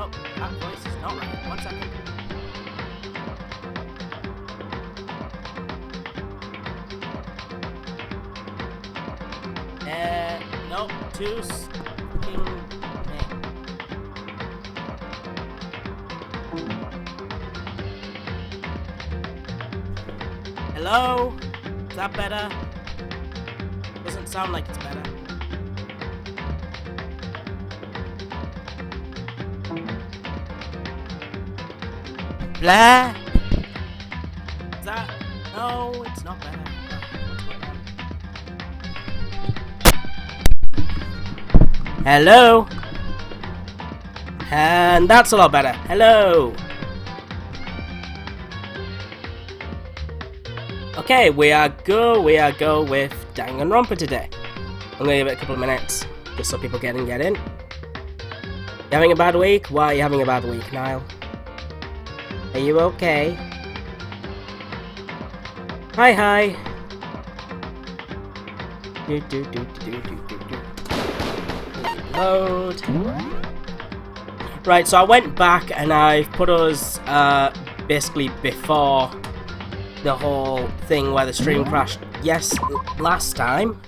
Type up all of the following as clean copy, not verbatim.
No, that voice is not right. 1 second. No, too fucking big. Hello? Is that better? Doesn't sound like it's better. Blah! Is that? No, it's not better. What's going on? Hello? And that's a lot better. Hello! Okay, we are go with Danganronpa today. I'm gonna give it a couple of minutes, just so people get in. You having a bad week? Why are you having a bad week, Niall? Are you okay? Hi. Load. Right, so I went back and I've put us basically before the whole thing where the stream crashed. Yes, last time.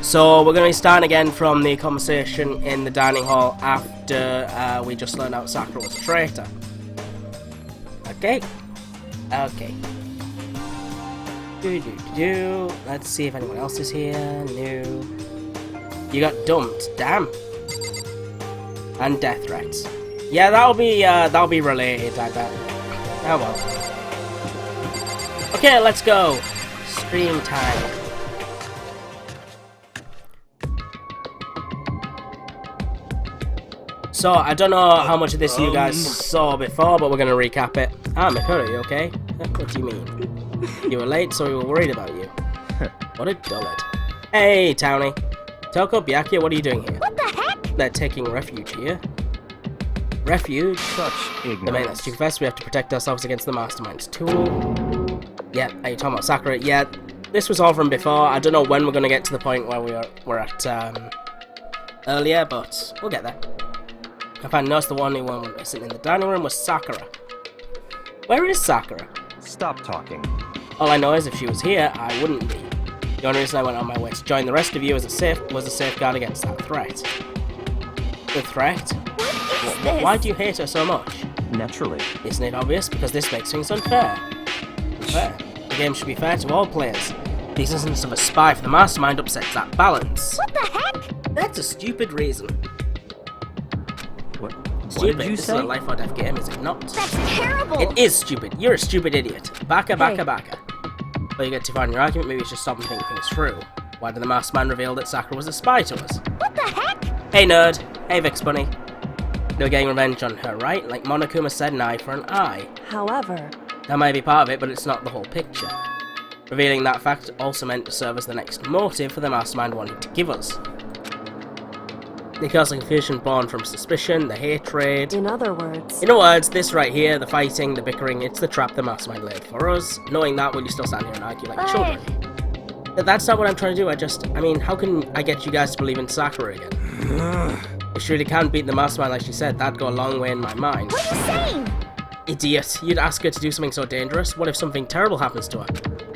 So we're going to be starting again from the conversation in the dining hall after we just learned out Sakura was a traitor. Okay. Let's see if anyone else is here. No. You got dumped. Damn. And death threats. Yeah, that'll be related, I bet. Oh well. Okay, let's go. Stream time. So, I don't know how much of this you guys saw before, but we're going to recap it. Ah, Mikura, you okay? What do you mean? You were late, so we were worried about you. What a dullard. Hey, Townie. Toko, Byakuya, what are you doing here? What the heck? They're taking refuge here. Refuge? Such ignorance. The main let's confess, we have to protect ourselves against the mastermind's tool. Yeah, are you talking about Sakura? Yeah, this was all from before. I don't know when we're going to get to the point where we're at earlier, but we'll get there. If I noticed the one who wasn't in the dining room was Sakura. Where is Sakura? Stop talking. All I know is if she was here, I wouldn't be. The only reason I went on my way to join the rest of you was a safeguard against that threat. The threat? What is this? Why do you hate her so much? Naturally. Isn't it obvious? Because this makes things unfair. Fair. The game should be fair to all players. The existence of a spy for the mastermind upsets that balance. What the heck? That's a stupid reason. What Stupid. did you This say? is a life or death game, is it not? That's terrible. It is stupid. You're a stupid idiot. Baka. Hey. Well, you get too far in your argument, maybe you should stop and think things through. Why did the mastermind reveal that Sakura was a spy to us? What the heck? Hey, nerd. Hey, Vix Bunny. You're getting revenge on her, right? Like Monokuma said, an eye for an eye. However, That might be part of it, but it's not the whole picture. Revealing that fact also meant to serve as the next motive for the mastermind wanting to give us. It caused confusion born from suspicion, the hatred. in other words, This right here, the fighting, the bickering, it's the trap the mastermind laid for us. Knowing that, will you still stand here and argue like children? That's not what I'm trying to do. I mean, how can I get you guys to believe in Sakura again? If she really can beat the mastermind like she said, that'd go a long way in my mind. what are you saying? Idiot, you'd ask her to do something so dangerous. What if something terrible happens to her?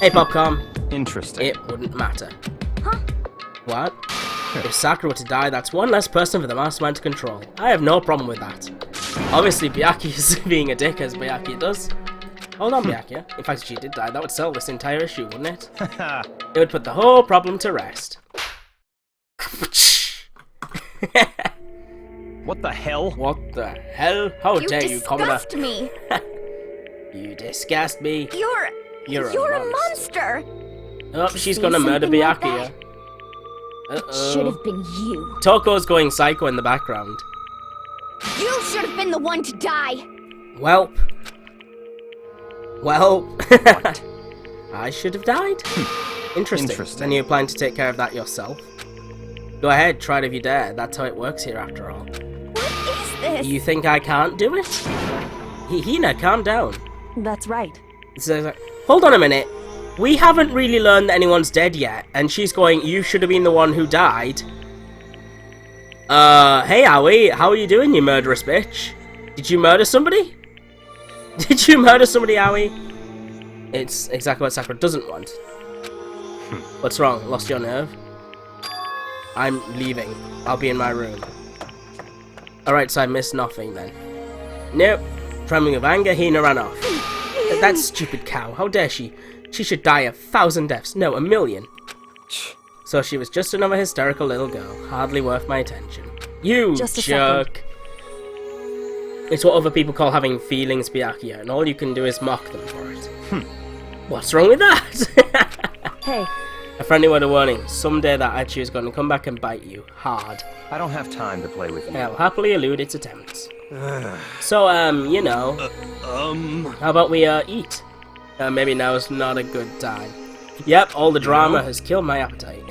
Hey, Popcorn. Interesting. It wouldn't matter. Huh? What? If Sakura were to die, that's one less person for the mastermind to control. I have no problem with that. Obviously, Byakuya's being a dick, as Byakuya does. Hold on, Byakuya. In fact, if she did die, that would settle this entire issue, wouldn't it? It would put the whole problem to rest. What the hell? What the hell? How You dare you, commoner? disgust me. You disgust me. You're a monster. Oh, she's say gonna murder something like Byakuya. Should have been you. Toko's going psycho in the background. You should have been the one to die. Welp. I should have died? Interesting. Then you're planning to take care of that yourself? Go ahead, try it if you dare. That's how it works here after all. What is this? You think I can't do it? Hina, calm down. That's right. So, hold on a minute. We haven't really learned that anyone's dead yet, and she's going, you should have been the one who died. Hey Aoi, how are you doing, you murderous bitch? Did you murder somebody? Did you murder somebody, Aoi? It's exactly what Sakura doesn't want. What's wrong? Lost your nerve? I'm leaving. I'll be in my room. Alright, so I missed nothing then. Nope. Trembling with anger, Hina ran off. That stupid cow, how dare she? She should die 1,000 deaths, no, 1,000,000. So she was just another hysterical little girl, hardly worth my attention. You Just a jerk! It's what other people call having feelings, Byakuya, and all you can do is mock them for it. What's wrong with that? Hey, A friendly word of warning, someday that Achu is going to come back and bite you, hard. I don't have time to play with you. I'll happily elude its attempts. So, you know, how about we, eat? Maybe now's not a good time. Yep, all the drama has killed my appetite.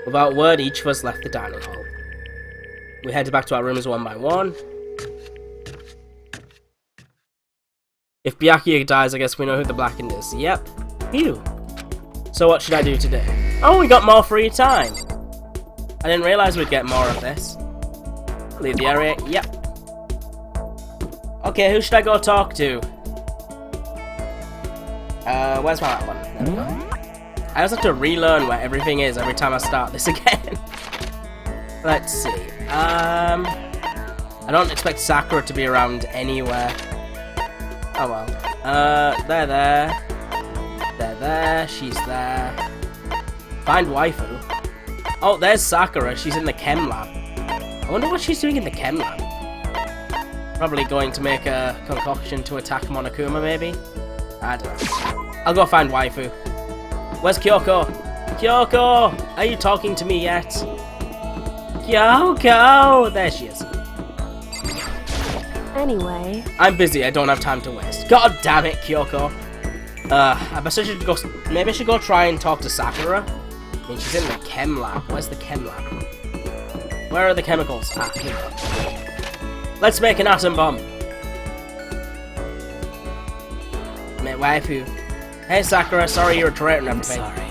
Without word, each of us left the dining hall. We headed back to our rooms one by one. If Byakuya dies, I guess we know who the blackened is. Yep, you. So what should I do today? Oh, we got more free time. I didn't realize we'd get more of this. Leave the area. Yep. Okay, who should I go talk to? Where's my one? There we go. I also have to relearn where everything is every time I start this again. Let's see. I don't expect Sakura to be around anywhere. Oh well. They're there. They're there. She's there. Find waifu. Oh, there's Sakura. She's in the chem lab. I wonder what she's doing in the chem lab. Probably going to make a concoction to attack Monokuma, maybe? I don't know. I'll go find waifu. Where's Kyoko? Kyoko! Are you talking to me yet? Kyoko! There she is. anyway. I'm busy, I don't have time to waste. God damn it, Kyoko. I guess I should go. Maybe I should go try and talk to Sakura. I mean, she's in the chem lab. Where's the chem lab? Where are the chemicals? Ah, here we go. Let's make an atom bomb. Mate, waifu. Hey Sakura, sorry you're a traitor and everything. Sorry.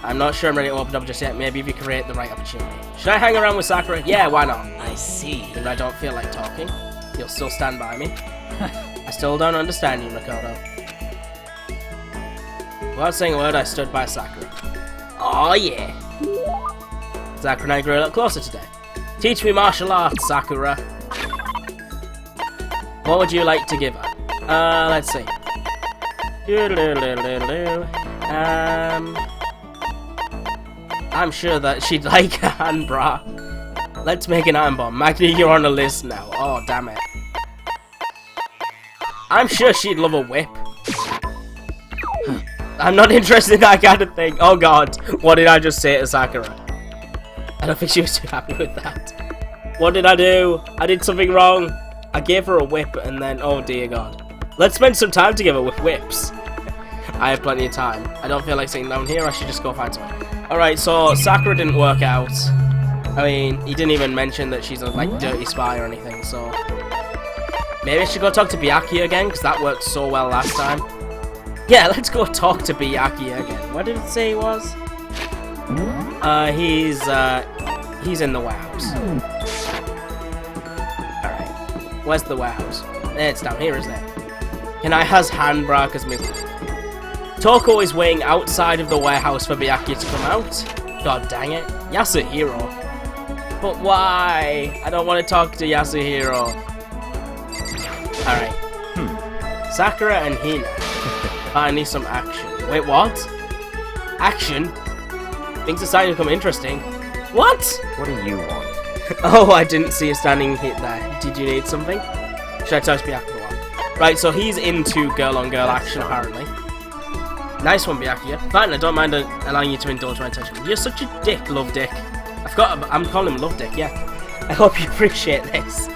I'm not sure I'm ready to open up just yet. Maybe if you create the right opportunity. Should I hang around with Sakura? Yeah, why not? I see. If I don't feel like talking, you'll still stand by me. I still don't understand you, Makoto. Without saying a word, I stood by Sakura. Oh yeah! Sakura and I grew a little closer today. Teach me martial arts, Sakura. What would you like to give her? Let's see. I'm sure that she'd like a hand bra. Let's make an iron bomb. Maggie, you're on the list now. Oh, damn it. I'm sure she'd love a whip. I'm not interested in that kind of thing. Oh god, what did I just say to Sakura? I don't think she was too happy with that. What did I do? I did something wrong. I gave her a whip and then, oh dear god. Let's spend some time together with whips. I have plenty of time. I don't feel like sitting down here, I should just go find someone. Alright, so Sakura didn't work out. I mean, he didn't even mention that she's a like dirty spy or anything, so... Maybe I should go talk to Byakuya again, because that worked so well last time. Yeah, let's go talk to Byakuya again. Where did it say he was? He's in the warehouse. Alright. Where's the warehouse? It's down here, isn't it? Can I has hand bra because me... Toko is waiting outside of the warehouse for Byakuya to come out. God dang it. Yasuhiro. But why? I don't want to talk to Yasuhiro. Alright. Sakura and Hina. Finally some action. Wait, what? Action? Things are starting to become interesting. What? What do you want? Oh, I didn't see a standing hit there. Did you need something? Should I touch Byakuya? Right, so he's into girl-on-girl action, apparently. Nice one, Byakuya. Fine, I don't mind allowing you to indulge my attention. You're such a dick, Love Dick. I'm calling him Love Dick, yeah. I hope you appreciate this.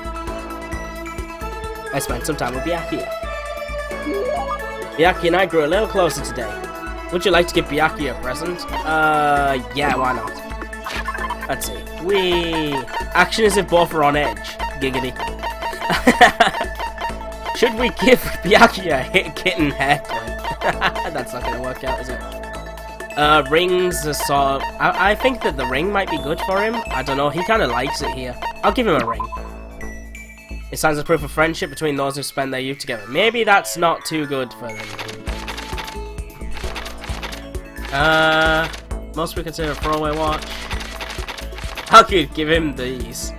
I spent some time with Byakuya. Byakuya and I grew a little closer today. Would you like to give Byakuya a present? Yeah, why not? Let's see. Action as if both are on edge. Giggity. Should we give Byakuya a kitten haircut? That's not gonna work out, is it? Rings are sort of... I think that the ring might be good for him. I don't know, he kind of likes it here. I'll give him a ring. It stands as proof of friendship between those who spend their youth together. Maybe that's not too good for them. Most we consider a throwaway watch. I could give him these.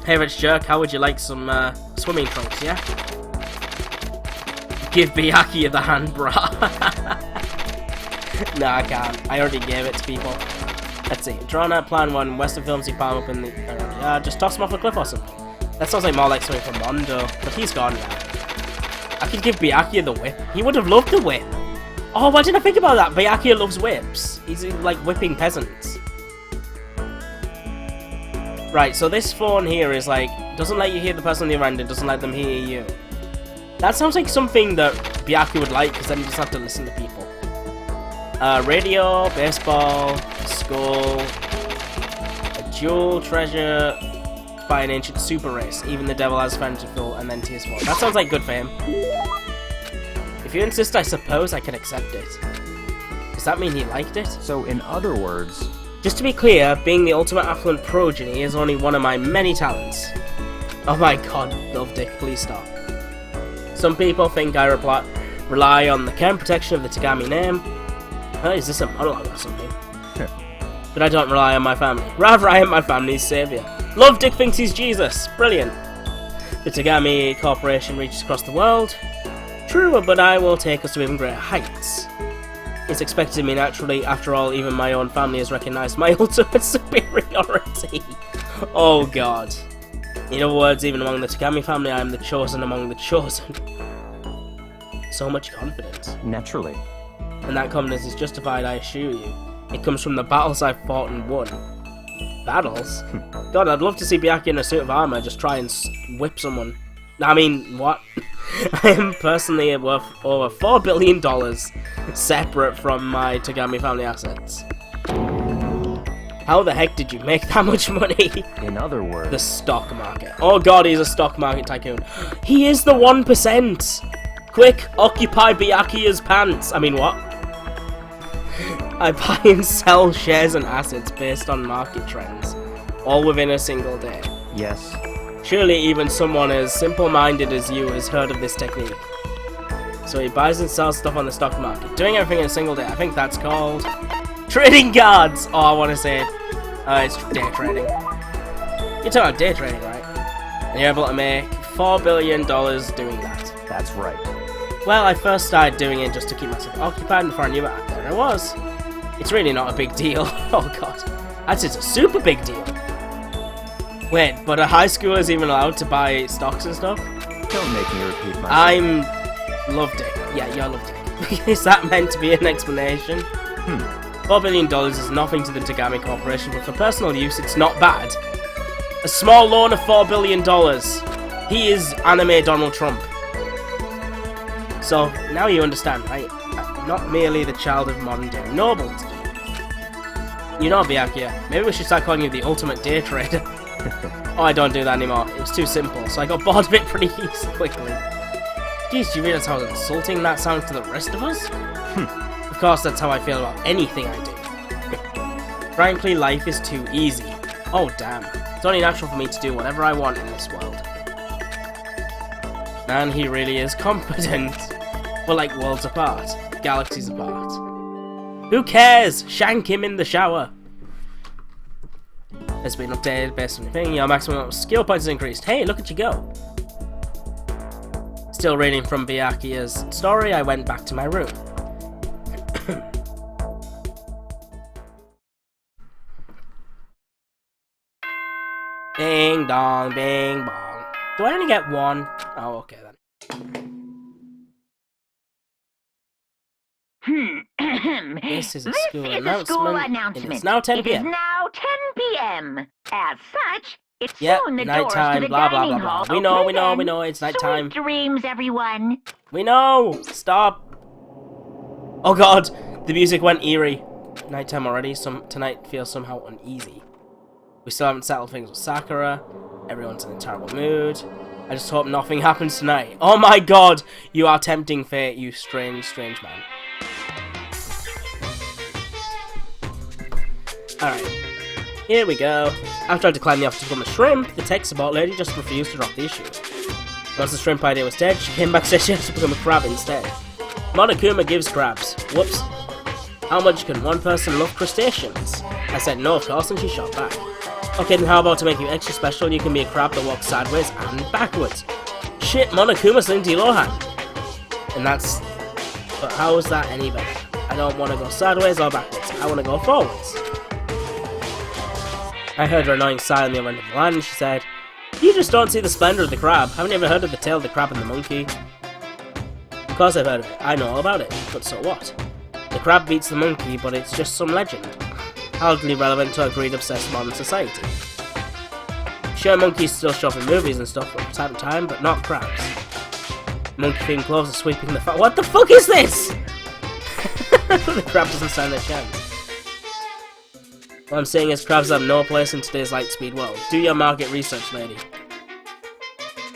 Hey rich jerk, how would you like some swimming trunks, yeah? Give Byakuya the hand bra. No, I can't. I already gave it to people. Let's see. Drawn out plan 1. Western films you palm up in the... just toss him off a cliff or something. That sounds like more like something from Mondo, but he's gone now. I could give Byakuya the whip. He would have loved the whip. Oh, why didn't I think about that? Byakuya loves whips. He's like whipping peasants. Right, so this phone here is like, doesn't let you hear the person on the other end, it doesn't let them hear you. That sounds like something that Byakuya would like, because then you just have to listen to people. Radio, baseball, school, a jewel, treasure, by an ancient super race. Even the devil has fun to fill, and then tears fall. That sounds like good for him. If you insist, I suppose I can accept it. Does that mean he liked it? So, in other words... Just to be clear, being the ultimate affluent progeny is only one of my many talents. Oh my god, Love Dick, please stop. Some people think I rely on the care and protection of the Tagami name. Is this a monologue or something? But I don't rely on my family. Rather, I am my family's saviour. Love Dick thinks he's Jesus. Brilliant. The Tagami Corporation reaches across the world. True, but I will take us to even greater heights. It's expected of me naturally. After all, even my own family has recognized my ultimate superiority. Oh god. In other words, even among the Tagami family, I am the chosen among the chosen. So much confidence. Naturally. And that confidence is justified, I assure you. It comes from the battles I've fought and won. Battles? God, I'd love to see Byakuya in a suit of armor just try and whip someone. I mean, what? I am personally worth over $4 billion, separate from my Tagami family assets. How the heck did you make that much money? In other words... The stock market. Oh god, he's a stock market tycoon. He is the 1%! Quick, occupy Byakuya's pants! I mean, what? I buy and sell shares and assets based on market trends, all within a single day. Yes. Surely even someone as simple-minded as you has heard of this technique. So he buys and sells stuff on the stock market, doing everything in a single day. I think that's called trading cards! Oh, I want to say it's day trading. You're talking about day trading, right? And you're able to make $4 billion doing that. That's right. Well, I first started doing it just to keep myself occupied, and before I knew it, there I was. It's really not a big deal. Oh god. That's a super big deal. Wait, but a high schooler is even allowed to buy stocks and stuff? Don't make me repeat myself. I'm... Love Dick. Yeah, you're Love Dick. Is that meant to be an explanation? $4 billion is nothing to the Tagami Corporation, but for personal use, it's not bad. A small loan of $4 billion. He is anime Donald Trump. So, now you understand, right? I'm not merely the child of modern day nobles. You know, Byakuya, maybe we should start calling you the ultimate day trader. Oh, I don't do that anymore. It was too simple, so I got bored of it pretty quickly. Jeez, do you realize how insulting that sounds to the rest of us? Of course, that's how I feel about anything I do. Frankly, life is too easy. Oh, damn. It's only natural for me to do whatever I want in this world. Man, he really is competent. We're like worlds apart, galaxies apart. Who cares? Shank him in the shower. It's been updated based on your thing. Your maximum skill points has increased. Hey, look at you go. Still reading from Byakuya's story, I went back to my room. Ding dong, bing bong. Do I only get one? Oh, okay then. This is a school announcement. And it's now 10 p.m. It is now 10 p.m. As such, it's Yep, soon the nighttime, doors to the blah, blah, dining blah, blah. hall. We know, open we know, again. we know, it's nighttime. Sweet dreams, everyone. We know! Stop! Oh god, the music went eerie. Nighttime already, tonight feels somehow uneasy. We still haven't settled things with Sakura. Everyone's in a terrible mood. I just hope nothing happens tonight. Oh my god! You are tempting fate, you strange, strange man. Alright. Here we go. After I declined the offer to become a shrimp, the tech support lady just refused to drop the issue. Once the shrimp idea was dead, she came back and said she had to become a crab instead. Monokuma gives crabs. Whoops. How much can one person love crustaceans? I said no, of course, and she shot back. Okay, then how about to make you extra special, you can be a crab that walks sideways and backwards. Shit, Monokuma's Lindsay Lohan. And that's... But how is that any better? I don't want to go sideways or backwards, I want to go forwards. I heard her annoying sigh on the other end of the line and she said, you just don't see the splendor of the crab. Haven't you ever heard of the tale of the crab and the monkey? Of course I've heard of it, I know all about it, but so what? The crab beats the monkey, but it's just some legend. Hardly relevant to our greed-obsessed modern society. Sure, monkeys still show up in movies and stuff from time to time, but not crabs. Monkey-themed clothes are sweeping the What the fuck is this?! The crab doesn't stand a chance. What I'm saying is crabs have no place in today's light-speed world. Do your market research, lady.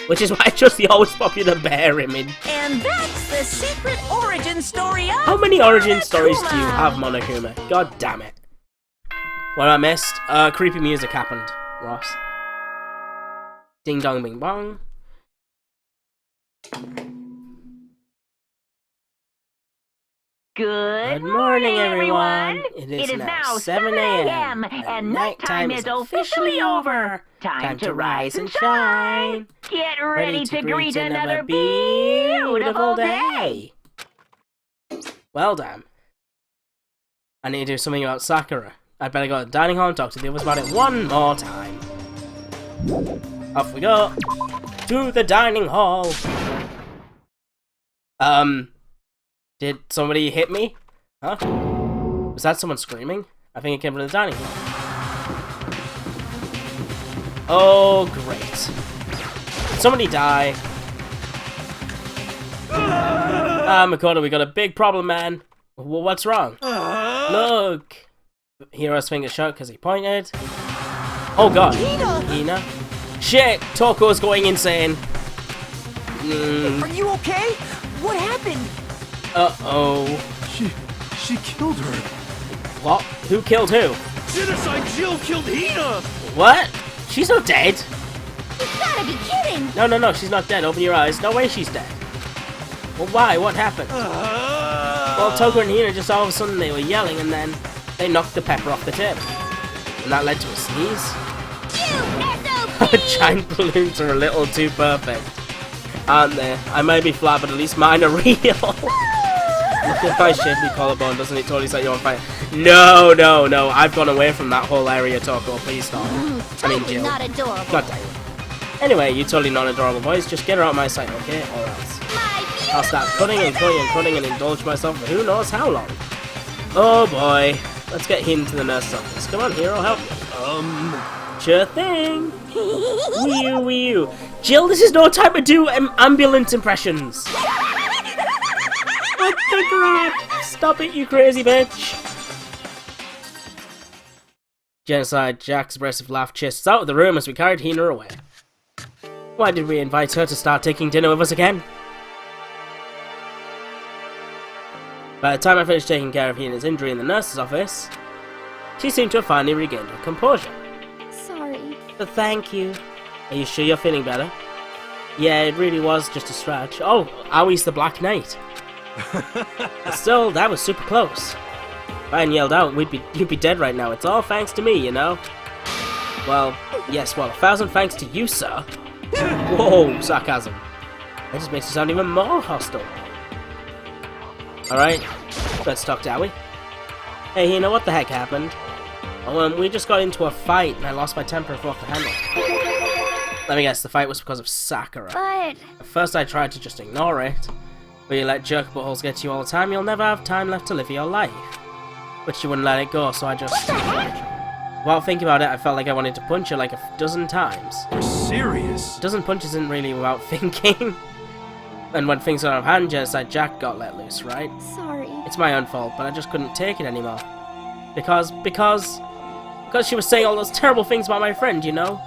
Which is why I chose the always popular bear image. And that's the secret origin story of How many origin stories Monokuma. do you have, Monokuma? God damn it. What I missed? Creepy music happened, Ross. Ding dong bing bong. Good morning, everyone. It is now 7 a.m. and nighttime is officially over. Time to rise and shine. Get ready to greet another beautiful day. Well, damn. I need to do something about Sakura. I'd better go to the dining hall and talk to the others about it one more time. Off we go. To the dining hall. Did somebody hit me? Huh? Was that someone screaming? I think it came from the dining hall. Oh, great. Did somebody die? Makoto, we got a big problem, man. Well, what's wrong? Look. Hiro's finger shut because he pointed. Oh god. Hina. Shit! Toko's going insane. Are you okay? What happened? Uh-oh. She killed her. What? Who killed who? Genocide Jill killed Hina! What? She's not dead. You gotta be kidding! No, she's not dead. Open your eyes. No way she's dead. Well, why? What happened? Well, Toko and Hina just all of a sudden they were yelling and then they knocked the pepper off the table. And that led to a sneeze. Giant balloons are a little too perfect, aren't they? I may be flat, but at least mine are real. Look at my shapely collarbone, doesn't it totally set you on fire? No, I've gone away from that whole area, Toko. Please stop. I mean, Jill. Not adorable. God damn it. Anyway, you totally non-adorable boys, just get her out of my sight, okay? Or else. I'll start cutting and indulge myself for who knows how long. Oh boy. Let's get him to the nurse's office. Come on, Hiro, help me. Sure thing. Wee-oo. Jill, this is no time to do ambulance impressions. What the crap? Stop it, you crazy bitch. Genocide Jack's abrasive laugh chased us out of the room as we carried Hina away. Why did we invite her to start taking dinner with us again? By the time I finished taking care of Hina's injury in the nurse's office, she seemed to have finally regained her composure. Sorry. But thank you. Are you sure you're feeling better? Yeah, it really was just a scratch. Oh, Awie's the Black Knight. But still, that was super close. If I hadn't yelled out, you'd be dead right now. It's all thanks to me, you know? Well, yes, well, 1,000 thanks to you, sir. Whoa, sarcasm. That just makes you sound even more hostile. Alright, let's talk to Aoi. Hey, you know what the heck happened? Oh, we just got into a fight and I lost my temper and forgot to handle it. Let me guess, the fight was because of Sakura. But... At first I tried to just ignore it. But you let jerk buttholes get to you all the time, you'll never have time left to live your life. But you wouldn't let it go, so I just... What the heck? While thinking about it, I felt like I wanted to punch her like a dozen times. You're serious? A dozen punches isn't really without thinking. And when things got out of hand, Genocide Jack got let loose, right? Sorry. It's my own fault, but I just couldn't take it anymore. Because she was saying all those terrible things about my friend, you know?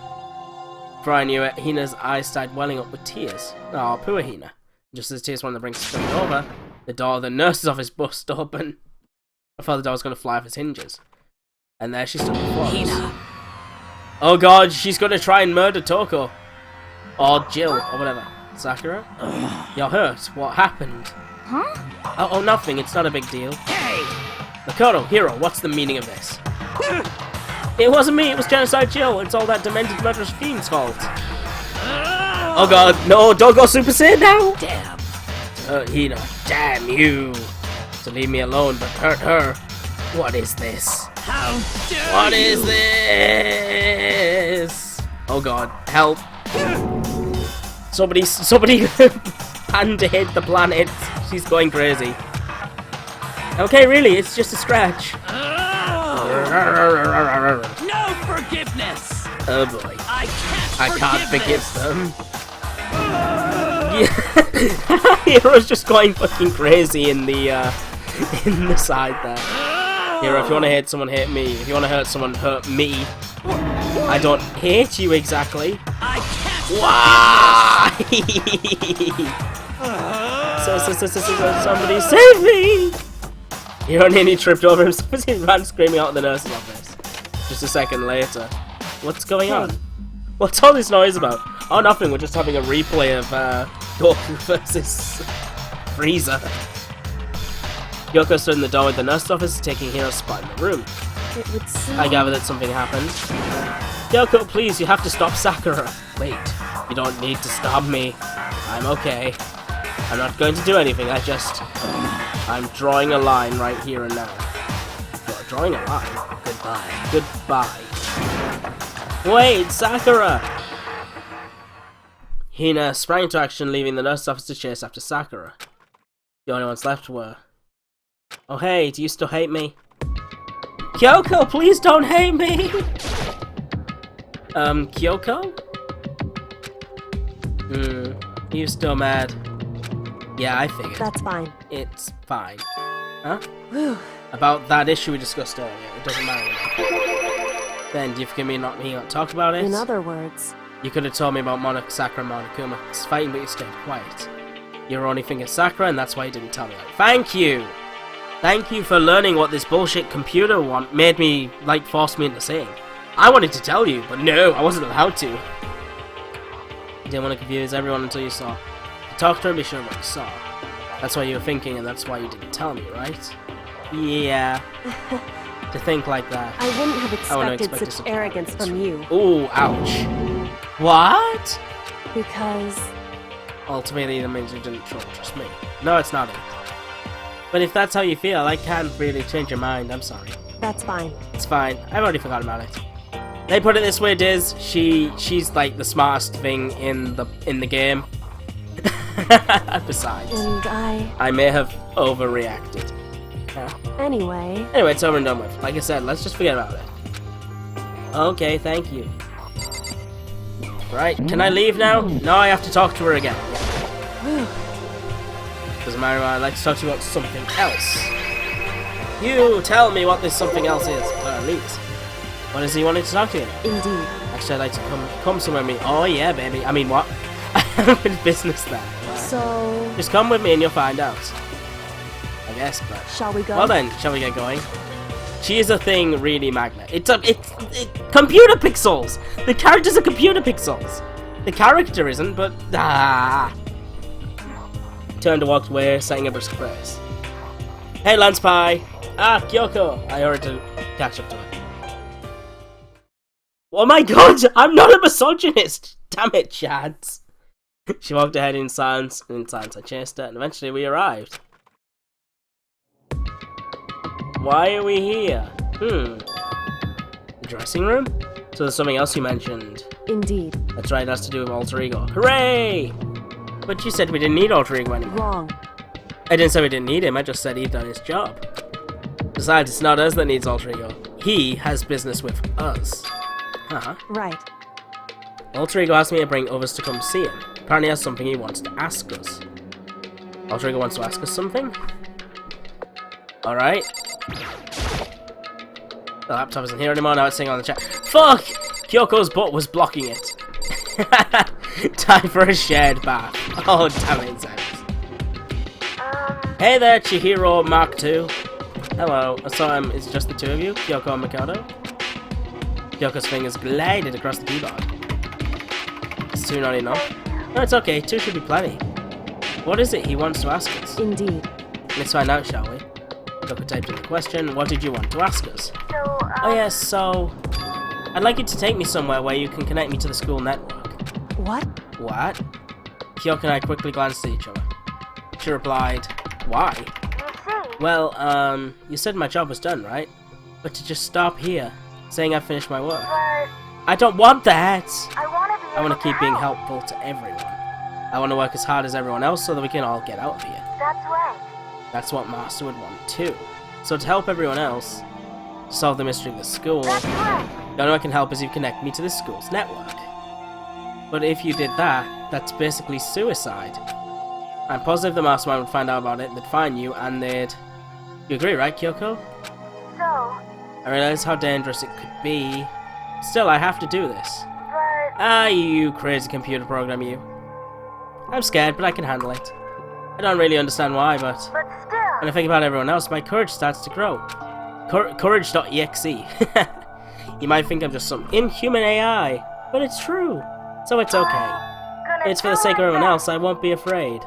Before I knew it, Hina's eyes started welling up with tears. Oh, poor Hina. Just as tears were on the brink of spilling over, the door of the nurse's office busted open. I thought the door was going to fly off its hinges. And there she stood before us. Hina. Oh god, she's gonna try and murder Toko. Or Jill, or whatever. Sakura? You're hurt. What happened? Huh? Oh, nothing. It's not a big deal. Hey! Makoto, Hero, what's the meaning of this? It wasn't me, it was Genocide Jill. It's all that demented murderous fiend's fault. Oh god, no, don't go Super Saiyan now! Damn. Hina, damn you! To leave me alone but hurt her. What is this? How dare What you? is this? Oh god, help. Somebody hand to hit the planet. She's going crazy. Okay, really, it's just a scratch. No forgiveness. Oh boy. I can't forgive this. them. Hero's just going fucking crazy in the side there. Hero, if you want to hit someone, hit me. If you want to hurt someone, hurt me. I don't hate you exactly. I can't Why? Somebody save me! Hero nearly tripped over himself as he ran screaming out of the nurse's office. Just a second later. What's going on? What's all this noise about? Oh, nothing. We're just having a replay of Goku versus Frieza. Yoko stood in the door with the nurse's office, taking Hero's spot in the room. It would seem... I gather that something happened. Yoko, please, you have to stop Sakura. Wait, you don't need to stop me. I'm okay. I'm not going to do anything, I'm drawing a line right here and now. You're drawing a line? Goodbye. Goodbye. Wait, Sakura! Hina sprang into action, leaving the nurse's office to chase after Sakura. The only ones left were... Oh hey, do you still hate me? Kyoko, please don't hate me! Kyoko? You still mad? Yeah, I figured. That's fine. It's fine. Huh? Whew. About that issue we discussed earlier. It doesn't matter anymore. Then, do you forgive me not talk about it? In other words... You could have told me about Sakura and Monokuma's fighting, but you stayed quiet. You were only thinking of Sakura, and that's why you didn't tell me. Thank you! Thank you for learning what this bullshit computer made me, forced me into saying. I wanted to tell you, but no, I wasn't allowed to. You didn't want to confuse everyone until you saw. Talk to her and be sure what you saw. That's what you were thinking, and that's why you didn't tell me, right? Yeah. To think like that. I wouldn't have expected expect such arrogance from you. Ooh, ouch. What? Because... Ultimately, that means you didn't trust me. No, it's not it. But if that's how you feel, I can't really change your mind. I'm sorry. That's fine. It's fine. I've already forgotten about it. They put it this way, Diz. She's like the smartest thing in the game. Besides, And I may have overreacted. Anyway... Anyway, it's over and done with. Like I said, let's just forget about it. Okay, thank you. Right, can I leave now? No, I have to talk to her again. Doesn't matter, I'd like to talk to you about something else. You tell me what this something else is, please. What is he wanting to talk to you about? Indeed. Actually, I'd like to come somewhere with me. Oh yeah, baby. I mean, what? I have a business there. So... Just come with me and you'll find out. I guess, but... Shall we go? Well then, shall we get going? She is a thing, really, Magna. It's computer pixels! The characters are computer pixels! The character isn't, but... Turned to walk away, saying a brisk phrase. Hey, Lance Pie! Ah, Kyoko! I hurried to catch up to her. Oh my god! I'm not a misogynist! Damn it, Chads! She walked ahead in silence, and in silence I chased her, and eventually we arrived. Why are we here? The dressing room? So there's something else you mentioned. Indeed. That's right, that's to do with alter ego. Hooray! But you said we didn't need alter ego anymore. Wrong. I didn't say we didn't need him, I just said he'd done his job. Besides, it's not us that needs alter ego. He has business with us. Right. Alter ego asked me to bring others to come see him. Apparently he has something he wants to ask us. Alter ego wants to ask us something? Alright. The laptop isn't here anymore, now it's saying on the chat. Fuck! Kyoko's butt was blocking it. Time for a shared bath. Oh, damn it, Zax. Hey there, Chihiro Mark II. Hello. So, it's just the two of you? Kyoko and Makoto? Kyoko's fingers glided across the keyboard. Is two not enough? No, it's okay. Two should be plenty. What is it he wants to ask us? Indeed. Let's find out, shall we? Kyoko typed in the question. What did you want to ask us? Oh yes, so... I'd like you to take me somewhere where you can connect me to the school network. What? What? Kyoko and I quickly glanced at each other. She replied, why? Well, you said my job was done, right? But to just stop here, saying I've finished my work. I don't want that! I want to keep being helpful to everyone. I want to work as hard as everyone else so that we can all get out of here. That's right. That's what Master would want too. So to help everyone else, to solve the mystery of the school, That's right. the only way I can help is if you connect me to the school's network. But if you did that, that's basically suicide. I'm positive the Mastermind would find out about it, they'd find you, and they'd... You agree, right, Kyoko? So, I realize how dangerous it could be. Still, I have to do this. but Ah, you crazy computer program, you. I'm scared, but I can handle it. I don't really understand why, but still. when I think about everyone else, my courage starts to grow. Courage.exe. You might think I'm just some inhuman AI, but it's true. So it's okay. Gonna It's for the do sake of my everyone best. else, I won't be afraid.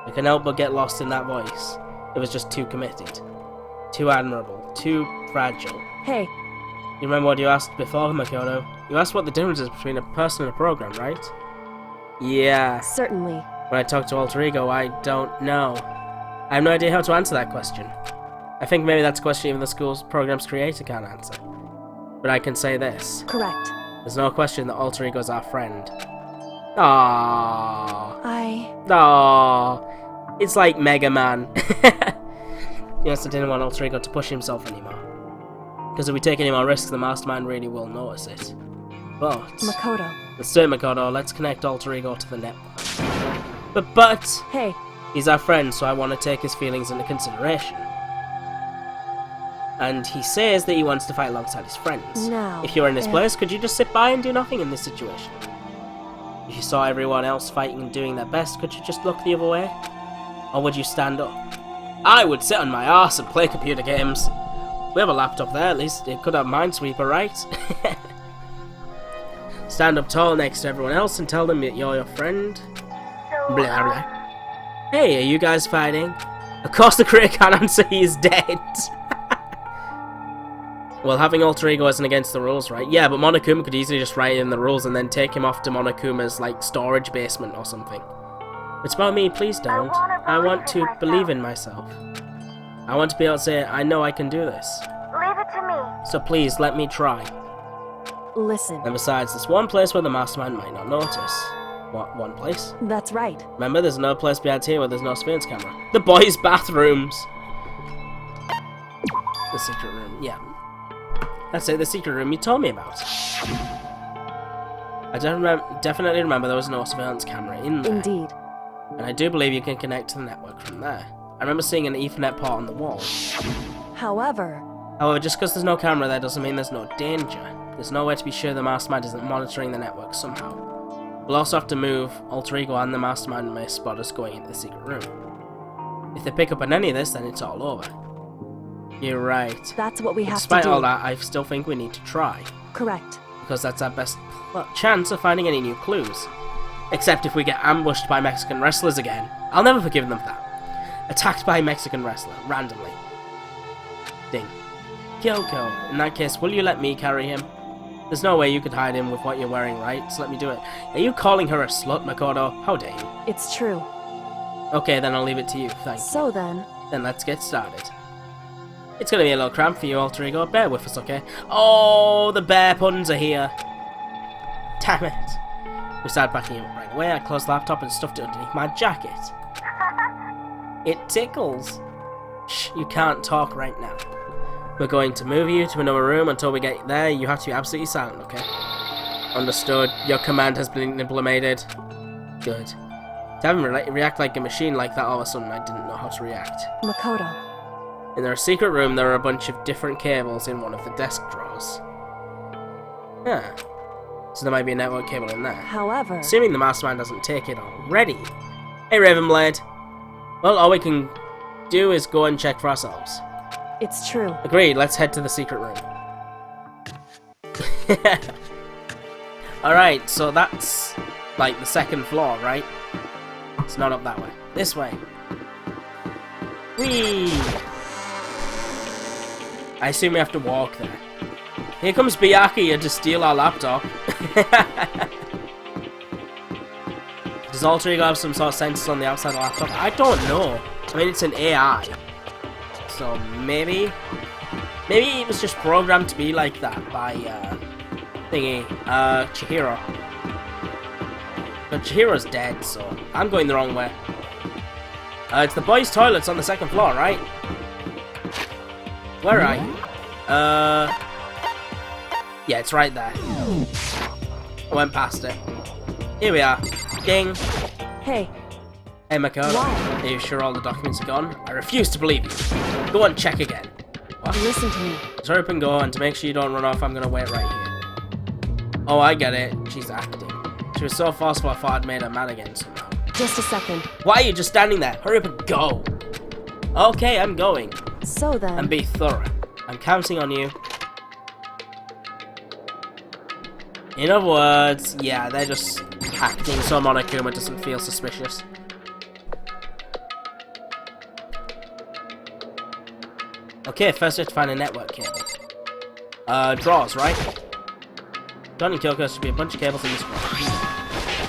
I can help but get lost in that voice. It was just too committed. Too admirable. Too fragile. Hey, You remember what you asked before, Makoto? You asked what the difference is between a person and a program, right? Yeah. certainly. When I talk to Alter Ego, I don't know. I have no idea how to answer that question. I think maybe that's a question even the school's program's creator can't answer. But I can say this. Correct. There's no question that Alter Ego's our friend. Aww. Aww. It's like Mega Man. Yes, I didn't want Alter Ego to push himself anymore. Because if we take any more risks, the Mastermind really will notice it. But... Makoto. Let's do it, Makoto. Let's connect Alter Ego to the network. But... Hey, He's our friend, so I want to take his feelings into consideration. And he says that he wants to fight alongside his friends. Now, If you were in his if- place, could you just sit by and do nothing in this situation? If you saw everyone else fighting and doing their best, could you just look the other way? Or would you stand up? I would sit on my arse and play computer games. We have a laptop there, at least it could have Minesweeper, right? Stand up tall next to everyone else and tell them that you're your friend. So, Blah blah. Hey, are you guys fighting? Of course the creator can't answer, he is dead. Well, having Alter Ego isn't against the rules, right? Yeah, but Monokuma could easily just write in the rules and then take him off to Monokuma's, like, storage basement or something. It's about me, please don't. I want to believe in myself. I want to be able to say, I know I can do this. leave it to me. So please, let me try. listen. And besides, there's one place where the Mastermind might not notice. What, one place? That's right. Remember, there's no place behind here where there's no surveillance camera. The boys' bathrooms! The secret room, yeah. That's it, the secret room you told me about. I definitely remember there was no surveillance camera in there. Indeed. And I do believe you can connect to the network from there. I remember seeing an Ethernet port on the wall. However, However, just because there's no camera there doesn't mean there's no danger. There's no way to be sure the Mastermind isn't monitoring the network somehow. We'll also have to move Alter Ego and the Mastermind may spot us going into the secret room. If they pick up on any of this, then it's all over. You're right. that's what we But have despite to do. all that, I still think we need to try. Correct. Because that's our best chance of finding any new clues. Except if we get ambushed by Mexican wrestlers again. I'll never forgive them for that. Attacked by a Mexican wrestler, randomly. Ding. Kyoko, in that case, will you let me carry him? There's no way you could hide him with what you're wearing, right? So let me do it. Are you calling her a slut, Makoto? How dare you? It's true. Okay, then I'll leave it to you, thank you. So then, Then let's get started. It's gonna be a little cramped for you, Alter Ego. Bear with us, okay? Oh, the bear puns are here. Damn it. We started backing up right away. I closed the laptop and stuffed it underneath my jacket. It tickles. Shh, you can't talk right now. We're going to move you to another room until we get there. You have to be absolutely silent, okay? Understood. Your command has been implemented. Good. To have him react like a machine like that all of a sudden, I didn't know how to react. Makoto. In their secret room, there are a bunch of different cables in one of the desk drawers. Huh. So there might be a network cable in there. However, Assuming the Mastermind doesn't take it already. Hey, Ravenblade. Well, all we can do is go and check for ourselves. It's true. Agreed, let's head to the secret room. Alright, so that's like the second floor, right? It's not up that way. This way. Whee! I assume we have to walk there. Here comes Byakuya here to steal our laptop. Does Alter Ego have some sort of sensors on the outside of the laptop? I don't know. I mean, it's an AI. So maybe it was just programmed to be like that by Chihiro. But Chihiro's dead, so I'm going the wrong way. It's the boys' toilets on the second floor, right? Where are you? Yeah, it's right there. I went past it. Here we are. Ding. Hey, Hey, Makoto. Why? Are you sure all the documents are gone? I refuse to believe you. Go and check again. What? listen to me. Let's hurry up and go, and to make sure you don't run off, I'm gonna wait right here. Oh, I get it. She's acting. She was so forceful I thought I'd made her mad again somehow. Just a second. Why are you just standing there? Hurry up and go. Okay, I'm going. So then... And be thorough. I'm counting on you. In other words, yeah, they're just acting so Monokuma doesn't feel suspicious. Okay, first we have to find a network cable. Drawers, right? Johnny and Kyoko should be a bunch of cables in this one.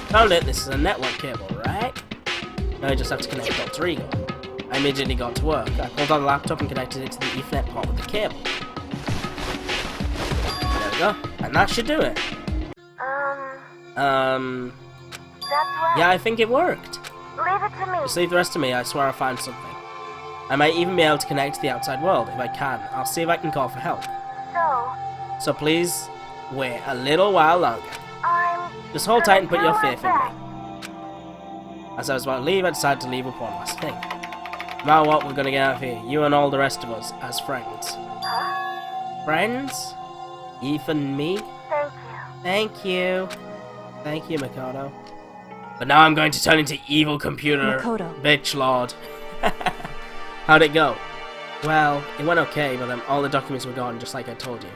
Found it, this is a network cable, right? Now I just have to connect Alter Ego. I immediately got to work. I pulled out the laptop and connected it to the Ethernet port with the cable. There we go. And that should do it. That's right. Yeah, I think it worked. Leave it to me. Just leave the rest to me, I swear I'll find something. I might even be able to connect to the outside world. If I can, I'll see if I can call for help. So please, wait a little while longer. I'm Just hold tight and put your gonna faith in do me. As I was about to leave, I decided to leave with one last thing. No matter what, we're gonna get out of here. You and all the rest of us, as friends. Huh? Friends? Even me? Thank you. Thank you. Thank you, Makoto. But now I'm going to turn into evil computer Makoto. bitch lord. How'd it go? Well, it went okay, but all the documents were gone, just like I told you.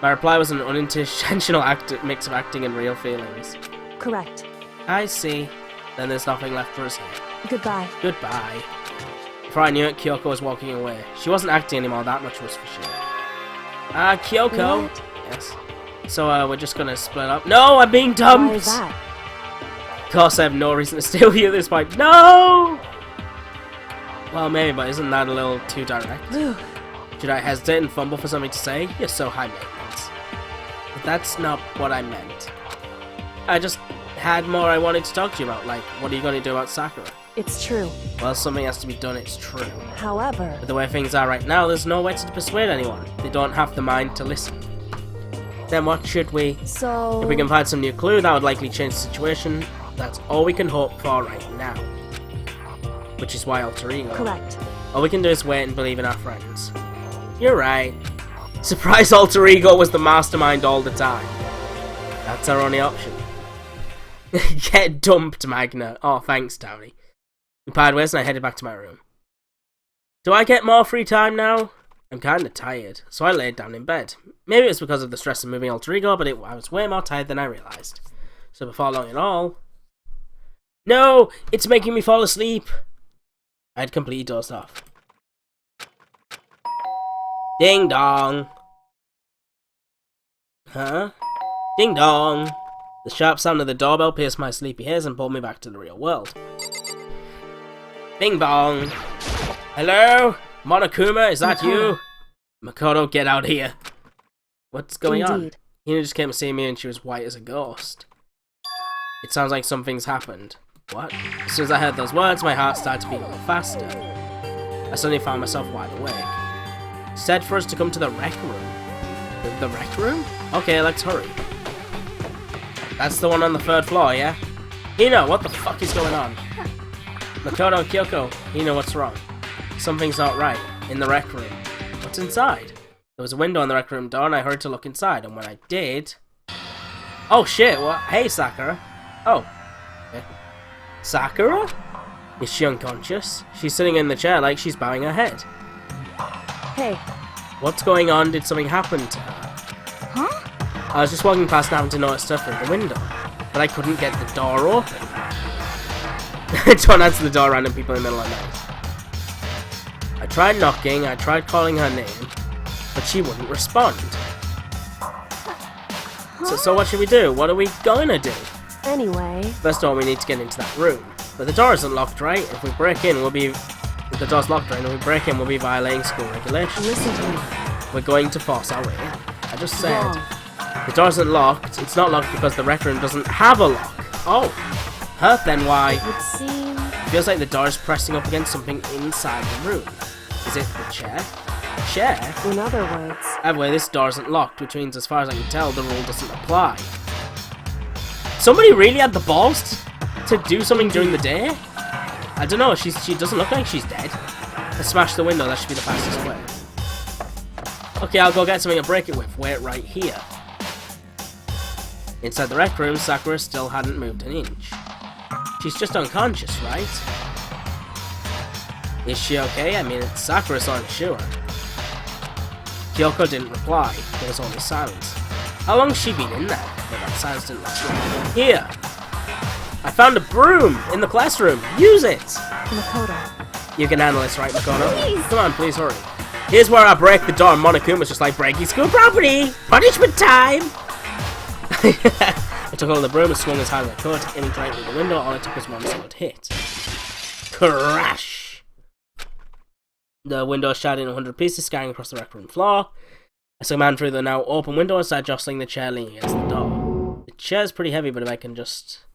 My reply was an unintentional mix of acting and real feelings. Correct. I see. Then there's nothing left for us here. Goodbye. Goodbye. Before I knew it, Kyoko was walking away. She wasn't acting anymore, that much was for sure. Kyoko! What? Yes. So, we're just gonna split up. No, I'm being dumped! Why is that? Of course, I have no reason to stay with you at this point. No! Well, maybe, but isn't that a little too direct? Should I hesitate and fumble for something to say? You're so high maintenance. But that's not what I meant. I just had more I wanted to talk to you about, like, what are you going to do about Sakura? It's true. Well, something has to be done, it's true. However... But the way things are right now, there's no way to persuade anyone. They don't have the mind to listen. Then what should we... So... If we can find some new clue, that would likely change the situation. That's all we can hope for right now. Which is why Alter Ego. Correct. All we can do is wait and believe in our friends. You're right. Surprise Alter Ego was the mastermind all the time. That's our only option. Get dumped, Magna. Oh, thanks, Downey. We parted ways and I headed back to my room. Do I get more free time now? I'm kinda tired, so I laid down in bed. Maybe it was because of the stress of moving Alter Ego, but I was way more tired than I realised. So before long at all... No! It's making me fall asleep! I had completely dozed off. Ding dong! Huh? Ding dong! The sharp sound of the doorbell pierced my sleepy ears and pulled me back to the real world. Bing bong! Hello? Monokuma, is that you? Makoto, get out here! What's going on? Hina just came to see me and she was white as a ghost. It sounds like something's happened. What? As soon as I heard those words, my heart started to beat a little faster. I suddenly found myself wide awake. She said for us to come to the rec room. The rec room? Okay, let's hurry. That's the one on the 3rd floor, yeah? Hina, what the fuck is going on? Makoto, Kyoko, Hina, what's wrong? Something's not right. In the rec room. What's inside? There was a window on the rec room door and I hurried to look inside, and when I did... Oh shit, what? Hey, Sakura. Oh. Okay. Sakura? Is she unconscious? She's sitting in the chair like she's bowing her head. Hey, What's going on? Did something happen to her? huh? I was just walking past and happened to notice stuff through the window, but I couldn't get the door open. Don't answer the door, random people in the middle of the night. I tried knocking, I tried calling her name, but she wouldn't respond. So what should we do? What are we gonna do? Anyway, First of all, we need to get into that room. But the door isn't locked, right? If we break in, we'll be... If the door's locked, right? If we break in, we'll be violating school regulations. listen to me. We're going to force our way in. I just said... Wrong. The door isn't locked. It's not locked because the rec room doesn't have a lock. Oh. Hurt then, why? It would seem... Feels like the door is pressing up against something inside the room. Is it the chair? Chair? In other words, Anyway, this door isn't locked, which means as far as I can tell, the rule doesn't apply. Somebody really had the balls to do something during the day? I don't know, she doesn't look like she's dead. I smashed the window, that should be the fastest way. Okay, I'll go get something to break it with. Wait right here. Inside the rec room, Sakura still hadn't moved an inch. She's just unconscious, right? Is she okay? I mean, it's Sakura, so I'm sure. Kyoko didn't reply. There was only silence. How long has she been in there? But that silence didn't last long. Here! I found a broom in the classroom. Use it! Makoto. You can handle this, right, Makoto? Please. Come on, please hurry. Here's where I break the door. Monokuma's just like breaking school property. Punishment time! I took hold of the broom and swung as hard as I could, aiming right through the window. All it took was one solid hit. Crash! The window shattered in 100 pieces, scattering across the rec room floor. I saw a man through the now open window and started jostling the chair leaning against the door. The chair's pretty heavy, but if I can just...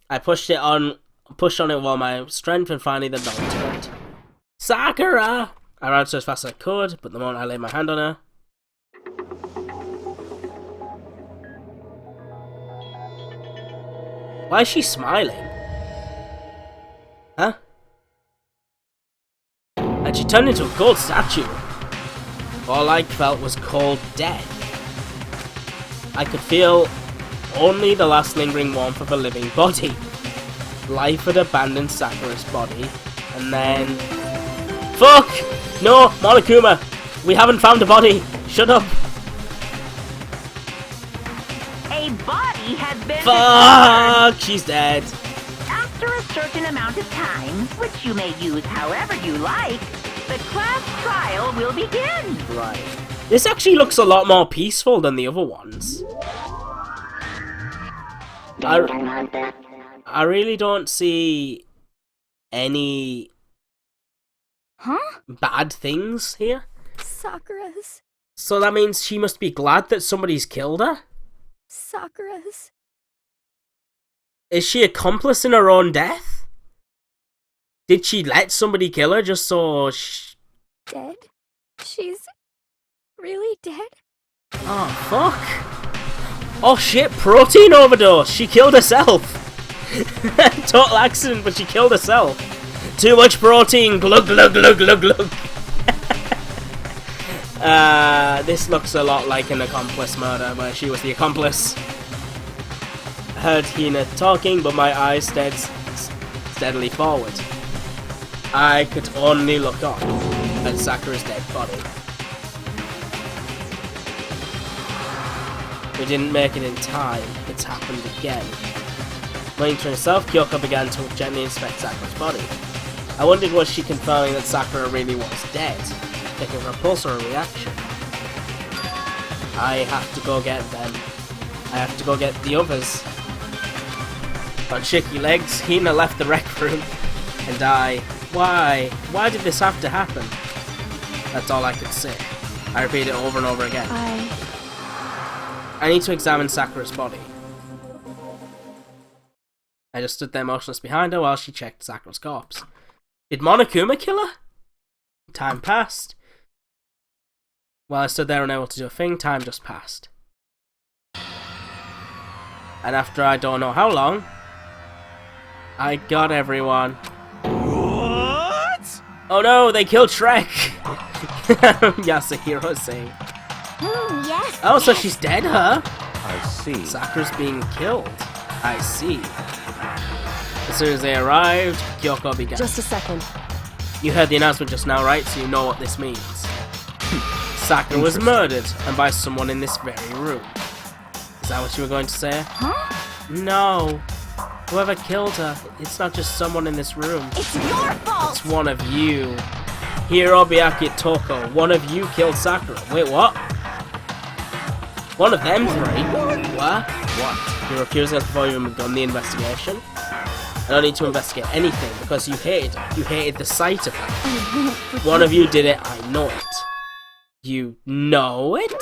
I pushed on it with all my strength, and finally the door turned. Sakura! I ran so as fast as I could, but the moment I laid my hand on her... Why is she smiling? Huh? And she turned into a cold statue. All I felt was cold death. I could feel only the last lingering warmth of a living body. Life had abandoned Sakura's body, and then... Fuck! No, Monokuma! We haven't found a body! Shut up! A body has been Fuck! She's dead. After a certain amount of time, which you may use however you like, the class trial will begin. Right. This actually looks a lot more peaceful than the other ones. I really don't see any bad things here. Sakura's. So that means she must be glad that somebody's killed her? Sakura's. Is she accomplice in her own death? Did she let somebody kill her just so Dead? She's really dead? Oh, fuck. Oh shit, protein overdose. She killed herself. Total accident, but she killed herself. Too much protein. Glug, glug, glug, glug, glug. This looks a lot like an accomplice murder, where she was the accomplice. Heard Hina talking, but my eyes stared steadily forward. I could only look on at Sakura's dead body. We didn't make it in time. It's happened again. Running to herself, Kyoko began to gently inspect Sakura's body. I wondered, was she confirming that Sakura really was dead? Taking her pulse or a reaction? I have to go get them. I have to go get the others. On shaky legs, Hina left the rec room, and I... Why? Why did this have to happen? That's all I could say. I repeat it over and over again. I need to examine Sakura's body. I just stood there motionless behind her while she checked Sakura's corpse. Did Monokuma kill her? Time passed. While I stood there unable to do a thing, time just passed. And after I don't know how long, I got everyone. What? Oh no, they killed Shrek! Yasuhiro is saying. Yes. Oh, so she's dead, huh? I see. Sakura's being killed. I see. As soon as they arrived, Kyoko began. Just a second. You heard the announcement just now, right? So you know what this means. Sakura was murdered, and by someone in this very room. Is that what you were going to say? Huh? No. Whoever killed her, it's not just someone in this room. It's your fault! It's one of you. Hirobiaki Toko, one of you killed Sakura. Wait, what? One of them three? What? You're accusing us before you even begun the investigation? I don't need to investigate anything because you hated her. You hated the sight of her. One of you did it, I know it. You know it?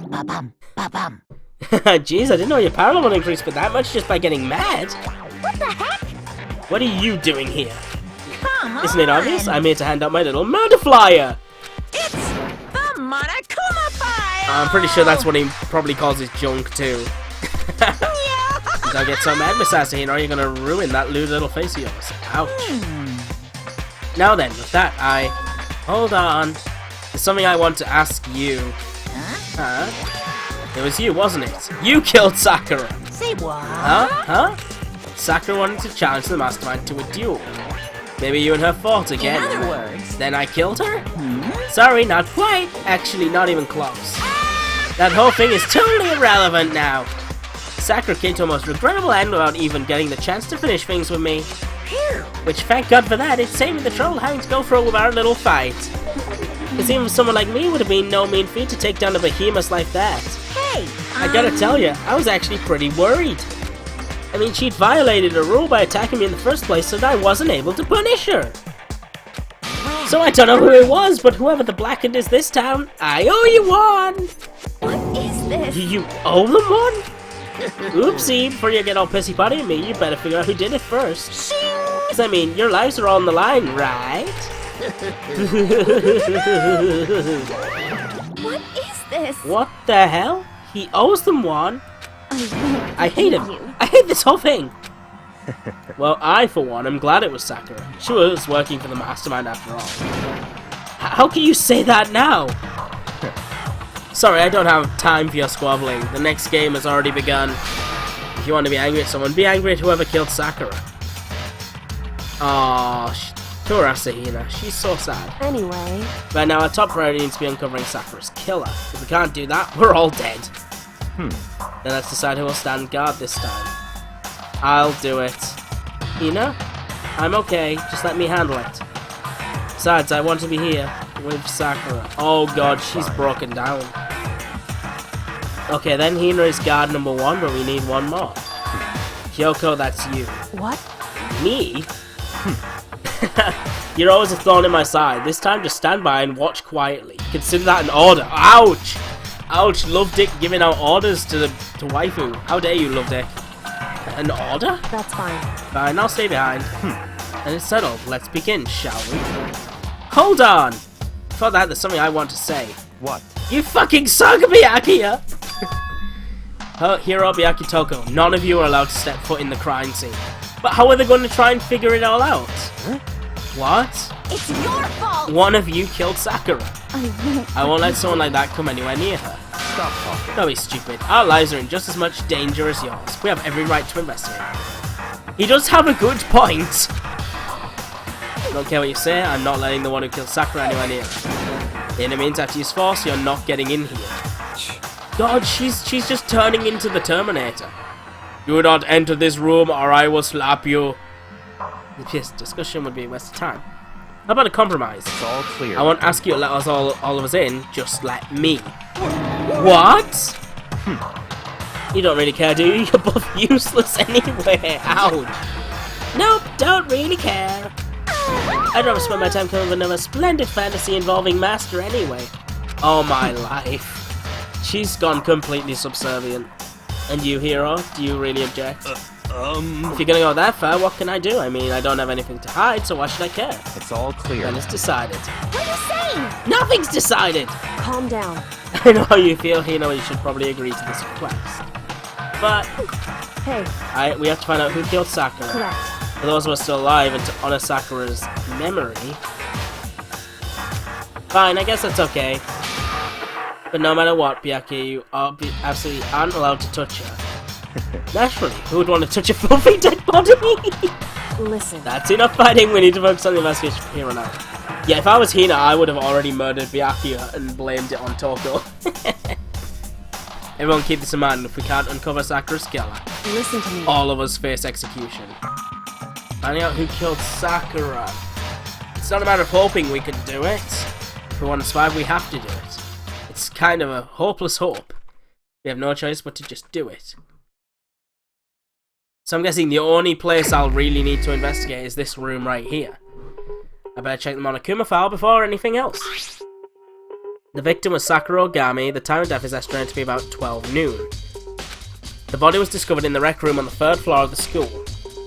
Ba-bum, ba-bum. Jeez, I didn't know your power level increased by that much just by getting mad. What the heck? What are you doing here? Come on. Isn't it obvious? I'm here to hand out my little murder flyer. It's the Monokuma file. I'm pretty sure that's what he probably calls his junk too. Don't get so mad, Miss Asahino, you're gonna ruin that lewd little face of yours. Ouch. Now then, with that, hold on. There's something I want to ask you. Huh? It was you, wasn't it? You killed Sakura! Say what? Huh? Sakura wanted to challenge the mastermind to a duel. Maybe you and her fought again. In other words, Then I killed her? Sorry, not quite. Actually, not even close. That whole thing is totally irrelevant now. Sakura came to a most regrettable end without even getting the chance to finish things with me. Which, thank God for that, it's saving the trouble having to go through with our little fight. Because even someone like me would have been no mean feat to take down a behemoth like that. hey, I gotta tell you, I was actually pretty worried. I mean, she'd violated a rule by attacking me in the first place, so that I wasn't able to punish her. So I don't know who it was, but whoever the blackened is this time, I owe you one! What is this? You owe them one? Oopsie, before you get all pissy potty at me, you better figure out who did it first. Because, I mean, your lives are all on the line, right? What is this? What the hell? He owes them one? I hate him. You. I hate this whole thing. Well, I, for one, am glad it was Sakura. She was working for the mastermind after all. How can you say that now? Sorry, I don't have time for your squabbling. The next game has already begun. If you want to be angry at someone, be angry at whoever killed Sakura. Aww, poor Asahina. She's so sad. Anyway. Right now, our top priority needs to be uncovering Sakura's killer. If we can't do that, we're all dead. Then let's decide who will stand guard this time. I'll do it. Hina? I'm okay, just let me handle it. Besides, I want to be here with Sakura. Oh god, she's broken down. Okay, then Hina is guard number one, but we need one more. Kyoko, that's you. What? Me? You're always a thorn in my side. This time, just stand by and watch quietly. Consider that an order. Ouch! Ouch, Love Dick giving out orders to waifu. How dare you, Love Dick? An order? That's fine. Fine, I'll stay behind. And it's settled. Let's begin, shall we? Hold on! Before that, there's something I want to say. What? You fucking suck, Miyaki! Hirobiaki Toko, none of you are allowed to step foot in the crime scene. But how are they going to try and figure it all out? Huh? What? It's your fault! One of you killed Sakura. I I won't let someone like that come anywhere near her. Stop talking. Don't be stupid. Our lives are in just as much danger as yours. We have every right to investigate. He does have a good point. I don't care what you say, I'm not letting the one who killed Sakura anywhere near her. The enemy means after use force, you're not getting in here. God, she's just turning into the Terminator. Do not enter this room or I will slap you. Yes, discussion would be a waste of time. How about a compromise? It's all clear. I won't ask you to let us all of us in, just let me. What? You don't really care, do you? You're both useless anyway. Ouch. Nope, don't really care. I'd rather spend my time coming up with another splendid fantasy involving Master anyway. Oh my life. She's gone completely subservient. And you, Hero, do you really object? If you're gonna go that far, what can I do? I mean, I don't have anything to hide, so why should I care? It's all clear. Then it's decided. What are you saying? Nothing's decided! Calm down. I know how you feel, Hino, you should probably agree to this request. But, Hey, we have to find out who killed Sakura. correct. For those of us still alive and to honor Sakura's memory. Fine, I guess that's okay. But no matter what, Byakuya, you absolutely aren't allowed to touch her. Naturally, who would want to touch a filthy dead body? Listen. That's enough fighting, we need to focus on the investigation from here on out. Yeah, if I was Hina, I would have already murdered Byakuya and blamed it on Toko. Everyone keep this in mind, if we can't uncover Sakura's killer, Listen to me. all of us face execution. Finding out who killed Sakura. It's not a matter of hoping we can do it. If we want to survive, we have to do it. It's kind of a hopeless hope. We have no choice but to just do it. So I'm guessing the only place I'll really need to investigate is this room right here. I better check the Monokuma file before anything else. The victim was Sakura Ogami. The time of death is estimated to be about 12 noon. The body was discovered in the rec room on the 3rd floor of the school.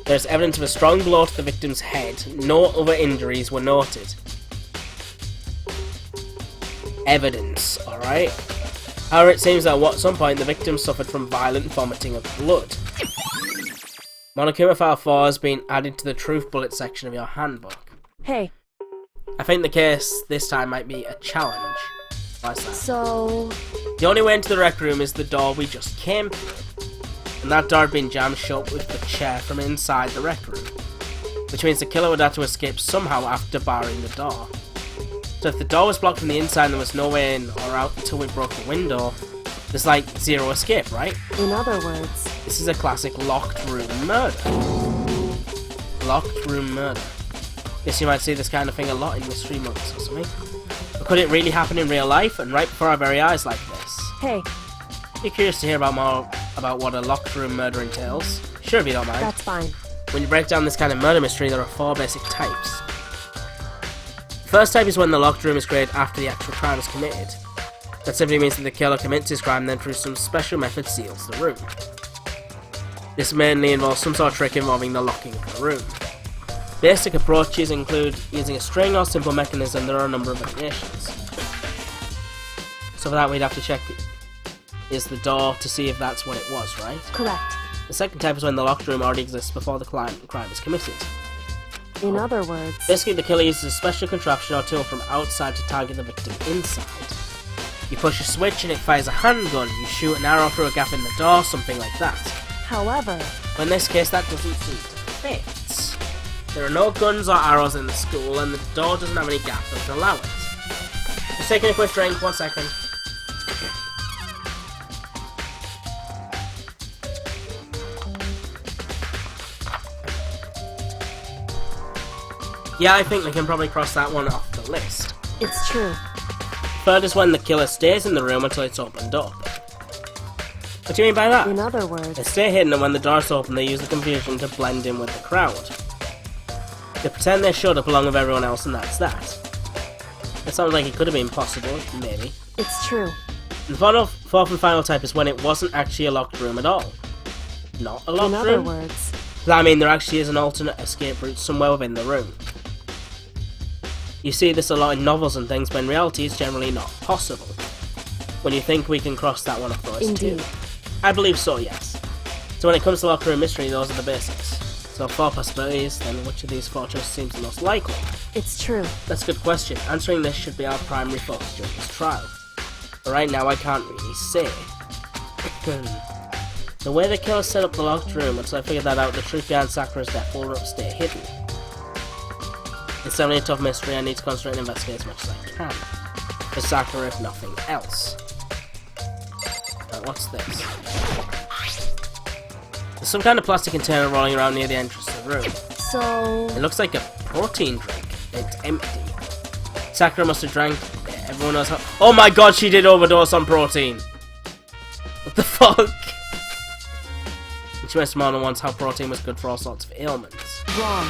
There is evidence of a strong blow to the victim's head. No other injuries were noted. Evidence, alright? However, it seems that at some point the victim suffered from violent vomiting of blood. Monokuma File 4 has been added to the Truth Bullet section of your handbook. Hey. I think the case this time might be a challenge. Why is that? So... The only way into the rec room is the door we just came through. And that door had been jammed shut with the chair from inside the rec room. Which means the killer would have to escape somehow after barring the door. So if the door was blocked from the inside and there was no way in or out until we broke the window, there's like zero escape, right? In other words... This is a classic locked room murder. Locked room murder. Guess you might see this kind of thing a lot in mystery months or something. But could it really happen in real life and right before our very eyes like this? Hey. You're curious to hear about more about what a locked room murder entails? Sure, if you don't mind. That's fine. When you break down this kind of murder mystery, there are 4 basic types. The first type is when the locked room is created after the actual crime is committed. That simply means that the killer commits his crime, then through some special method seals the room. This mainly involves some sort of trick involving the locking of the room. Basic approaches include using a string or simple mechanism. There are a number of variations. So for that we'd have to check is the door to see if that's what it was, right? Correct. The second type is when the locked room already exists before the crime is committed. In other words... Basically, the killer uses a special contraption or tool from outside to target the victim inside. You push a switch and it fires a handgun. You shoot an arrow through a gap in the door, something like that. However... But in this case, that doesn't seem to fit. There are no guns or arrows in the school, and the door doesn't have any gaps that would allow it. Just taking a quick drink, 1 second. Yeah, I think we can probably cross that one off the list. It's true. Third is when the killer stays in the room until it's opened up. What do you mean by that? In other words... They stay hidden, and when the door's open, they use the confusion to blend in with the crowd. They pretend they showed up along with everyone else, and that's that. It sounds like it could have been possible, maybe. It's true. And the fourth and final type is when it wasn't actually a locked room at all. Not a locked room? In other words... I mean, there actually is an alternate escape route somewhere within the room. You see this a lot in novels and things, but in reality it's generally not possible. When you think we can cross that one off the list Indeed. too. I believe so, yes. So when it comes to locker room mystery, those are the basics. So 4 possibilities, then which of these 4 choices seems the most likely? It's true. That's a good question. Answering this should be our primary focus during this trial. But right now I can't really say. The way the killer set up the locked room, until I figured that out, the truth behind Sakura's death will stay hidden. It's definitely a tough mystery. I need to concentrate and investigate as much as I can. For Sakura, if nothing else. Right, what's this? There's some kind of plastic container rolling around near the entrance to the room. So... It looks like a protein drink. It's empty. Sakura must have drank it. Everyone knows how... Oh my god, she did overdose on protein! What the fuck? And she mentioned more than once how protein was good for all sorts of ailments. Wrong.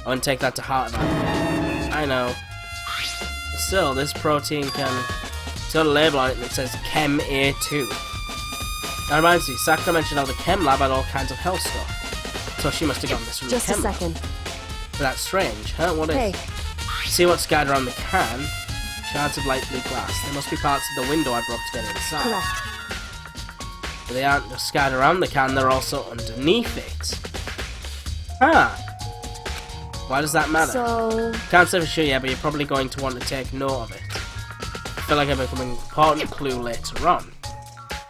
I wouldn't take that to heart, man. I know. But still, this protein can... It's got a label on it that says Chem A2. That reminds me, Sakura mentioned how the Chem lab had all kinds of health stuff. So she must have gotten this from Just the Chem a second. lab. But that's strange, huh? What is? Hey. See what's scattered around the can? Shards of light blue glass. They must be parts of the window I broke to get inside. Correct. But they aren't just scattered around the can, they're also underneath it. Ah. Why does that matter? So... Can't say for sure yet, but you're probably going to want to take note of it. I feel like I've become an important clue later on.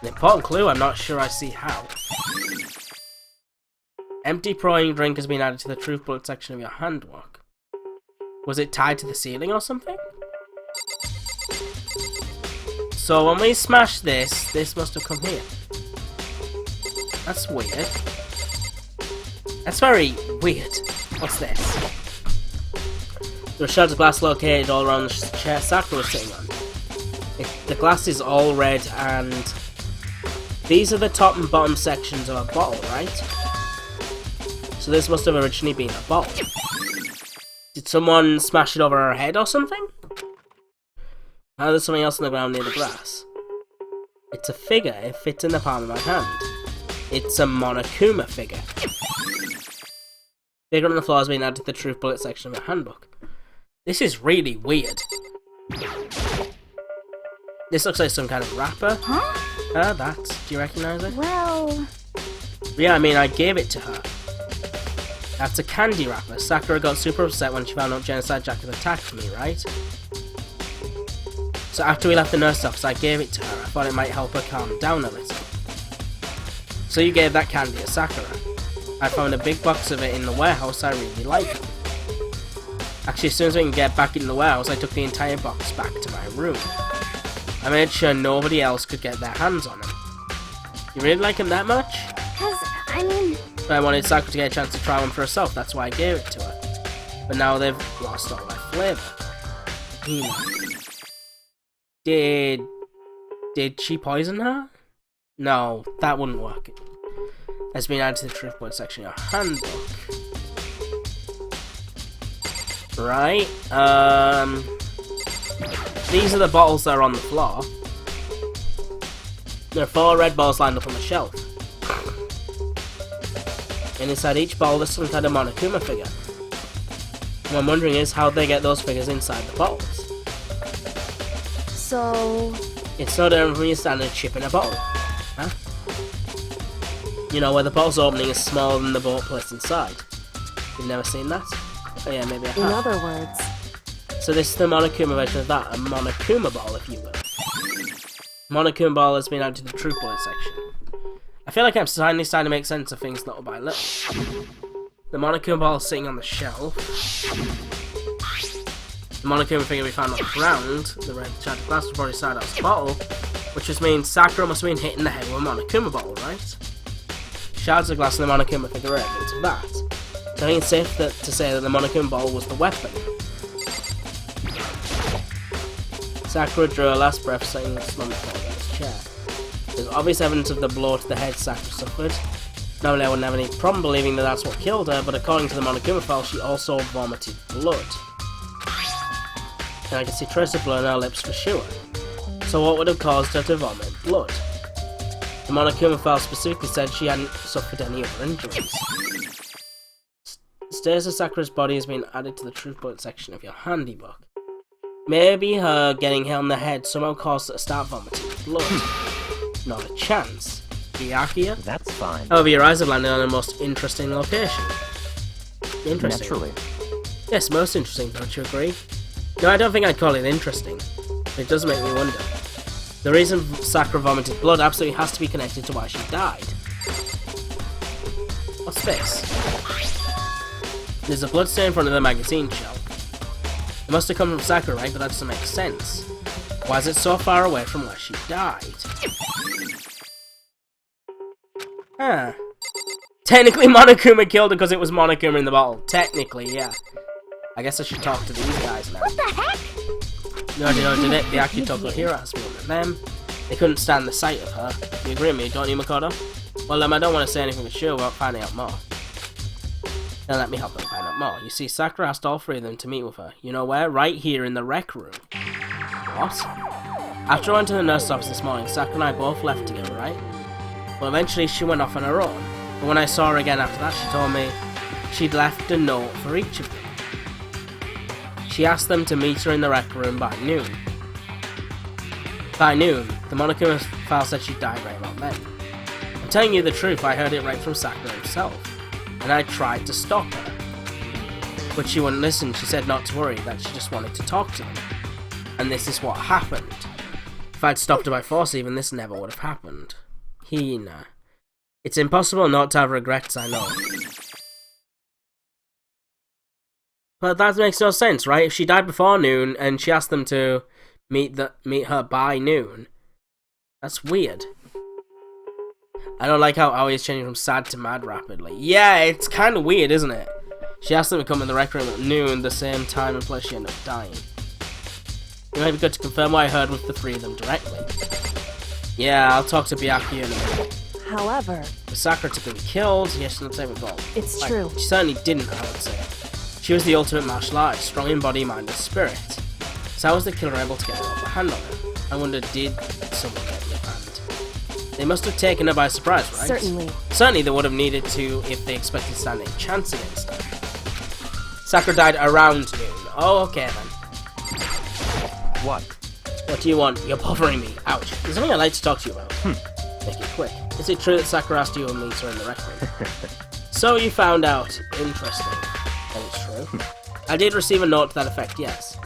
An important clue? I'm not sure I see how. Empty pouring drink has been added to the truth bullet section of your handbook. Was it tied to the ceiling or something? So when we smash this, this must have come here. That's weird. That's very weird. What's this? There are shards of glass located all around the chair Sakura was sitting on. The glass is all red, and these are the top and bottom sections of a bottle, right? So this must have originally been a bottle. Did someone smash it over her head or something? Now there's something else on the ground near the grass. It's a figure. It fits in the palm of my hand. It's a Monokuma figure. Figure on the floor has been added to the truth bullet section of your handbook. This is really weird. This looks like some kind of wrapper. Huh? That. Do you recognise it? Well... Yeah, I mean, I gave it to her. That's a candy wrapper. Sakura got super upset when she found out Genocide Jack had attacked me, right? So after we left the nurse's office, I gave it to her. I thought it might help her calm down a little. So you gave that candy to Sakura. I found a big box of it in the warehouse. I really like it. Actually, as soon as we can get back in the warehouse, I took the entire box back to my room. I made sure nobody else could get their hands on them. You really like them that much? Cause, I mean... But I wanted Sakura to get a chance to try one for herself, that's why I gave it to her. But now they've lost all their flavour. Did she poison her? No, that wouldn't work. Has been added to the truth bullet section of your handbook. Right, these are the bottles that are on the floor. There are 4 red balls lined up on the shelf. And inside each bottle there's some kind of Monokuma figure. What I'm wondering is how they get those figures inside the bottles. So... It's no different from your standard chip in a bottle. Huh? You know, where the bottle's opening is smaller than the bullet place inside. You've never seen that? Oh yeah, maybe I have. In other words... So this is the Monokuma version of that, a Monokuma ball, if you will. Monokuma ball has been added to the truth bullet section. I feel like I'm finally starting to make sense of things little by little. The Monokuma ball is sitting on the shelf. The Monokuma figure we found on the ground, the red shard of glass was probably inside out the bottle, which just means Sakura must have been hitting the head with a Monokuma bottle, right? Shards of glass and the Monokuma figure are evidence of that. So I think it's safe to say that the Monokuma ball was the weapon. Sakura drew her last breath, saying slumped down in his chair. There's obvious evidence of the blow to the head Sakura suffered. Normally I wouldn't have any problem believing that that's what killed her, but according to the Monokuma file, she also vomited blood. And I can see traces of blood on her lips for sure. So what would have caused her to vomit blood? The Monokuma file specifically said she hadn't suffered any other injuries. Stairs of Sakura's body has been added to the truth bullet section of your handybook. Maybe her getting hit on the head somehow caused her to start vomiting blood. Not a chance. Byakuya? That's fine. However, your eyes have landed on a most interesting location. Interesting. Naturally. Yes, most interesting, don't you agree? No, I don't think I'd call it interesting. But it does make me wonder. The reason Sakura vomited blood absolutely has to be connected to why she died. What's this? There's a blood stain in front of the magazine shelf. It must have come from Sakura, right? But that doesn't make sense. Why is it so far away from where she died? Huh. Technically, Monokuma killed her because it was Monokuma in the bottle. Technically, yeah. I guess I should talk to these guys now. What the heck? No, did it? The Akutoko Hero has been with them. They couldn't stand the sight of her. You agree with me, don't you, Makoto? Well, I don't want to say anything for sure without finding out more. Now let me help them find out more. You see, Sakura asked all 3 of them to meet with her. You know where? Right here in the rec room. What? After I went to the nurse's office this morning, Sakura and I both left together, right? Well, eventually she went off on her own. But when I saw her again after that, she told me she'd left a note for each of them. She asked them to meet her in the rec room by noon. By noon, the Monokuma file said she died right about then. I'm telling you the truth, I heard it right from Sakura himself. And I tried to stop her. But she wouldn't listen. She said not to worry, that she just wanted to talk to them. And this is what happened. If I'd stopped her by force even, this never would have happened. Hina. It's impossible not to have regrets, I know. But that makes no sense, right? If she died before noon and she asked them to meet her by noon, that's weird. I don't like how Aoi is changing from sad to mad rapidly. Yeah, it's kind of weird, isn't it? She asked them to come in the rec room at noon, the same time and place she ended up dying. It might be good to confirm what I heard with the three of them directly. Yeah, I'll talk to Byakuya in a minute. However, Was Sakura to be killed? Yes, not take involved. it's true. She certainly didn't, I would say. She was the ultimate martial artist, strong in body, mind, and spirit. So how was the killer able to get an upper hand on her? I wonder, did someone get the hand? They must have taken her by surprise, right? Certainly. Certainly they would have needed to if they expected to stand a chance against her. Sakura died around noon. Oh, okay then. What? What do you want? You're bothering me. Ouch. There's something I'd like to talk to you about. Make it quick. Is it true that Sakura asked you and me to in the rec room? So you found out. Interesting. That is true. I did receive a note to that effect, yes.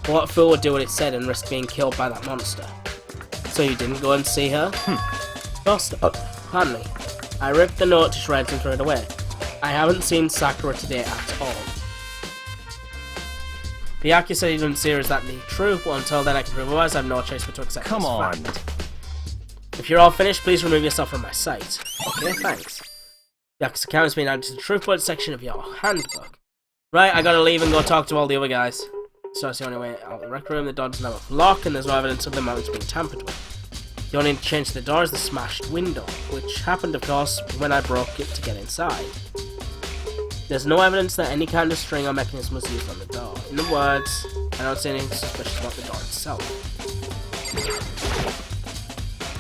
But what fool would do what it said and risk being killed by that monster? So you didn't go and see her? Pardon me. I ripped the note to shreds and threw it away. I haven't seen Sakura today at all. Byakuya said he didn't see her. Is that the truth? Well, until then I can prove otherwise. I have no choice but to accept Come this on. fact. If you're all finished, please remove yourself from my sight. Okay, thanks. Byakuya's account has been added to the truth bullet section of your handbook. Right, I gotta leave and go talk to all the other guys. So that's the only way out of the rec room. The door doesn't have a lock and there's no evidence of the mountains being tampered with. The only change to the door is the smashed window, which happened, of course, when I broke it to get inside. There's no evidence that any kind of string or mechanism was used on the door. In other words, I don't see anything suspicious about the door itself.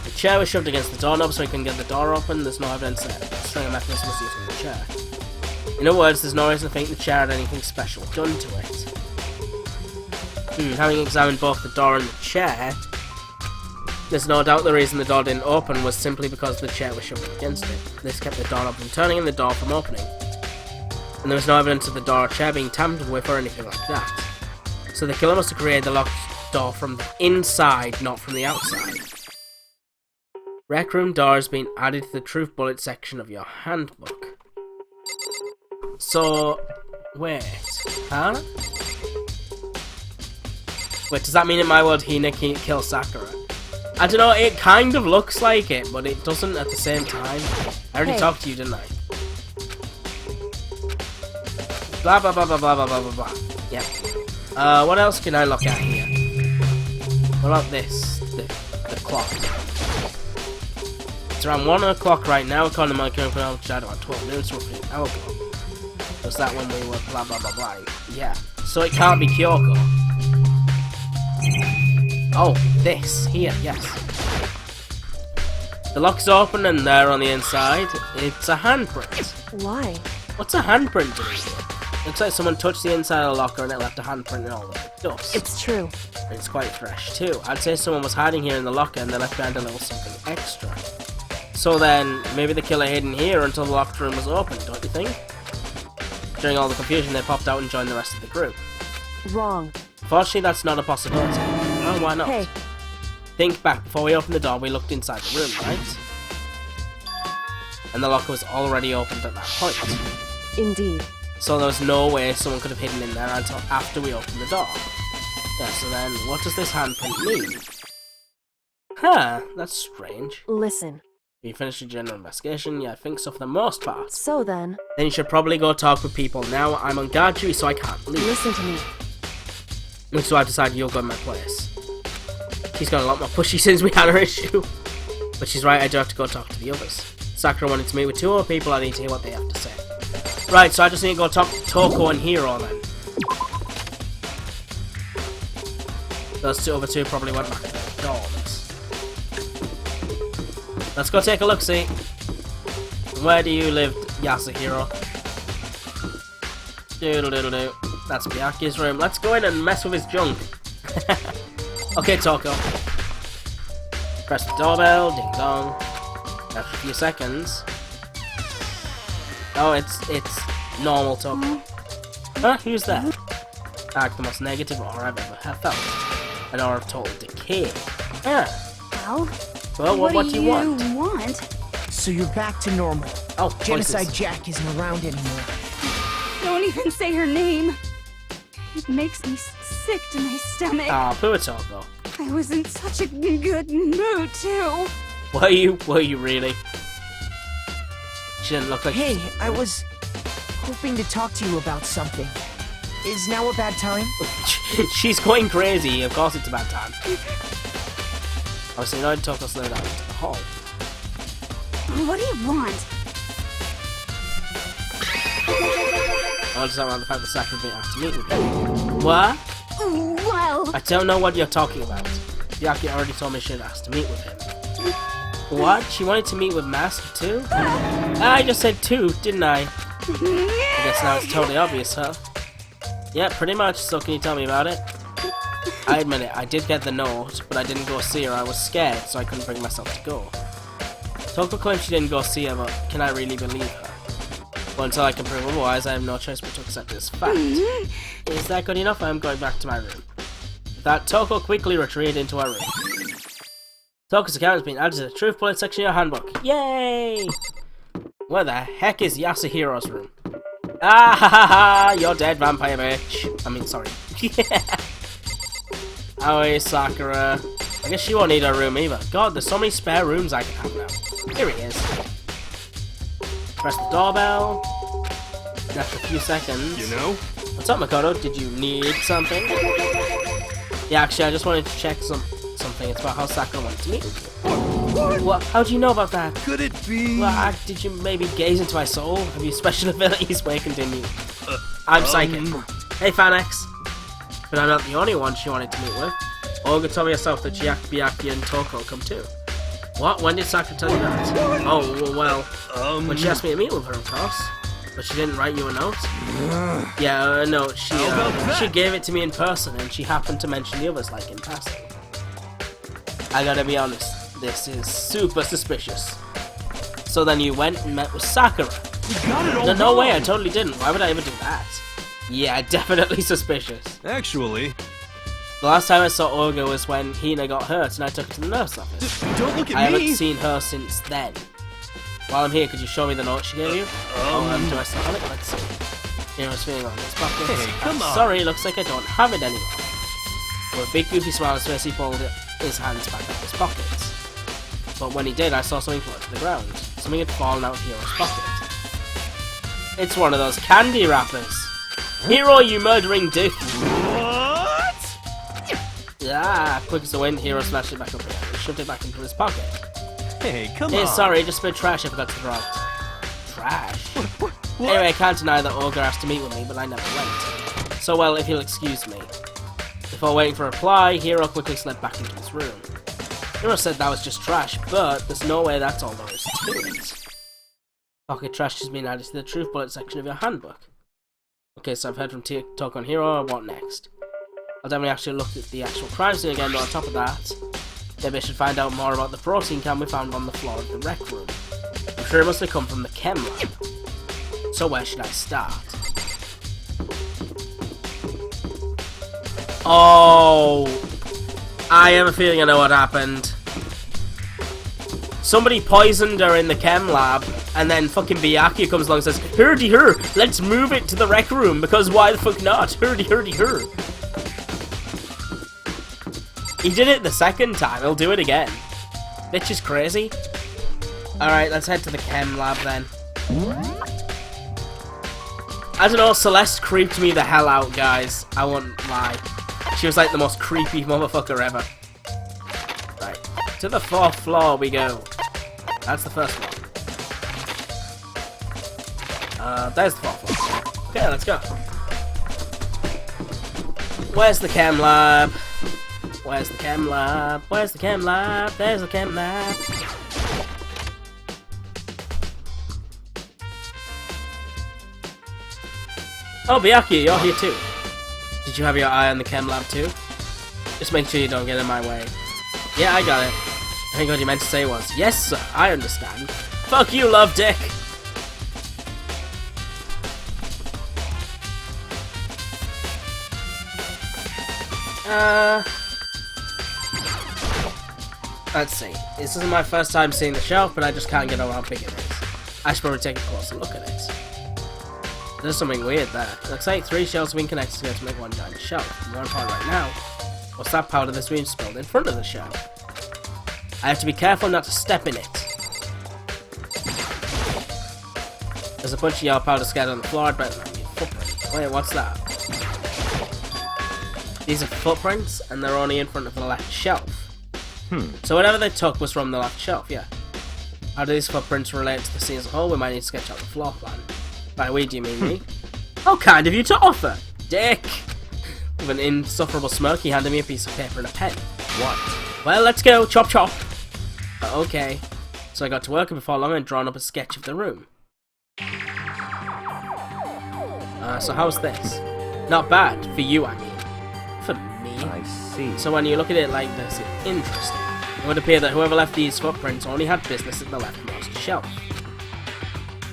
The chair was shoved against the doorknob so we can get the door open. There's no evidence that a string or mechanism was used on the chair. In other words, there's no reason to think the chair had anything special done to it. Having examined both the door and the chair, there's no doubt the reason the door didn't open was simply because the chair was shoved against it. This kept the doorknob from turning and the door from opening. And there was no evidence of the door or chair being tampered with or anything like that. So the killer must have created the locked door from the inside, not from the outside. Rec room door has been added to the truth bullet section of your handbook. So, wait, huh? Wait, does that mean in my world Hina can't kill Sakura? I don't know, it kind of looks like it, but it doesn't at the same time. I already talked to you, didn't I? Blah blah blah blah blah blah blah blah blah. Yeah. What else can I look at here? What about this? The clock. It's around 1 o'clock right now, according to my current program, which I had about 12 minutes, roughly an hour ago. Was that when we were blah blah blah blah? Yeah. So it can't be Kyoko. Oh, this here, yes. The lock's open and there on the inside, it's a handprint. Why? What's a handprint doing here? Looks like someone touched the inside of the locker and it left a handprint in all the dust. It's true. And it's quite fresh too. I'd say someone was hiding here in the locker and they left behind a little something extra. So then, maybe the killer hid in here until the locked room was open, don't you think? During all the confusion, they popped out and joined the rest of the group. Wrong. Fortunately, that's not a possibility. Oh, why not? Hey. Think back, before we opened the door, we looked inside the room, right? And the locker was already opened at that point. Indeed. So there was no way someone could have hidden in there until after we opened the door. Yeah, so then, what does this handprint mean? Huh, that's strange. Listen. You finished your general investigation? Yeah, I think so for the most part. So then. Then you should probably go talk with people. Now I'm on guard duty, so I can't leave. Listen to me. So I've decided you'll go in my place. She's got a lot more pushy since we had her issue. But she's right, I do have to go talk to the others. Sakura wanted to meet with 2 other people, I need to hear what they have to say. Right, so I just need to go talk to Toko and Hiro then. Those other two probably went back to their dorms. Let's go take a look, see. Where do you live, Yasuhiro? Doodle-doodle-doo. That's Byakuya's room. Let's go in and mess with his junk. Okay, Toko. Press the doorbell, ding dong. After a few seconds. Oh, it's normal Toko. Huh? Who's that? The most negative aura I've ever felt. An aura of total decay. Yeah. Well, Well, what do you want? So you're back to normal. Oh, Genocide voices. Jack isn't around anymore. Don't even say her name. It makes me sick to my stomach. Ah, poor Toko. I was in such a good mood, too. Were you really? She didn't look like Hey, I was hoping to talk to you about something. Is now a bad time? She's going crazy. Of course it's a bad time. Oh, so you know Toko slowed down into the hall. What do you want? I just don't want the fact that Sakura being asked to meet with me. What? Well, I don't know what you're talking about. Yaki already told me she had asked to meet with him. What? She wanted to meet with Master too? I just said two, didn't I? I guess now it's totally obvious, huh? Yeah, pretty much, so can you tell me about it? I admit it, I did get the note, but I didn't go see her. I was scared, so I couldn't bring myself to go. Toko claims she didn't go see her, but can I really believe her? Well, until I can prove otherwise, I have no choice but to accept this fact. Is that good enough? I am going back to my room. With that, Toko quickly retreated into her room. Toko's account has been added to the Truth Bullet section of your handbook. Yay! Where the heck is Yasuhiro's room? Ah ha ha ha! You're dead, vampire bitch. I mean, sorry. How are you, Sakura? I guess she won't need her room either. God, there's so many spare rooms I can have now. Here he is. Press the doorbell. After a few seconds. You know? What's up, Makoto? Did you need something? Yeah, actually, I just wanted to check something. It's about how Sakura wanted to meet with you. What? How do you know about that? Could it be? Well, did you maybe gaze into my soul? Have you special abilities? Where continue? I'm psychic. Hey, Fanex. But I'm not the only one she wanted to meet with. Olga told me herself that Byakuya and Toko come too. What? When did Sakura tell you that? Oh, well, when she asked me to meet with her, of course. But she didn't write you a note? Yeah, a note. She gave it to me in person, and she happened to mention the others, like, in passing. I gotta be honest, this is super suspicious. So then you went and met with Sakura? You got it all No way, I wrong. totally didn't. Why would I ever do that? Yeah, definitely suspicious. Actually, The last time I saw Olga was when Hina got hurt and I took her to the nurse office. don't look at I me. haven't seen her since then. While I'm here, could you show me the note she gave you? Do I still have it? Let's see. Hero's feeling on his pockets. Hey, come on. Sorry, looks like I don't have it anymore. With a big goofy smile on his face, he pulled his hands back out of his pockets. But when he did, I saw something fall to the ground. Something had fallen out of Hero's pocket. It's one of those candy wrappers. Hero, you murdering dick. What? Ah, quick as the wind, Hero smashed it back up again and shoved it back into his pocket. Hey, come Hey, on. sorry, just a bit of trash I forgot to throw out. Trash? What? Anyway, I can't deny that Olga asked to meet with me, but I never went. So, well, if you'll excuse me. Before waiting for a reply, Hero quickly slipped back into his room. Hero said that was just trash, but there's no way that's all there is to it. Pocket trash has been added to the Truth Bullet section of your handbook. Okay, so I've heard from Toko and Hero, what next? I'll definitely actually look at the actual crime scene again, but on top of that, maybe I should find out more about the protein can we found on the floor of the rec room. I'm sure it must have come from the chem lab. So where should I start? Oh, I have a feeling I know what happened. Somebody poisoned her in the chem lab, and then fucking Byakuya comes along and says, "Hurdy her, let's move it to the rec room, because why the fuck not? Hurdy her." He did it the second time, he'll do it again. Bitch is crazy. Alright, let's head to the chem lab then. I don't know, Celeste creeped me the hell out, guys. I won't lie. She was like the most creepy motherfucker ever. Right, to the 4th floor we go. That's the first one. There's the 4th floor. Okay, let's go. Where's the chem lab? Where's the chem lab? Where's the chem lab? There's the chem lab. Oh, Byakuya, you're here too. Did you have your eye on the chem lab too? Just make sure you don't get in my way. Yeah, I got it. I think what you meant to say was, yes sir, I understand. Fuck you, love dick! Let's see. This isn't my first time seeing the shelf, but I just can't get over how big it is. I should probably take a closer look at it. There's something weird there. It looks like 3 shelves have been connected together to make one giant shelf. More important right now, what's that powder that's been spilled in front of the shelf? I have to be careful not to step in it. There's a bunch of yellow powder scattered on the floor. I'd better not be a footprint. Wait, what's that? These are footprints, and they're only in front of the left shelf. So whatever they took was from the left shelf, yeah. How do these footprints relate to the scene as a whole? We might need to sketch out the floor plan. By we, do you mean me? How kind of you to offer, Dick! With an insufferable smirk, he handed me a piece of paper and a pen. What? Well, let's go, chop chop! Okay. So I got to work, and before long I'd drawn up a sketch of the room. So how's this? Not bad, for you I mean. For me? I see. So when you look at it like this, it's interesting. It would appear that whoever left these footprints only had business at the leftmost shelf.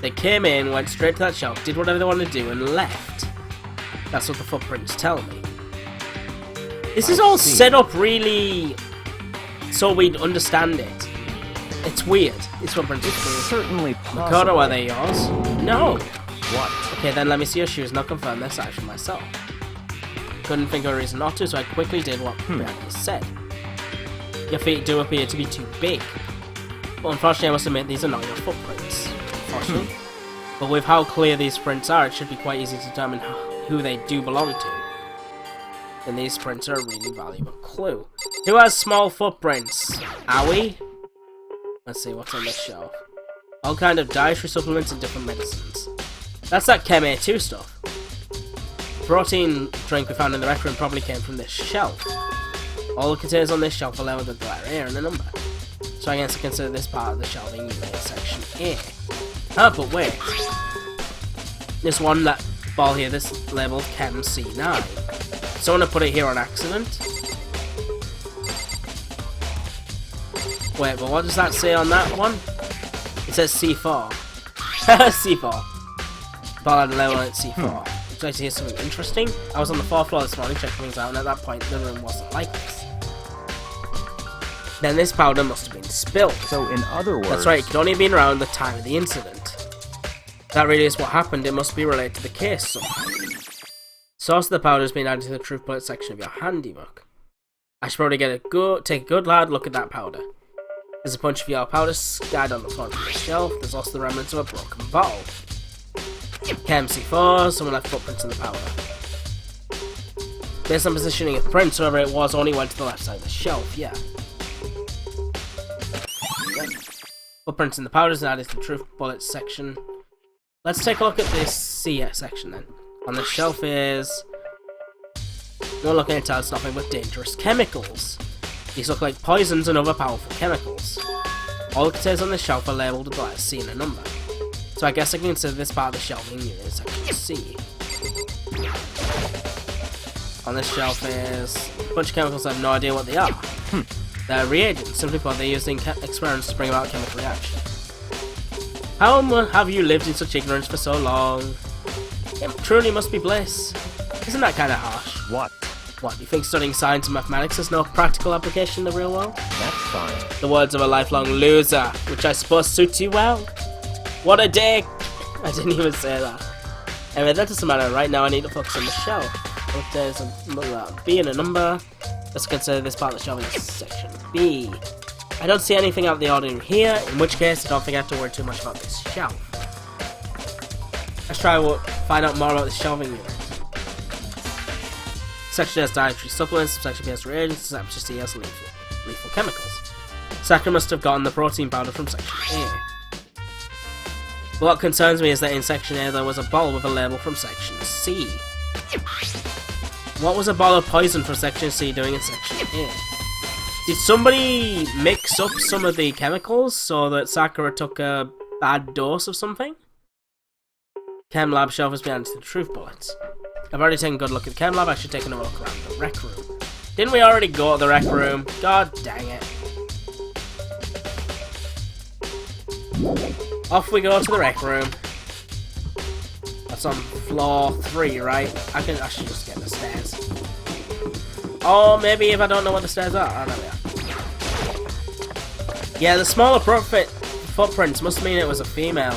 They came in, went straight to that shelf, did whatever they wanted to do, and left. That's what the footprints tell me. This is all set up really so we'd understand it. It's weird. These footprints are weird. Certainly possible. Makoto, are they yours? No! What? Okay, then let me see your shoes and I'll confirm this action myself. Couldn't think of a reason not to, so I quickly did what Brianna said. Your feet do appear to be too big. But unfortunately, I must admit, these are not your footprints. Unfortunately. But with how clear these prints are, it should be quite easy to determine who they do belong to. And these prints are a really valuable clue. Who has small footprints? Owie? Let's see, what's on this shelf? All kind of dietary supplements and different medicines. That's that Chem A2 stuff. The protein drink we found in the rec room probably came from this shelf. All the containers on this shelf are labelled with the letter A and a number. So I guess I consider this part of the shelving unit section A. Ah, but wait. This one, that ball here, this labelled Chem C9. Someone put it here on accident. Wait, but what does that say on that one? It says C4. C4. Ball had a label at C4. Would you like to hear something interesting? I was on the 4th floor this morning checking things out, and at that point the room wasn't like this. Then this powder must have been spilled. So in other words... That's right, it could only have been around the time of the incident. If that really is what happened, it must be related to the case somehow. Source of the powder has been added to the truth bullet section of your handybook. I should probably take a good hard look at that powder. There's a bunch of yellow powder scattered on the front of the shelf. There's also the remnants of a broken bottle. Chem C4, someone left footprints in the powder. Based on positioning of prints, whoever it was only went to the left side of the shelf, yeah. Yep. Footprints in the powders and added to the truth bullets section. Let's take a look at this C section then. On the shelf is... No looking at it, it's nothing but dangerous chemicals. These look like poisons and other powerful chemicals. All the containers on this shelf are labelled with the letter C and a number. So I guess I can consider this part of the shelving unit section C. On this shelf is a bunch of chemicals I have no idea what they are. They're reagents, simply put, they're used in experiments to bring about chemical reaction. How have you lived in such ignorance for so long? It truly must be bliss. Isn't that kind of harsh? What? What, you think studying science and mathematics has no practical application in the real world? That's fine. The words of a lifelong loser, which I suppose suits you well. What a dick! I didn't even say that. Anyway, that doesn't matter. Right now I need to focus on the shelf. If there's a B and a number, let's consider this part of the shelving section B. I don't see anything out of the ordinary here, in which case I don't think I have to worry too much about this shelf. Let's try to find out more about the shelving unit. Section has dietary supplements, section has reagents, section C has lethal chemicals. Sakura must have gotten the protein powder from section A. But what concerns me is that in section A there was a bottle with a label from section C. What was a bottle of poison from section C doing in section A? Did somebody mix up some of the chemicals so that Sakura took a bad dose of something? Chem lab shelf has been added to the truth bullets. I've already taken a good look at the chem lab, I should take another look around the rec room. Didn't we already go to the rec room? God dang it. Off we go to the rec room. That's on floor 3, right? I should just get the stairs. Or maybe if I don't know what the stairs are. Oh, there we are. Yeah, the smaller footprints must mean it was a female.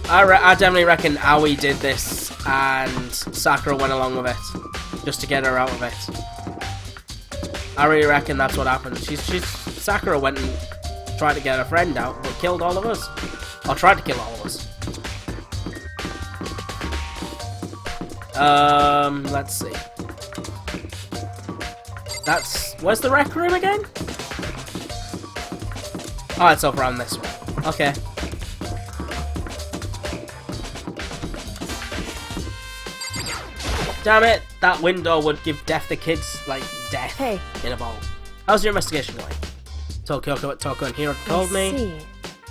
I definitely reckon Aoi did this and Sakura went along with it just to get her out of it. I really reckon that's what happened. Sakura went and tried to get her friend out, but killed all of us. Or tried to kill all of us. Let's see. Where's the rec room again? Oh, it's over on this one. Okay. Damn it! That window would give death to kids, like, death Hey. in a bowl. How's your investigation going? Told Kyoko what Toko and Hiro told me. See.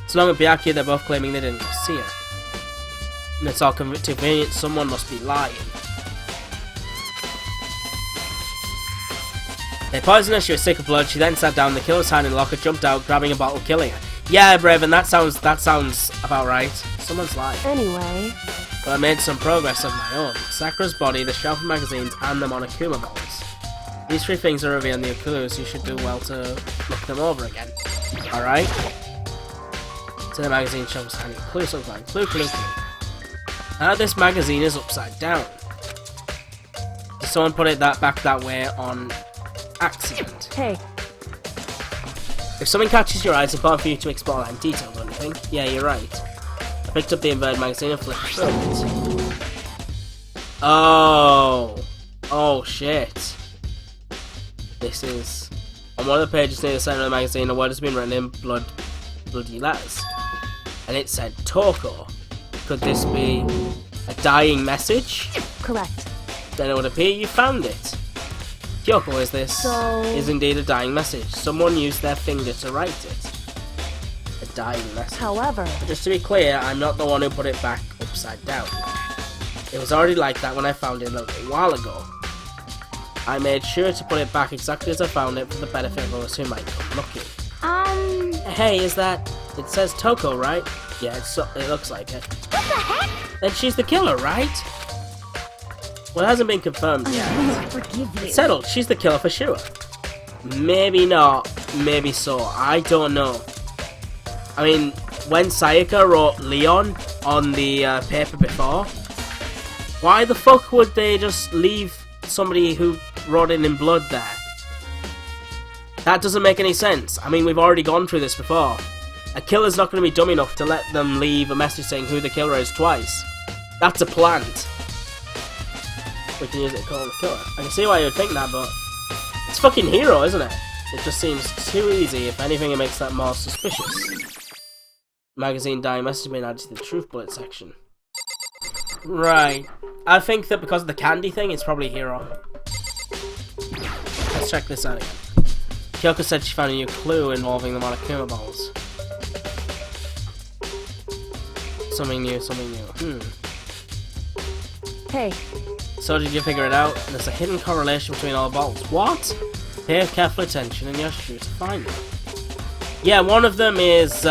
So long as Byakuya, they're both claiming they didn't go see her. And it's all convenient, someone must be lying. They poisoned her, she was sick of blood, she then sat down, the killer's hand in the locker, jumped out, grabbing a bottle, killing her. Yeah, Braven, that sounds about right. Someone's lying. Anyway, But I made some progress of my own. Sakura's body, the shelf of magazines, and the Monokuma balls. These three things are revealing the clues, you should do well to look them over again. Alright? So the magazine shows tiny clues, so I'm clue, clue, clue. This magazine is upside down. Did someone put it back that way on accident? hey, If something catches your eye, it's important for you to explore that in detail, don't you think? Yeah, you're right. I picked up the inverted magazine and flipped through it. Oh shit. This is... On one of the pages near the center of the magazine, a word has been written in bloody letters. And it said Toko. Could this be a dying message? correct. Then it would appear you found it. Kyoko, is indeed a dying message. Someone used their finger to write it. A dying message. However, But just to be clear, I'm not the one who put it back upside down. It was already like that when I found it a little while ago. I made sure to put it back exactly as I found it for the benefit of those who might come looking. Hey, is that... It says Toko, right? Yeah, it looks like it. What the heck? Then she's the killer, right? Well, it hasn't been confirmed yet. I forgive you. It's settled, she's the killer for sure. Maybe not, maybe so, I don't know. I mean, when Sayaka wrote Leon on the paper before, why the fuck would they just leave somebody who wrote it in blood there? That doesn't make any sense. I mean, we've already gone through this before. A killer's not going to be dumb enough to let them leave a message saying who the killer is twice. That's a plant. We can use it to call the killer. I can see why you would think that, but it's fucking Hero, isn't it? It just seems too easy. If anything, it makes that more suspicious. Magazine dying message being added to the truth bullet section. Right. I think that because of the candy thing, it's probably Hero. Let's check this out again. Kyoko said she found a new clue involving the Monokuma balls. Something new, something new. hey, So did you figure it out? There's a hidden correlation between all the balls. What? Pay careful attention and you're sure to find them. Yeah, one of them is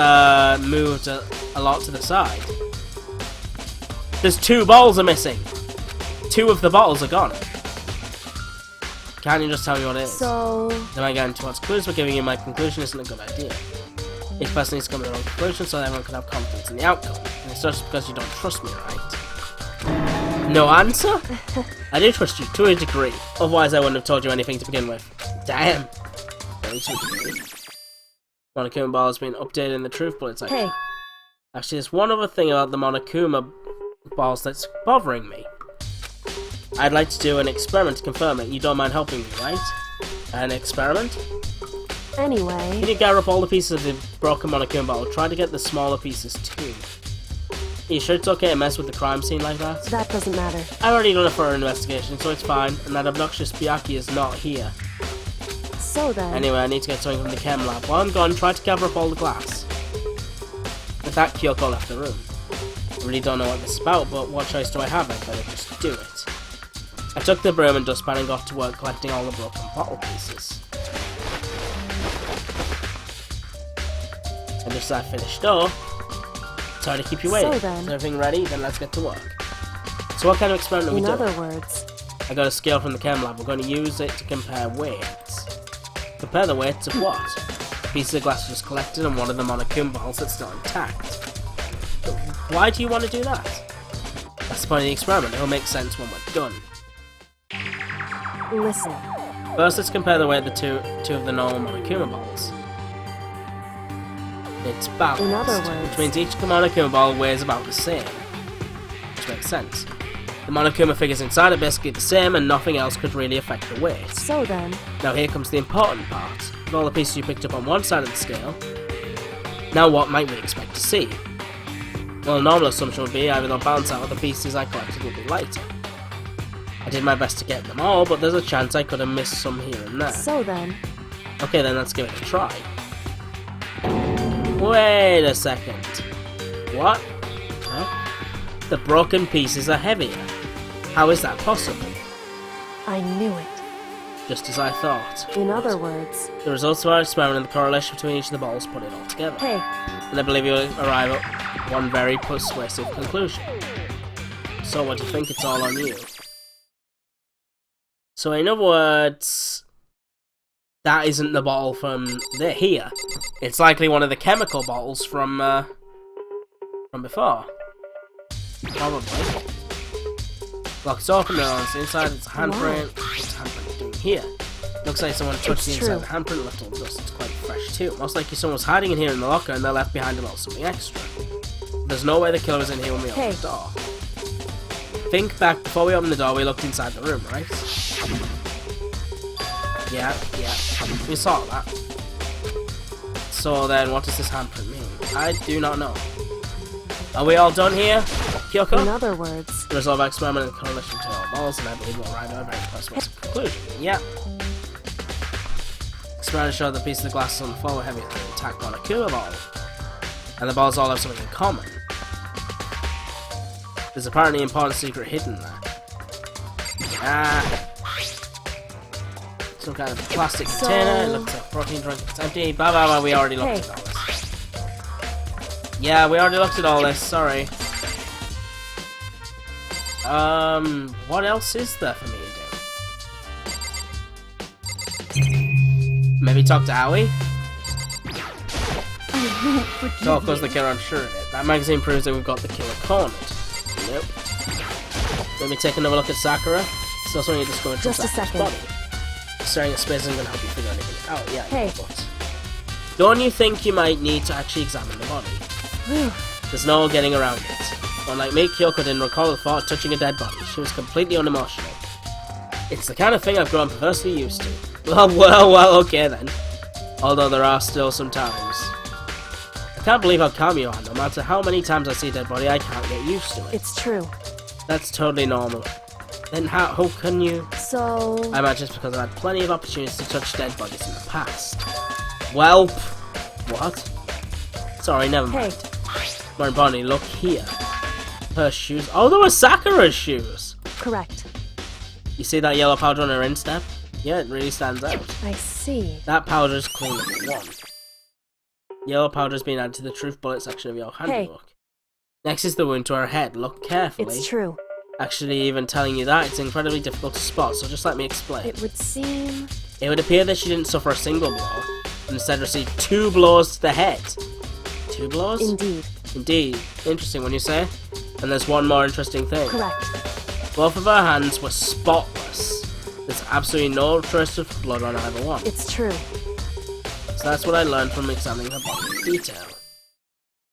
moved a lot to the side. There's 2 balls are missing. 2 of the bottles are gone. Can't you just tell me what it is? so... Then I get into what's clues, but giving you my conclusion isn't a good idea. Each person needs to come to their own conclusion so that everyone can have confidence in the outcome. And it's just because you don't trust me, right? No answer? I do trust you, to a degree. Otherwise I wouldn't have told you anything to begin with. Damn. Very to a degree. Monokuma ball has been updated in the truth bullet section. Hey, Actually, there's one other thing about the Monokuma balls that's bothering me. I'd like to do an experiment to confirm it. You don't mind helping me, right? An experiment? Can anyway, you gather up all the pieces of the broken Monokuma bottle? Try to get the smaller pieces too. Are you sure it's okay to mess with the crime scene like that? that doesn't matter. I've already done a thorough investigation, so it's fine, and that obnoxious Byakuya is not here. So then, Anyway, I need to get something from the chem lab. While I'm gone, try to gather up all the glass. With that, Kyoko left the room. I really don't know what this is about, but what choice do I have? I better just do it. I took the broom and dustpan and got to work collecting all the broken bottle pieces. And just as I finished up, sorry to keep you waiting. So then- Is everything ready? Then let's get to work. So what kind of experiment are we in doing? other words, I got a scale from the chem lab. We're going to use it to compare weights. Compare the weights of what? Pieces of glass are just collected and one of them on a Monokuma balls that's still intact. Why do you want to do that? That's the point of the experiment. It'll make sense when we're done. Listen. First, let's compare the weight of the two of the normal Monokuma balls. It's balanced, In other words, which means each Monokuma ball weighs about the same. Which makes sense. The Monokuma figures inside are basically the same and nothing else could really affect the weight. so then, Now here comes the important part. With all the pieces you picked up on one side of the scale, now what might we expect to see? Well, a normal assumption would be either they'll balance out or the pieces I collected will be lighter. I did my best to get them all, but there's a chance I could have missed some here and there. so then, Okay then, let's give it a try. Wait a second. What? Huh? The broken pieces are heavier. How is that possible? I knew it. Just as I thought. In other words, The results of our experiment and the correlation between each of the balls put it all together. hey, And I believe you'll arrive at one very persuasive conclusion. So what do you think? It's all on you. So in other words, that isn't the bottle from here. It's likely one of the chemical bottles from before. Probably. Look, it's open now. It's inside. It's a handprint. What's the handprint doing here? Looks like someone touched the It's inside of the true. handprint and left all the dust. It's quite fresh too. Most likely someone was hiding in here in the locker and they left behind a little something extra. There's no way the killer was in here when we opened the door. Think back, before we opened the door we looked inside the room, right? Yeah. We saw that. So then what does this handprint mean? I do not know. Are we all done here, Kyoko? in other words, The result of our experiment in correlation to all balls, and I believe we'll arrive at a very persuasive conclusion. Yeah. Experiment showed the pieces of glass on the floor were heavier than the intact Monokuma ball. And the balls all have something in common. There's apparently an important secret hidden there. Some kind of plastic container. It looks like a protein drink. It's empty. Blah blah blah. We already looked at all this. Yeah, we already looked at all this. Sorry. What else is there for me to do? Maybe talk to Aoi? So, of course, the killer, I'm sure of it. That magazine proves that we've got the killer cornered. Nope. Let me take another look at Sakura. Still something you discovered from Just a Sakura's second. body. Staring at space isn't going to help you figure anything out. Yeah, Hey. but don't you think you might need to actually examine the body? There's no getting around it. Unlike me, Kyoko didn't recall the thought of touching a dead body. She was completely unemotional. It's the kind of thing I've grown perversely used to. Well, okay then. Although there are still some times. I can't believe how calm you are. No matter how many times I see a dead body, I can't get used to it. it's true. That's totally normal. Then how can you... So, I imagine it's because I've had plenty of opportunities to touch dead bodies in the past. Welp. What? Sorry, never mind. hey, More importantly, look here. Her shoes. Oh, they were Sakura's shoes! correct. You see that yellow powder on her instep? Yeah, it really stands out. I see. That powder is clean number one. Yellow powder has been added to the truth bullet section of your handbook. Next is the wound to her head. Look carefully. It's true. Actually, even telling you that, it's incredibly difficult to spot, so just let me explain. It would seem... It would appear that she didn't suffer a single blow, and instead received 2 blows to the head. 2 blows? Indeed. Indeed. Interesting when you say. And there's one more interesting thing. Correct. Both of her hands were spotless. There's absolutely no trace of blood on either one. It's true. So that's what I learned from examining her body in detail.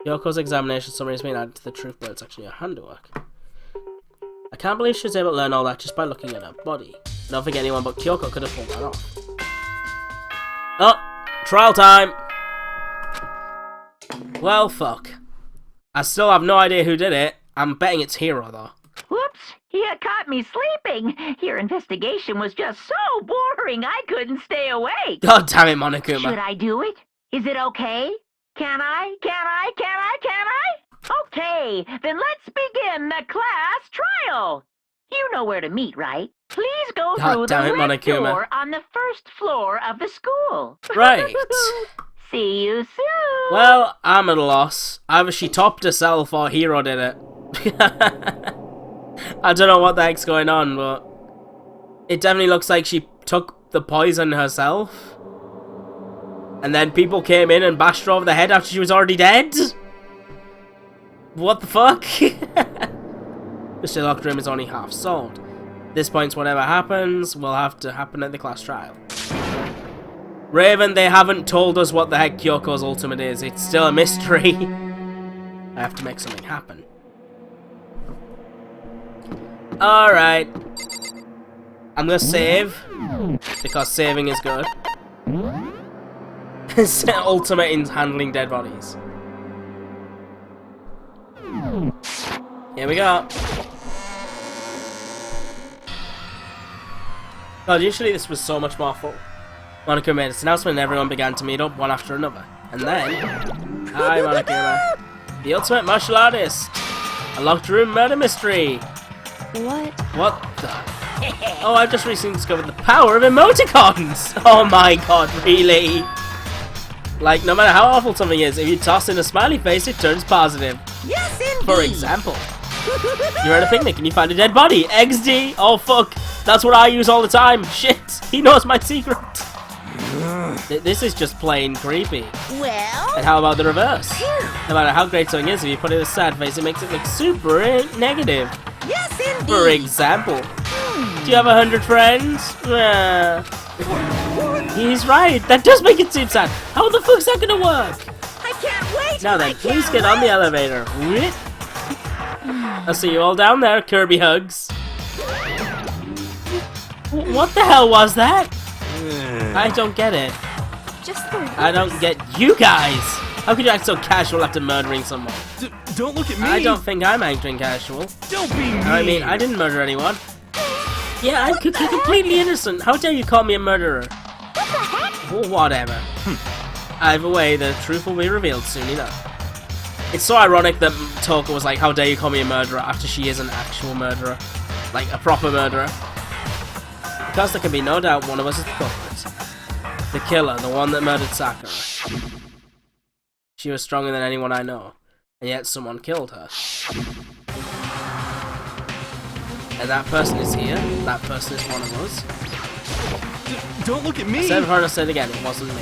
Kyoko's examination summary has been added to the truth bullet section of your handwork. I can't believe she was able to learn all that just by looking at her body. I don't think anyone but Kyoko could have pulled that off. Oh! Trial time! Well, fuck. I still have no idea who did it. I'm betting it's Hiro, though. Whoops! You caught me sleeping. Your investigation was just so boring I couldn't stay awake. God damn it, Should Monokuma. I do it? Is it okay? Can I? Okay, then let's begin the class trial. You know where to meet, right? Please go God through damn the it, red Monokuma. door on the first floor of the school. Right. See you soon. Well, I'm at a loss. Either she topped herself or Hiro did it. I don't know what the heck's going on, but it definitely looks like she took the poison herself. And then people came in and bashed her over the head after she was already dead. What the fuck? The still locked room is only half solved. At this point, whatever happens will have to happen at the class trial. Raven, they haven't told us what the heck Kyoko's ultimate is. It's still a mystery. I have to make something happen. Alright. I'm gonna save, because saving is good. It's ultimate in handling dead bodies. Here we go. God, usually this was so much more fun. Monokuma made its announcement and everyone began to meet up one after another. And then... Hi, Monokuma. The ultimate martial artist. A locked room murder mystery. What? What the... Oh, I've just recently discovered the power of emoticons! Oh my god, really? Like, no matter how awful something is, if you toss in a smiley face, it turns positive. Yes, indeed. For example, you're at a picnic and you find a dead body. XD! Oh fuck, that's what I use all the time. Shit, he knows my secret. This is just plain creepy. Well? And how about the reverse? No matter how great something is, if you put it in a sad face, it makes it look super negative. Yes, indeed. For example, do you have 100 friends? He's right, that does make it seem sad. How the fuck's that gonna work? I can't wait. Now then, please get on the elevator. I'll see you all down there, Kirby hugs. What the hell was that? I don't get it. Just the I don't get you guys. How could you act so casual after murdering someone? Don't look at me! I don't think I'm acting casual. Don't be mean! I mean, I didn't murder anyone. Yeah, I'm completely innocent. How dare you call me a murderer? Well, whatever. Either way, the truth will be revealed soon enough. It's so ironic that Toko was like, how dare you call me a murderer after she is an actual murderer. Like, a proper murderer. Because there can be no doubt one of us is the culprit. The killer, the one that murdered Sakura. She was stronger than anyone I know. And yet someone killed her. And that person is here. That person is one of us. Don't look at me! I said it hard, I said it again, it wasn't me.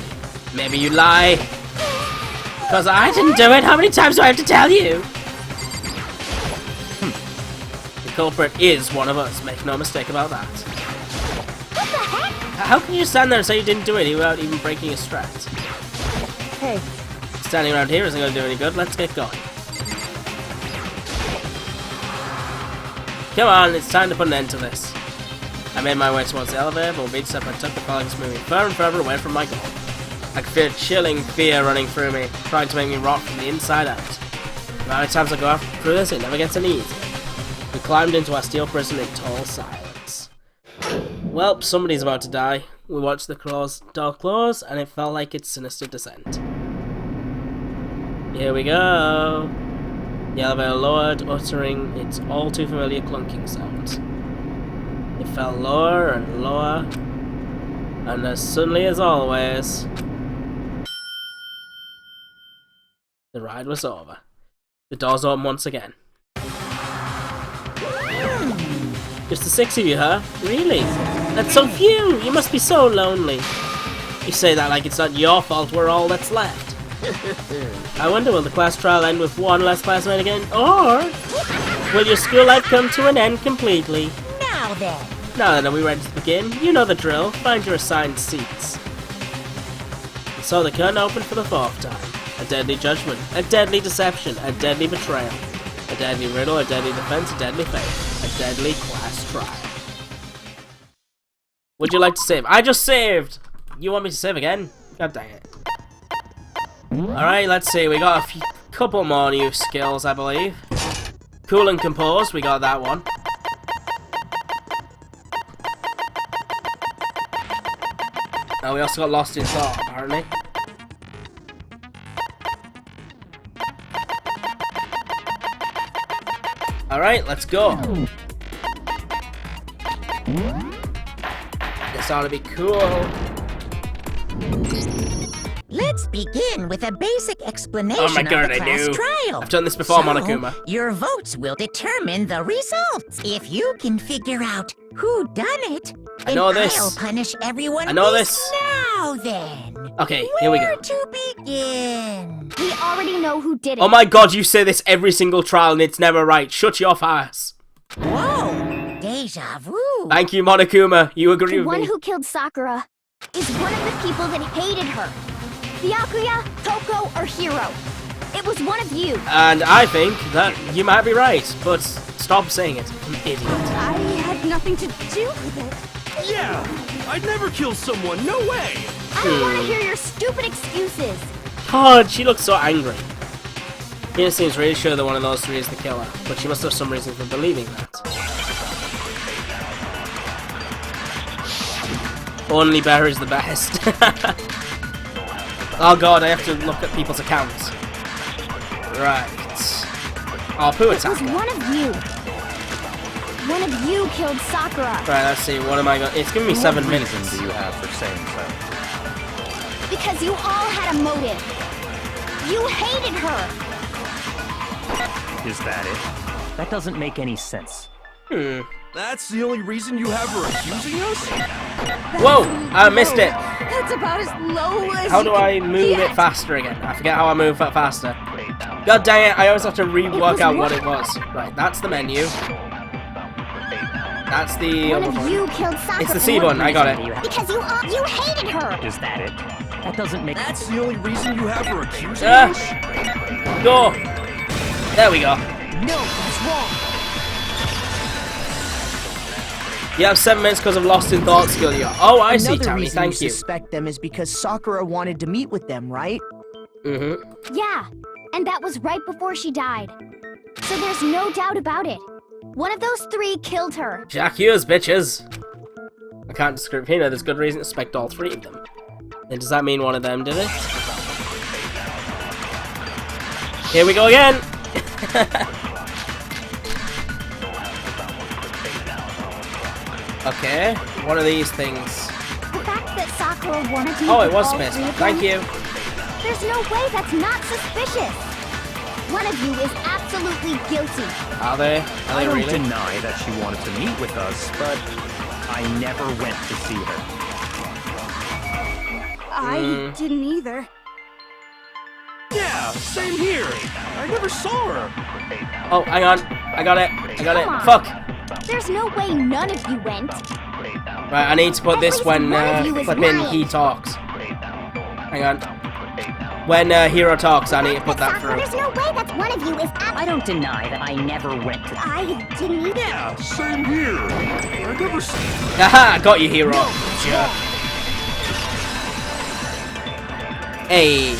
Maybe you lie. Because I didn't do it, how many times do I have to tell you? The culprit is one of us, make no mistake about that. What the heck? How can you stand there and say you didn't do it without even breaking a strat? Hey, Standing around here isn't going to do any good, let's get going. Come on, it's time to put an end to this. I made my way towards the elevator, but with each step I took, the fog was moving further and further away from my goal. I could feel a chilling fear running through me, trying to make me rot from the inside out. The amount of times I go through this, it never gets any easier. We climbed into our steel prison in total silence. Well, somebody's about to die. We watched the door close, and it felt like its sinister descent. Here we go. The elevator lowered, uttering its all too familiar clunking sound. It fell lower and lower, and as suddenly as always, the ride was over. The doors opened once again. Just the 6 of you, huh? Really? That's so few! You must be so lonely. You say that like it's not your fault we're all that's left. I wonder, will the class trial end with one less classmate again? Or will your school life come to an end completely? Now then. Now then, are we ready to begin? You know the drill. Find your assigned seats. And so the curtain opened for the 4th time. A deadly judgment, a deadly deception, a deadly betrayal, a deadly riddle, a deadly defense, a deadly fate, a deadly class trial. Would you like to save? I just saved! You want me to save again? God dang it. Alright, let's see. We got a couple more new skills, I believe. Cool and composed, we got that one. Oh, we also got lost in thought, apparently. Alright, let's go. This ought to be cool. Let's begin with a basic explanation Oh my god, of the I class knew. trial. I've done this before, So, Monokuma. your votes will determine the results. If you can figure out who done it, I know then this. I'll punish everyone. I know this. Now then. Okay, here we go. Where to begin? We already know who did it. Oh my god, you say this every single trial and it's never right. Shut your face. Whoa! Deja vu. Thank you, Monokuma. You agree The with one me? who killed Sakura is one of the people that hated her. Byakuya, Toko, or Hiro. It was one of you. And I think that you might be right, but stop saying it, you idiot. I had nothing to do with it. Yeah! I'd never kill someone, no way! I don't want to hear your stupid excuses. God, she looks so angry. Hina seems really sure that one of those three is the killer, but she must have some reason for believing that. Only Bear is the best. Oh god, I have to look at people's accounts. Right. Oh, Poo It was Attacker. one of you. One of you killed Sakura. Right, let's see, what am I going to... It's giving me 7 minutes. What reason do you have for saying so? Because you all had a motive. You hated her. Is that it? That doesn't make any sense. That's the only reason you have her accusing us? Whoa! I missed it! That's about as low as How you do can I move get. it faster again? I forget how I move it faster. God dang it, I always have to rework out what it was. Right, that's the menu. That's the One other of one. you killed Sakura. It's the C button, I got it. Because you hated her. Is that it? That doesn't make That's the only reason you have her accusing Ah. us? Go! There we go. No, that's wrong. You have 7 minutes because of Lost in Thought skill. Oh, I see, Another Tammy, reason thank you. suspect them is because Sakura wanted to meet with them, right? Mm-hmm. Yeah, and that was right before she died. So there's no doubt about it. One of those three killed her. Jack Hughes, bitches! I can't discriminate. You know, there's good reason to suspect all three of them. Then does that mean one of them did it? Here we go again! Okay, what are these things? The fact that Sakura wanted to meet Oh, it with was all space. three of Thank them, you. There's no way that's not suspicious. One of you is absolutely guilty. Are they? Are I they don't really? deny that she wanted to meet with us, but I never went to see her. I didn't either. Yeah, same here. I never saw her. Oh, hang on. I got it. I got Come on. it. Fuck! There's no way none of you went. Right, I need to put At this least when one of you is flipping lying. he talks. Hang on. When Hero talks, I need to put that Sakura, through. there's no way that one of you is I don't deny that I never went to. I didn't either. Yeah, same here. I never saw Haha, I got you, Hero. Jerk. Hey.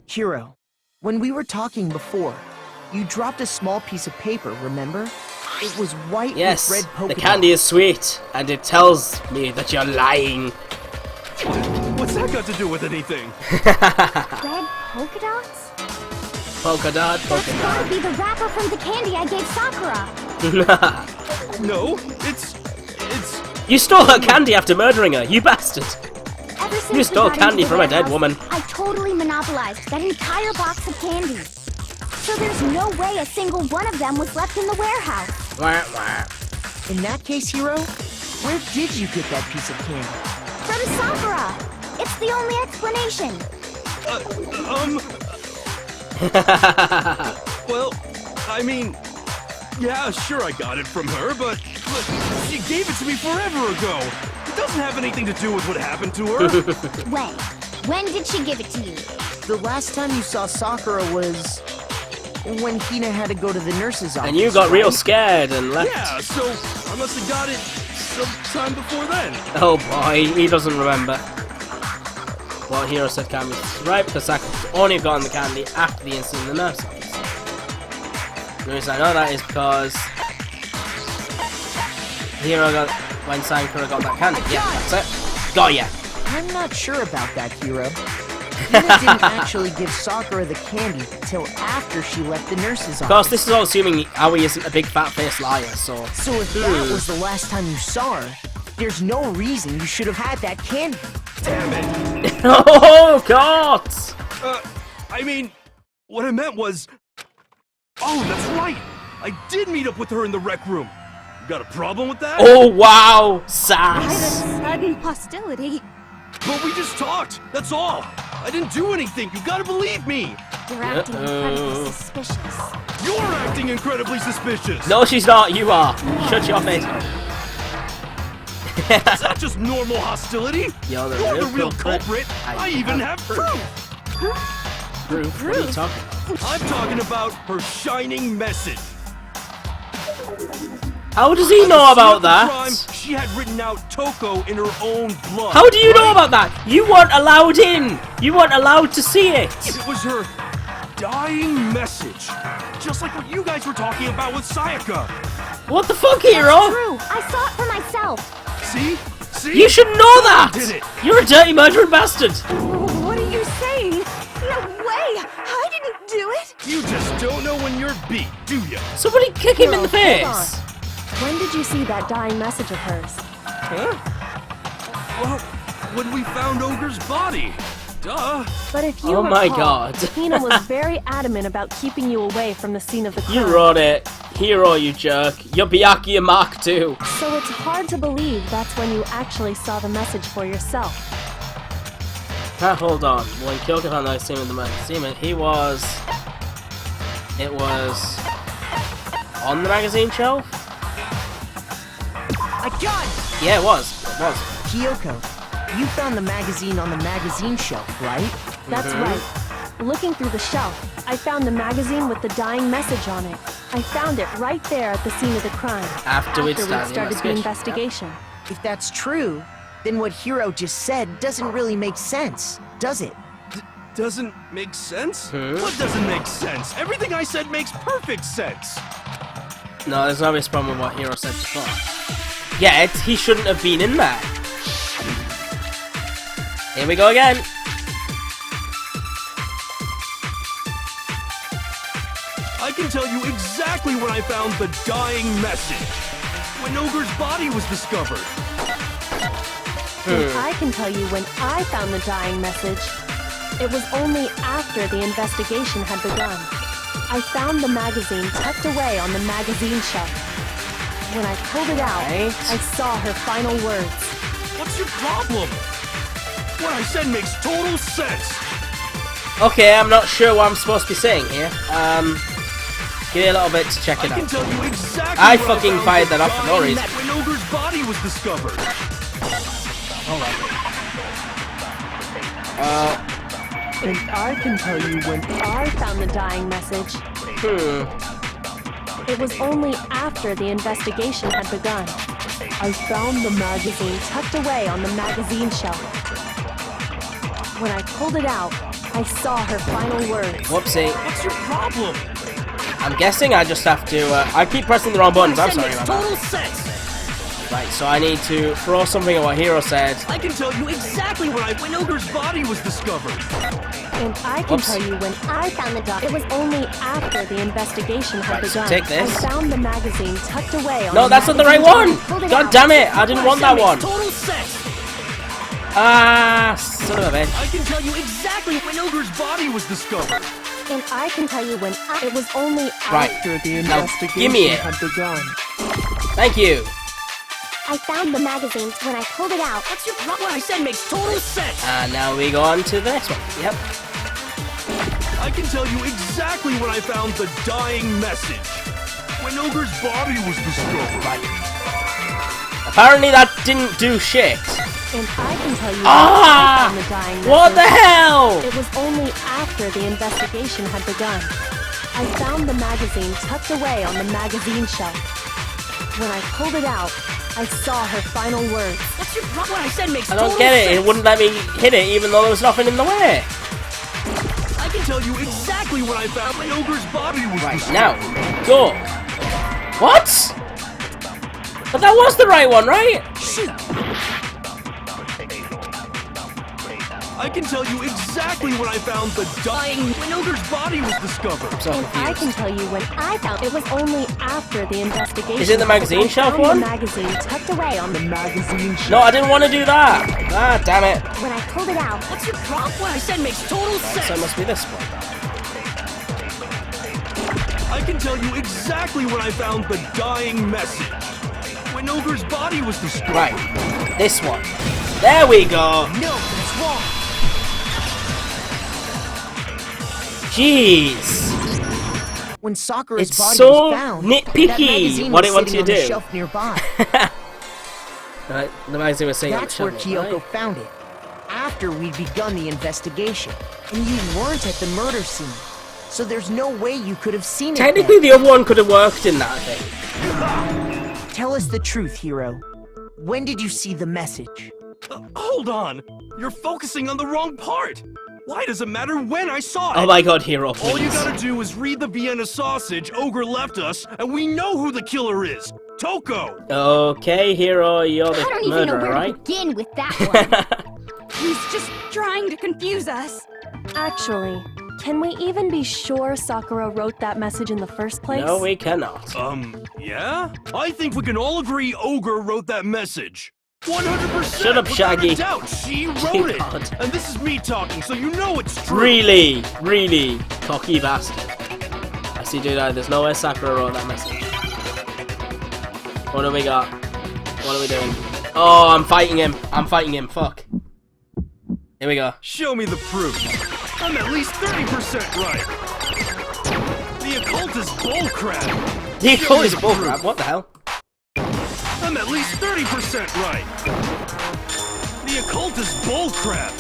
Hiro, when we were talking before, you dropped a small piece of paper, remember? It was white Yes, with red polka the candy is sweet, and it tells me that you're lying. What's that got to do with anything? Red polka dots? Polka dot, That's polka gotta be the wrapper from the candy I gave Sakura. dot. No, it's... You stole her candy after murdering her, you bastard. Ever since You we stole got into candy the from a dead warehouse, woman. I totally monopolized that entire box of candy. So there's no way a single one of them was left in the warehouse. Wah, wah. In that case, Hiro, where did you get that piece of candy? From Sakura! It's the only explanation. Well, I mean... Yeah, sure I got it from her, but she gave it to me forever ago. It doesn't have anything to do with what happened to her. When? When did she give it to you? The last time you saw Sakura was when Hina had to go to the nurse's office. And you got real right? scared and left. Yeah, so I must have got it sometime before then. Oh boy, he doesn't remember. Well, Hero said candy was right because Sakura only have gotten the candy after the incident in the nurse office. The reason I know that is because Hero got when Sakura got that candy. Yeah, that's it. Got ya. I'm not sure about that, Hiro. Hina didn't actually give Sakura the candy till after she left the nurse's Of course, office. this is all assuming Aoi isn't a big fat-faced liar, so... So if that was the last time you saw her, there's no reason you should have had that candy. Damn it. Oh, God! I mean, what I meant was... Oh, that's right. I did meet up with her in the rec room. You got a problem with that? Oh, wow! By the Sass! sudden hostility. But we just talked, that's all. I didn't do anything, you gotta believe me. You're acting incredibly suspicious. You're acting incredibly suspicious. No, she's not. You are. Shut your face. It's not just normal hostility. You're the You're real the real culprit. culprit. I even have proof. Proof? What are you talking about? I'm talking about her shining message. How does he At know the scene about of the that? crime, she had written out Toko in her own blood. How do you know right? about that? You weren't allowed in. You weren't allowed to see it. It was her dying message. Just like what you guys were talking about with Sayaka. What the fuck, hero? True. I saw it for myself. See? See? You should know that. Did it? You're a dirty murdering bastard. What are you saying? No way! I didn't do it! You just don't know when you're beat, do you? Somebody kick him in the Hero, hold face. When did you see that dying message of hers? Huh? Well, when we found Ogre's body. Duh. But if you Oh my recall, God. Hina was very adamant about keeping you away from the scene of the crime. You wrote it. Hero, you jerk. You're Byakuya Mark II. So it's hard to believe that's when you actually saw the message for yourself. Hold on. When Kyoko found that scene with the magazine, it was on the magazine shelf? I got it! Yeah, it was. It was. Kyoko, you found the magazine on the magazine shelf, right? That's right. Looking through the shelf, I found the magazine with the dying message on it. I found it right there at the scene of the crime. After we'd started the the investigation. investigation. If that's true, then what Hiro just said doesn't really make sense, does it? Doesn't make sense? Hmm? What doesn't make sense? Everything I said makes perfect sense. No, there's an obvious problem with what Hero said before. Yeah, he shouldn't have been in there. Here we go again. I can tell you exactly when I found the dying message. When Ogre's body was discovered. And I can tell you when I found the dying message. It was only after the investigation had begun. I found the magazine tucked away on the magazine shelf. When I pulled it out, Right. I saw her final words. What's your problem? What I said makes total sense. Okay, I'm not sure what I'm supposed to be saying here. Give me a little bit to check I it can out. tell you exactly I when fucking found fired the that off for no dying reason. When Ogre's body was discovered. Hold on. And I can tell you when I found the dying message. It was only after the investigation had begun. I found the magazine tucked away on the magazine shelf. When I pulled it out, I saw her final words. Whoopsie. What's your problem? I'm guessing I just have to, I keep pressing the wrong buttons, I'm sorry about that. Total sense. Right, so I need to throw something at what Hero said. I can tell you exactly when Ogre's body was discovered. And I can Whoops. tell you when I found the doc. It was only after the investigation had Right, so begun. take this. I found the magazine tucked away on No, the that's not the right magazine one! shelf. God damn it, I didn't want that one! Total sense. Ah, son of a bitch. I can tell you exactly when Ogre's body was discovered. And I can tell you when it was only Right, after the now investigation give me it. had begun. Thank you. I found the magazine when I pulled it out. What's your problem? What I said makes total sense. And now we go on to the next one. Yep. I can tell you exactly when I found the dying message. When Ogre's body was discovered. Right. Apparently that didn't do shit. And I can tell you when Ah! I found the dying What the message. hell? It was only after the investigation had begun. I found the magazine tucked away on the magazine shelf. When I pulled it out, I saw her final words. What's your problem? What I said makes I total don't get it. sense. It wouldn't let me hit it even though there was nothing in the way. I can tell you exactly when I found when Ogre's body was Right, discovered. now, go. What? But that was the right one, right? Shoot. I can tell you exactly when I found the dying when Ogre's body was discovered. I'm so And I can confused. tell you when I found it was only after the investigation. Is it the magazine I shelf found one? The magazine tucked away on the magazine shelf. No, I didn't want to do that. Ah, damn it. When I pulled it out, What's your problem? What I said makes total So it sense. must be this one. I can tell you exactly when I found the dying message. When Ogre's body was discovered. Right, this one. There we go. No, that's wrong. Jeez. When Sakura's It's body so was found, nitpicky that magazine what was it wants sitting you to on the do. shelf nearby. Right, the magazine was saying That's where on the Kyoko shelf, right? found it. After we'd begun the investigation, and you weren't at the murder scene, so there's no way you could have seen it. Technically, the other one could have worked in that thing. Tell us the truth, Hiro. When did you see the message? Hold on! You're focusing on the wrong part! Why does it matter when I saw it? Oh my god, Hiro, please. All you gotta do is read the Vienna sausage Ogre left us, and we know who the killer is! Toko! Okay, Hiro, you're I the don't even know murderer, where right? to begin with that one. He's just trying to confuse us. Actually, can we even be sure Sakura wrote that message in the first place? No, we cannot. Yeah? I think we can all agree Ogre wrote that message. 100%! Shut up, Shaggy. Without a doubt, she wrote it! God. And this is me talking, so you know it's true! Really, really cocky bastard. I see, dude, there's no way Sakura wrote that message. What do we got? What are we doing? Oh, I'm fighting him. I'm fighting him. Fuck. Here we go. Show me the proof. I'm at least 30% right. The occult is bullcrap. The Show occult me is the bullcrap. proof. What the hell? I'm at least 30% right. The occult is bullcrap.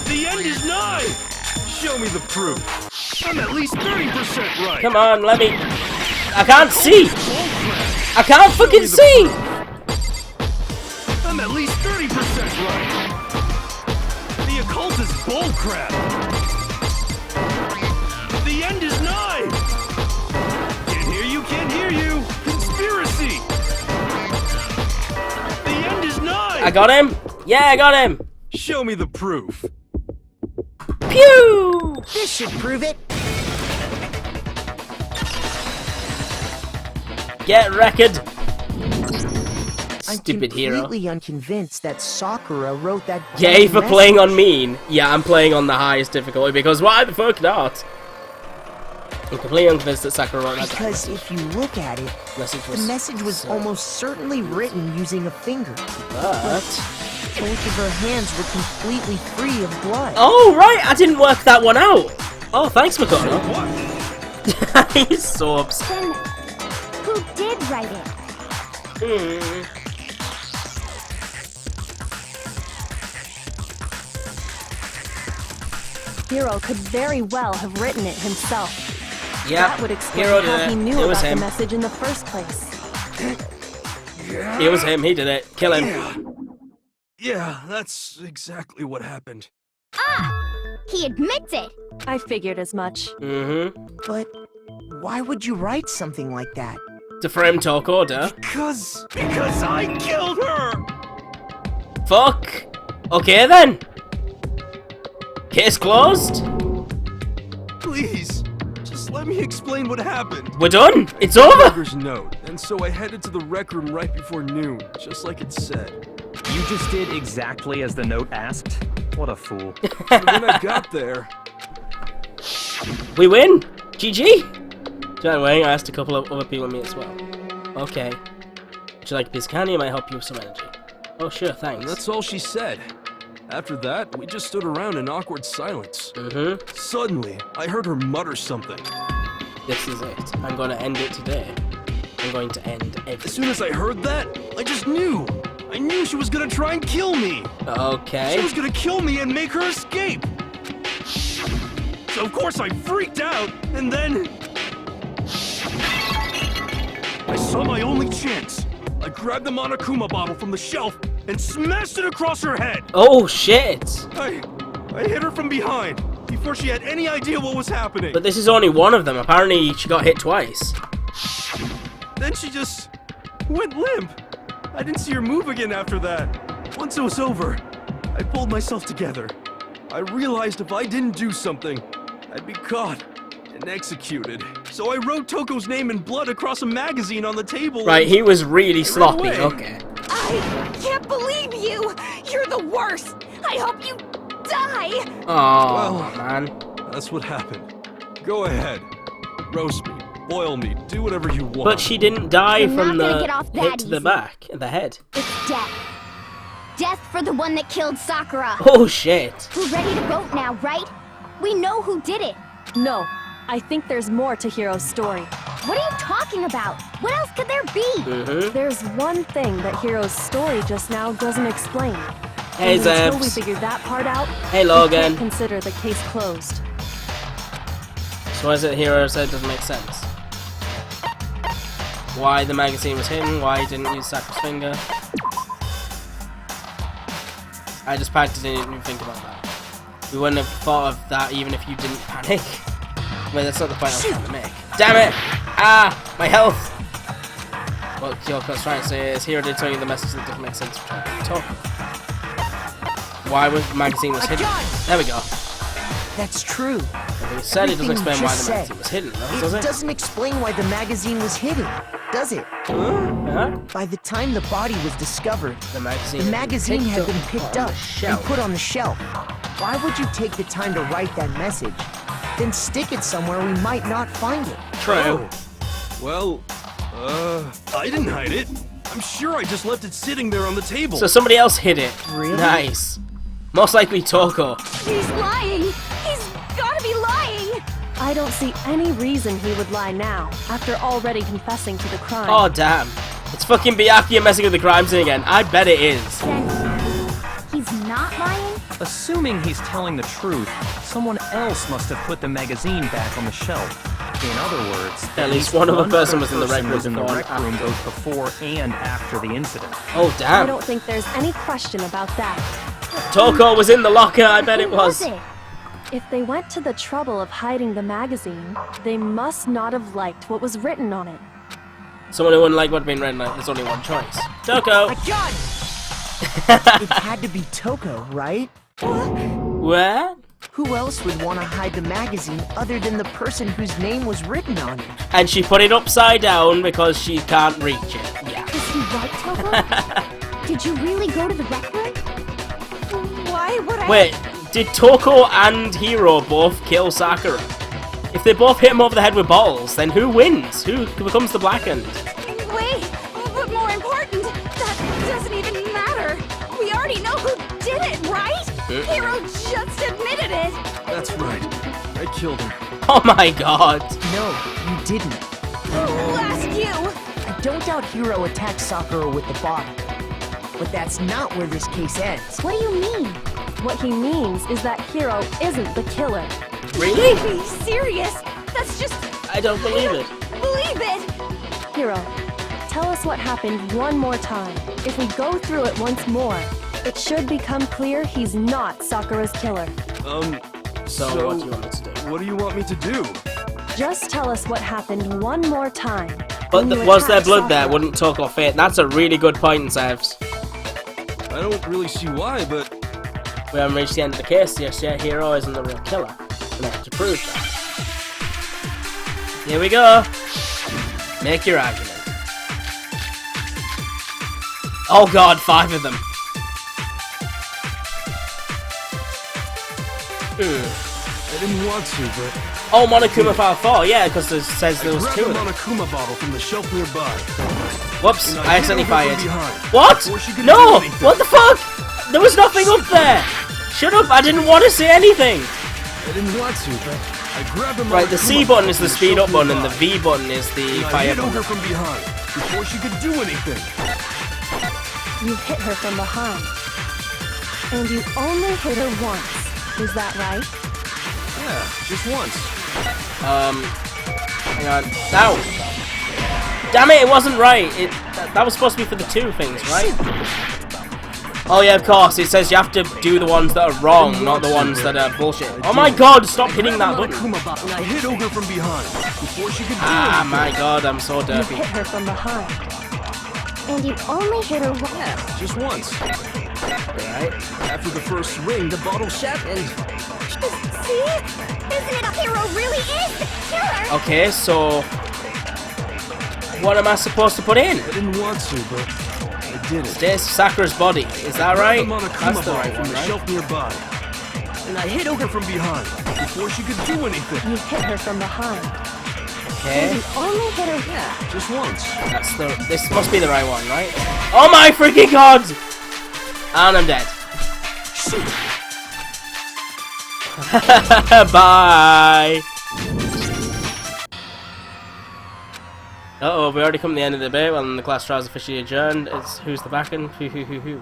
The end is nigh. Show me the proof. I'm at least 30% right. Come on, let me. I can't see. Bullcrap. I can't Show me fucking the see. proof. I'm at least 30% right. The occult is bullcrap. The end is nigh. Can't hear you. Conspiracy. The end is nigh. I got him. Yeah, I got him. Show me the proof. Pew! This should prove it. Get wrecked. I'm Stupid hero. completely unconvinced that Sakura wrote that. Yay damn for playing on message. mean. Yeah, I'm playing on the highest difficulty because why the fuck not? I'm completely unconvinced that Sakura wrote that. Because if you look at it, the message was almost certainly written using a finger. But... Both of her hands were completely free of blood. Oh, right! I didn't work that one out! Oh, thanks, Makoto. What? He's so upset. Then, who did write it? Hiro could very well have written it himself. Yeah, That would explain Hiro did how it. he knew It was about the him. message in the first place. It was him. He did it. Kill him. Yeah, that's exactly what happened. He admits it. I figured as much. Mm-hmm. But why would you write something like that? To frame Toko, duh. Because I killed her! Fuck. Okay then. Case closed. Please, just let me explain what happened. We're done. It's over. Ogre's note, and so I headed to the rec room right before noon, just like it said. You just did exactly as the note asked? What a fool. And when I got there, We win. GG. By the way, I asked a couple of other people to meet as well. Okay. Would you like a piece of candy? It might help you with some energy. Oh, sure. Thanks. that's all she said. After that, we just stood around in awkward silence. Mm-hmm. Suddenly, I heard her mutter something. This is it. I'm going to end it today. I'm going to end As everything. soon as I heard that, I just knew. I knew she was gonna try and kill me. She Okay. was gonna kill me and make her escape. So of course I freaked out, and then... I saw my only chance. I grabbed the Monokuma bottle from the shelf and smashed it across her head. Oh, shit. I hit her from behind before she had any idea what was happening. But this is only one of them. Apparently, she got hit twice. Then she just went limp. I didn't see her move again after that. Once it was over, I pulled myself together. I realized if I didn't do something, I'd be caught and executed. So I wrote Toko's name in blood across a magazine on the table. Right, he was really sloppy. away. Okay. I can't believe you! You're the worst! I hope you die! Oh, Well- man. That's what happened. Go ahead. Roast me. Spoil me. Do whatever you want. But she didn't die You're from not gonna the get off that hit to the easy. back, the head. It's death. Death for the one that killed Sakura. Oh shit. We're ready to vote now, right? We know who did it. No, I think there's more to Hiro's story. What are you talking about? What else could there be? There's one thing that Hiro's story just now doesn't explain. Hey, And until we Zebs. figure that part out, Hey, we Logan. can't consider the case closed. So as it Hero said doesn't make sense. Why the magazine was hidden, why he didn't use Sakura's finger. I just panicked and didn't even think about that. We wouldn't have thought of that even if you didn't panic. Well, that's not the point I was trying to make. Damn it! Ah! My health! What Kyoko's trying to say is, Hero did tell you the message that doesn't make sense for trying to talk. Why was the magazine was hidden? There we go. That's true. He said it doesn't Everything explain you why the just magazine said. was hidden, though, It does it? doesn't explain why the magazine was hidden, does it? Huh? By the time the body was discovered, The magazine, the magazine had been picked on up the and shelf. put on the shelf. Why would you take the time to write that message, then stick it somewhere we might not find it? True. Well, I didn't hide it. I'm sure I just left it sitting there on the table. So somebody else hid it. Really? Nice. Most likely Toko. He's lying! He's gotta be lying! I don't see any reason he would lie now, after already confessing to the crime. Oh damn. It's fucking Byakuya messing with the crime scene again. I bet it is. Then he's not lying? Assuming he's telling the truth, someone else must have put the magazine back on the shelf. In other words, At least one other person other was in the rec person room was in the before rec and room after. both before and after the incident. Oh I damn. don't think there's any question about that. Toko was in the locker. I bet it Who was. it? If they went to the trouble of hiding the magazine, they must not have liked what was written on it. Someone who wouldn't like what had been written. There's only one choice. Toko. My God! It had to be Toko, right? What? Who else would want to hide the magazine other than the person whose name was written on it? And she put it upside down because she can't reach it. Yeah. Is he right, Toko? Did you really go to the rec room? Why would I? Wait, did Toko and Hiro both kill Sakura? If they both hit him over the head with balls, then who wins? Who becomes the blackened? Wait! But more important, that doesn't even matter! We already know who did it, right? Hero just admitted it! That's right. I killed him. Oh my god. No, you didn't. Who asked you? I don't doubt Hiro attacked Sakura with the bottle. But that's not where this case ends. What do you mean? What he means is that Hiro isn't the killer. Really? Are you serious? That's just... I don't believe it. Believe it! Hiro, tell us what happened one more time. If we go through it once more, it should become clear he's not Sakura's killer. So what do you want me to do? What do you want me to do? Just tell us what happened one more time. But when you was there attacked blood there? Sakura. Wouldn't Toko fit? That's a really good point, Sevs. I don't really see why, but We haven't reached the end of the case yet. Hiro isn't the real killer. We have to prove that. Here we go. Make your argument. Oh god, 5 of them. I didn't want to, but Oh, Monokuma file 4, yeah, because it says there was grabbed 2 a of them. Monokuma bottle from the shelf nearby. Whoops, And I accidentally hit over fired. from behind What? before she could No! do anything. What the fuck? There was nothing up there! Shut up, I didn't want to say anything! I didn't want to, but I grabbed a Right, the Monokuma C bottle button is from the speed shelf up button and the nearby. V button is the And I fire hit button. over from behind before she could do anything. You hit her from behind. And you only hit her once. Is that right? Yeah, just once. Hang on. Ow! Damn it, it wasn't right! That was supposed to be for the 2 things, right? Oh yeah, of course, it says you have to do the ones that are wrong, not the ones that are bullshit. Oh my god, stop hitting that button! Monokuma bottle, and I hit over from behind before she could do Ah, anything. my god, I'm so You dirty. hit her from behind. And you only hit her once. Yeah, just once. Right? After the first swing, the bottle shattered. See? Isn't it a hero really is the killer? Okay, so... What am I supposed to put in? I didn't want to, but I did it. There's Sakura's body, is that right? Grabbed a Monokuma That's the bottle right from one, the right? shelf nearby. And I hit over from behind before she could do anything. You hit her from behind. Okay. We only hit her. Yeah, just once. This must be the right one, right? Oh my freaking god! And I'm dead. Bye! Uh-oh, we already come to the end of the debate when the class trial is officially adjourned. It's who's the backing? Who.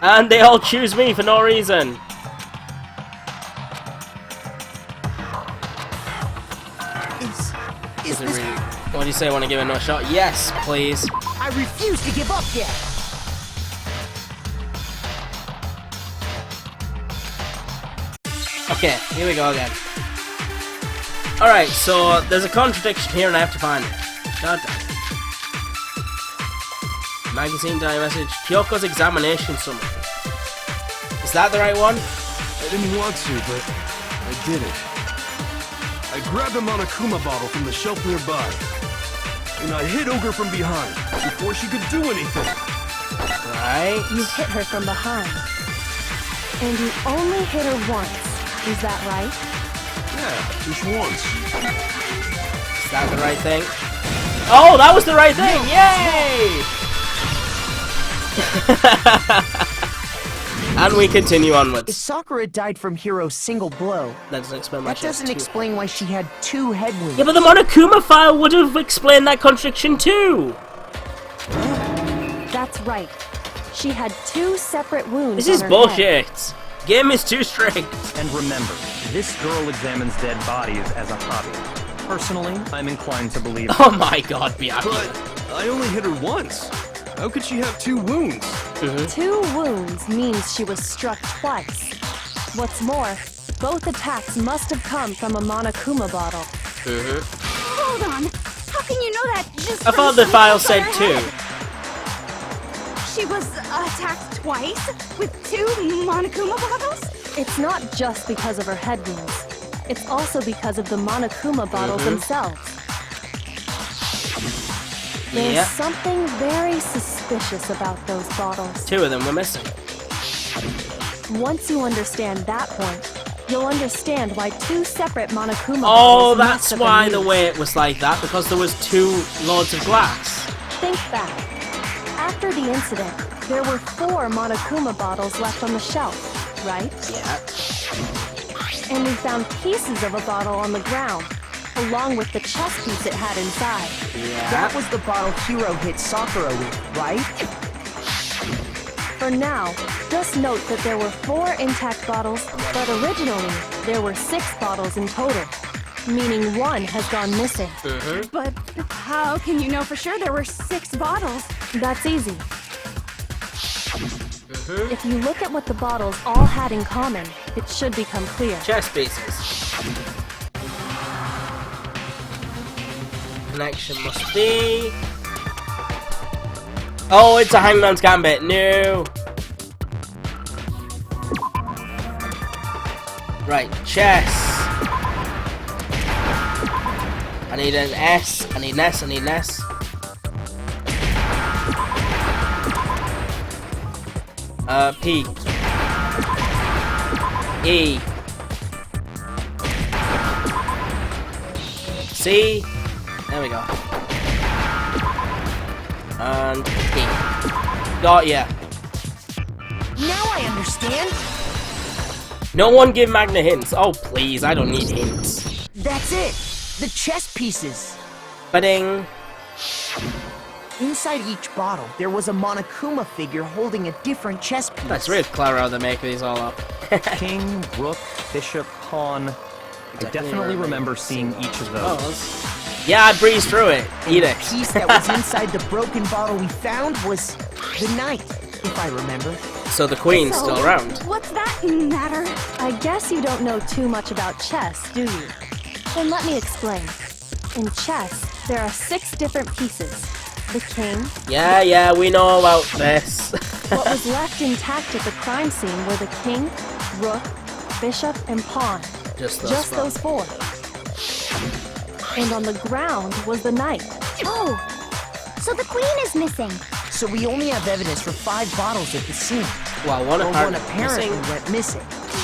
And they all choose me for no reason. Is this... Really... What do you say? Want to give it another shot? Yes, please. I refuse to give up yet. Okay, here we go again. Alright, so there's a contradiction here and I have to find it. God damn it. Magazine diary message. Kyoko's examination summary. Is that the right one? I didn't want to, but I did it. I grabbed a Monokuma bottle from the shelf nearby, and I hit Ogre from behind before she could do anything. Right. You hit her from behind. And you only hit her once. Is that right? Yeah, just once. Is that the right thing? Oh, that was the right thing! Yay! And we continue onwards. If Sakura died from Hiro's single blow, That doesn't explain why that she has doesn't two. explain why she had 2 head wounds. Yeah, but the Monokuma file would have explained that contradiction too! That's right. She had 2 separate wounds. This is on her head. bullshit! Game is too strict! And remember, this girl examines dead bodies as a hobby. Personally, I'm inclined to believe... Oh my god, Byakuya. But I only hit her once. How could she have 2 wounds? 2 wounds means she was struck twice. What's more, both attacks must have come from a Monokuma bottle. Hold on. How can you know that just I from thought the file slice on said her 2. head? She was attacked twice with 2 Monokuma bottles? It's not just because of her head wounds. It's also because of the Monokuma bottles themselves. There's Yep. something very suspicious about those bottles. 2 of them were missing. Once you understand that point, you'll understand why 2 separate Monokuma Oh, bottles that's must have been why the used. way it was like that, because there was 2 loads of glass. Think back. After the incident, there were 4 Monokuma bottles left on the shelf, right? Yeah. And we found pieces of a bottle on the ground, along with the chest piece it had inside. Yeah. That was the bottle Hiro hit Sakura with, right? For now, just note that there were 4 intact bottles, but originally there were 6 bottles in total, meaning 1 has gone missing. But how can you know for sure there were 6 bottles? That's easy. If you look at what the bottles all had in common, it should become clear. Chest pieces. Connection must be... Oh, it's a Hangman's Gambit. No. Right, chess. I need an S. I need an S. I need an S. P. E. C. There we go. And E. Got ya. Now I understand. No one give Magna hints. Oh, please, I don't need hints. That's it. The chess pieces. Ba-ding. Inside each bottle, there was a Monokuma figure holding a different chess piece. That's really clever how they make these all up. King, rook, bishop, pawn. I definitely remember seeing each of those. Yeah, I breezed through it. Eat The it. piece that was inside the broken bottle we found was the knight, if I remember. So the queen's So, still around. What's that matter? I guess you don't know too much about chess, do you? Then let me explain. In chess, there are 6 different pieces. The king. Yeah, we know about this. What was left intact at the crime scene were the king, rook, bishop, and pawn. Just those 4. And on the ground was the knight. Oh, so the queen is missing. So we only have evidence for 5 bottles at the scene. Well, one Well, one apparently apparently missing. went missing.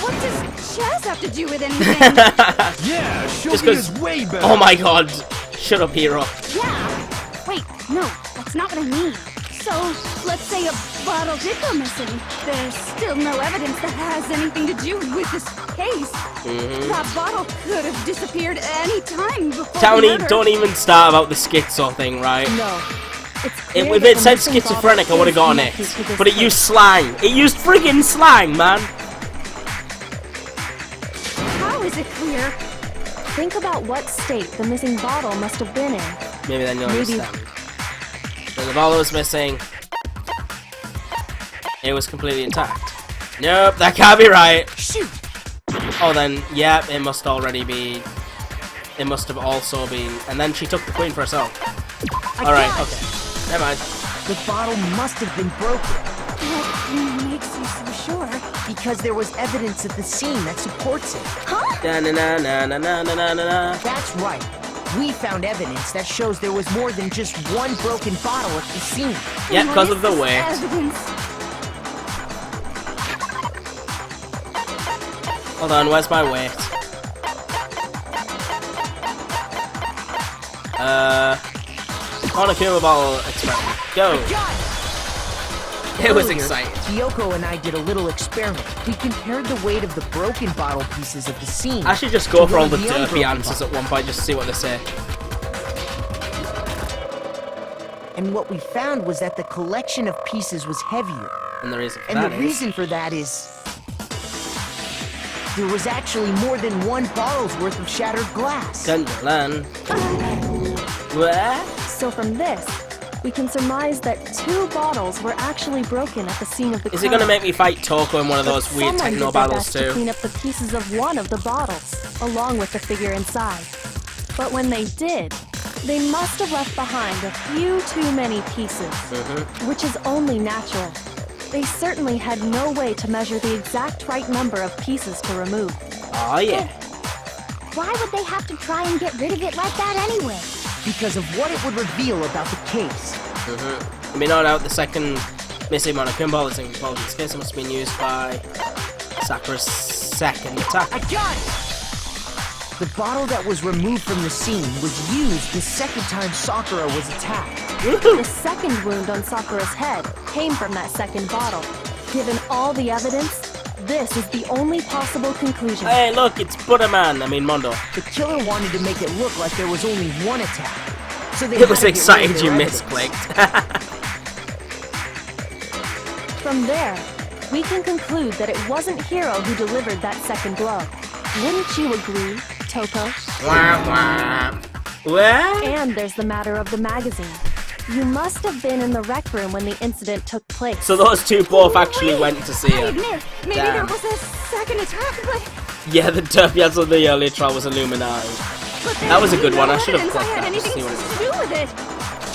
What does chess have to do with anything? Yeah, Just Shogi 'cause- is way better. Oh my god. Shut up, hero. Yeah. Wait, no, that's not what I mean. So, let's say a bottle did go missing. There's still no evidence that has anything to do with this case. That bottle could have disappeared any time before the Tony, murder. don't even start about the schizo thing, right? No. It's clear If that it the said missing schizophrenic, I bottle would have is gotten it. connected to this But it case. used slang. It used friggin' slang, man. How is it clear? Think about what state the missing bottle must have been in. Maybe then you'll Maybe- understand. So the bottle was missing. It was completely intact. Nope, that can't be right. Shoot! Oh, then, yeah, it must already be. It must have also been. And then she took the queen for herself. Alright, got it. okay. Never mind. The bottle must have been broken What makes you so sure? because there was evidence at the scene that supports it. Na na na na na na na na na. That's right. We found evidence that shows there was more than just one broken bottle at the scene. Yeah, What because is of the this weight. evidence? Hold on, where's my weight? On a Kuma bottle experiment. Go! It was Earlier, exciting. Kyoko and I did a little experiment. We compared the weight of the broken bottle pieces at the scene. I should just go to for all one the of derpy unbroken answers at one point just to see what they say. And what we found was that the collection of pieces was heavier. And the reason for And that the is... reason for that is... there was actually more than one bottle's worth of shattered glass. Gunjalan. What? So from this, we can surmise that 2 bottles were actually broken at the scene of the Is it crime. gonna make me fight Toko in one of But those weird someone techno did their battles best to too? clean up the pieces of one of the bottles, along with the figure inside. But when they did, they must have left behind a few too many pieces, which is only natural. They certainly had no way to measure the exact right number of pieces to remove. Oh yeah. Why would they have to try and get rid of it like that anyway? Because of what it would reveal about the case. I mean, no doubt the second missing Monokuma ball is involved in this case. It must have been used by Sakura's second attack. I got it! The bottle that was removed from the scene was used the second time Sakura was attacked. The second wound on Sakura's head came from that second bottle. Given all the evidence, this is the only possible conclusion. Hey, look, it's Butterman. I mean, Mondo. The killer wanted to make it look like there was only one attack. So they It had was to get rid of exciting their you evidence. misclicked. From there, we can conclude that it wasn't Hiro who delivered that second blow. Wouldn't you agree, Toko? Wah, wah. What? And there's the matter of the magazine. You must have been in the rec room when the incident took place. So those two both actually Wait, went to see I her. admit, maybe Damn. there was a second attack, but Yeah, the derpy answer of the earlier trial was Illuminati. That was a good one. I should have evidence clicked I had that just to anything see what it to do with it.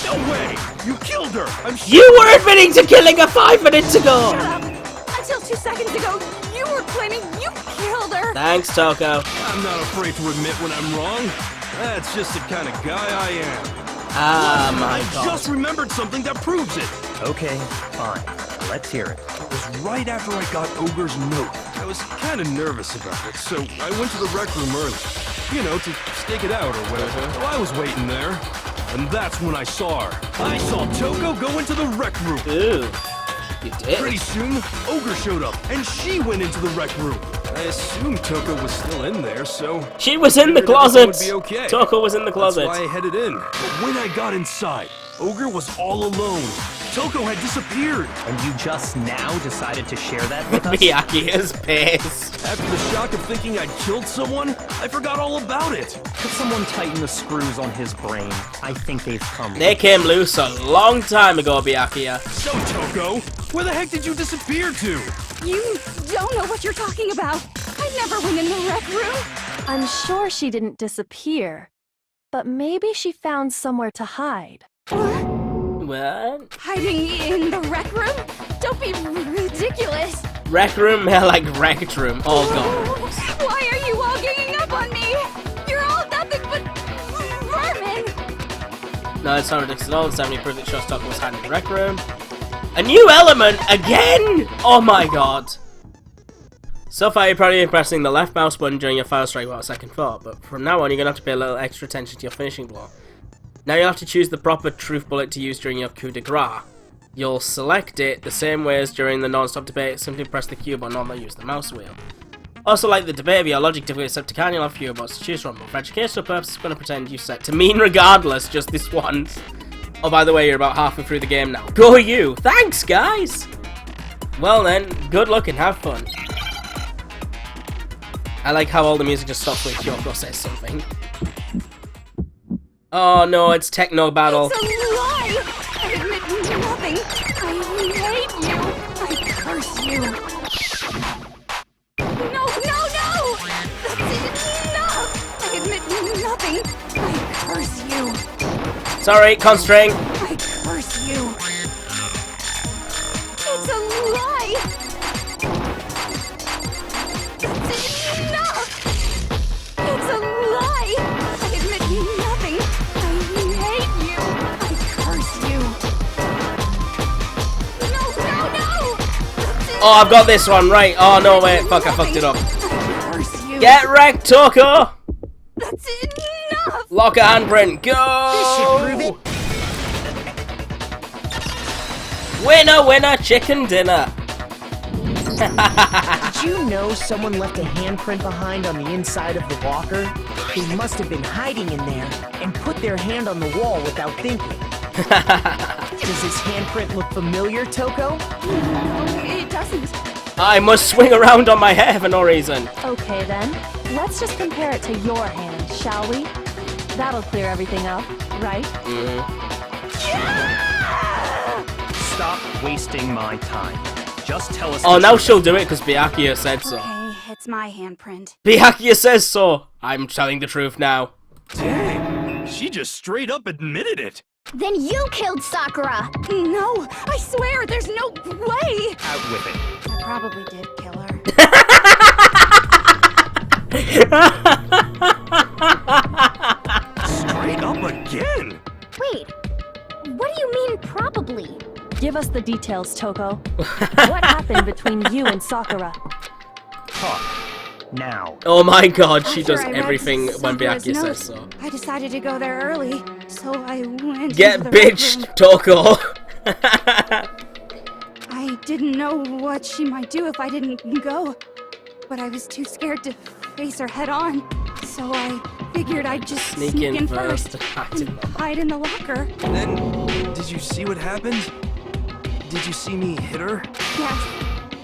No way! You killed her! I'm sure. You were admitting to killing her 5 minutes ago! Shut up! Until 2 seconds ago, you were claiming you killed her. Thanks, Toko. I'm not afraid to admit when I'm wrong. That's just the kind of guy I am. Ah, my I god. just remembered something that proves it. Okay, fine. Let's hear it. It was right after I got Ogre's note. I was kind of nervous about it, so I went to the rec room early. You know, to stake it out or whatever. So I was waiting there, and that's when I saw her. I saw Toko go into the rec room. Ooh. You Pretty did? soon, Ogre showed up, and she went into the rec room. I assumed Toko was still in there, so... She was in the figured everything closet! would be okay. Toko was in the closet. That's why I headed in. But when I got inside, Ogre was all alone. Toko had disappeared. And you just now decided to share that with us? Miyaki is pissed. After the shock of thinking I'd killed someone, I forgot all about it. Could someone tighten the screws on his brain? I think they've come. They came loose a long time ago, Byakuya. So, Toko, where the heck did you disappear to? You don't know what you're talking about. I never went in the rec room. I'm sure she didn't disappear, but maybe she found somewhere to hide. What? Hiding in the rec room? Don't be ridiculous. Rec room? Yeah, like wrecked room. Oh god. Why are you all ganging up on me? You're all nothing but vermin. No, it's not ridiculous at all. It's definitely proof that Showstopper was hiding in the rec room. A new element again? Oh my god. So far, you're probably pressing the left mouse button during your first strike without second thought, but from now on, you're going to have to pay a little extra attention to your finishing blow. Now you'll have to choose the proper truth bullet to use during your coup de grace. You'll select it the same way as during the non-stop debate, simply press the Q button or not use the mouse wheel. Also, like the debate, your logic difficulty Decepticon, you'll have fewer bots to choose from, but for educational purposes, I'm going to pretend you set to mean regardless, just this once. Oh, by the way, you're about halfway through the game now. Go you! Thanks, guys! Well then, good luck and have fun. I like how all the music just stops when Kyoko says something. Oh no, it's techno battle. It's a lie! I admit nothing. I hate you. I curse you. No! That's enough! I admit nothing. I curse you. Sorry, constraint. I curse you. It's a lie! That's enough! It's a lie! I admit nothing. I hate you. I curse you. No! Oh, I've got this one, right. Oh no, wait, fuck, I fucked it up. I curse you. Get wrecked, Toko! That's enough! Lock a handprint, go! This should prove it. Winner, winner, chicken dinner. Did you know someone left a handprint behind on the inside of the locker? They must have been hiding in there and put their hand on the wall without thinking. Does this handprint look familiar, Toko? No, it doesn't. I must swing around on my hair for no reason. Okay then, let's just compare it to your hand, shall we? That'll clear everything up, right? Stop wasting my time. Just tell us. Oh, now she'll do it because Byakuya said so. Okay, it's my handprint. Byakuya says so. I'm telling the truth now. Dang, she just straight up admitted it. Then you killed Sakura! No, I swear, there's no way! Out with it. I probably did kill her. Straight up again. Wait, what do you mean probably? Give us the details, Toko. What happened between you and Sakura? Talk. Now. Oh my god, she After does I read everything when Sakura's Byakuya note, says so. I decided to go there early, so I went Get into the red bitched, room. Toko. I didn't know what she might do if I didn't go, but I was too scared to face her head on, so I figured I'd just Sneak in first and hide in the locker. And then, did you see what happened? Did you see me hit her? Yes,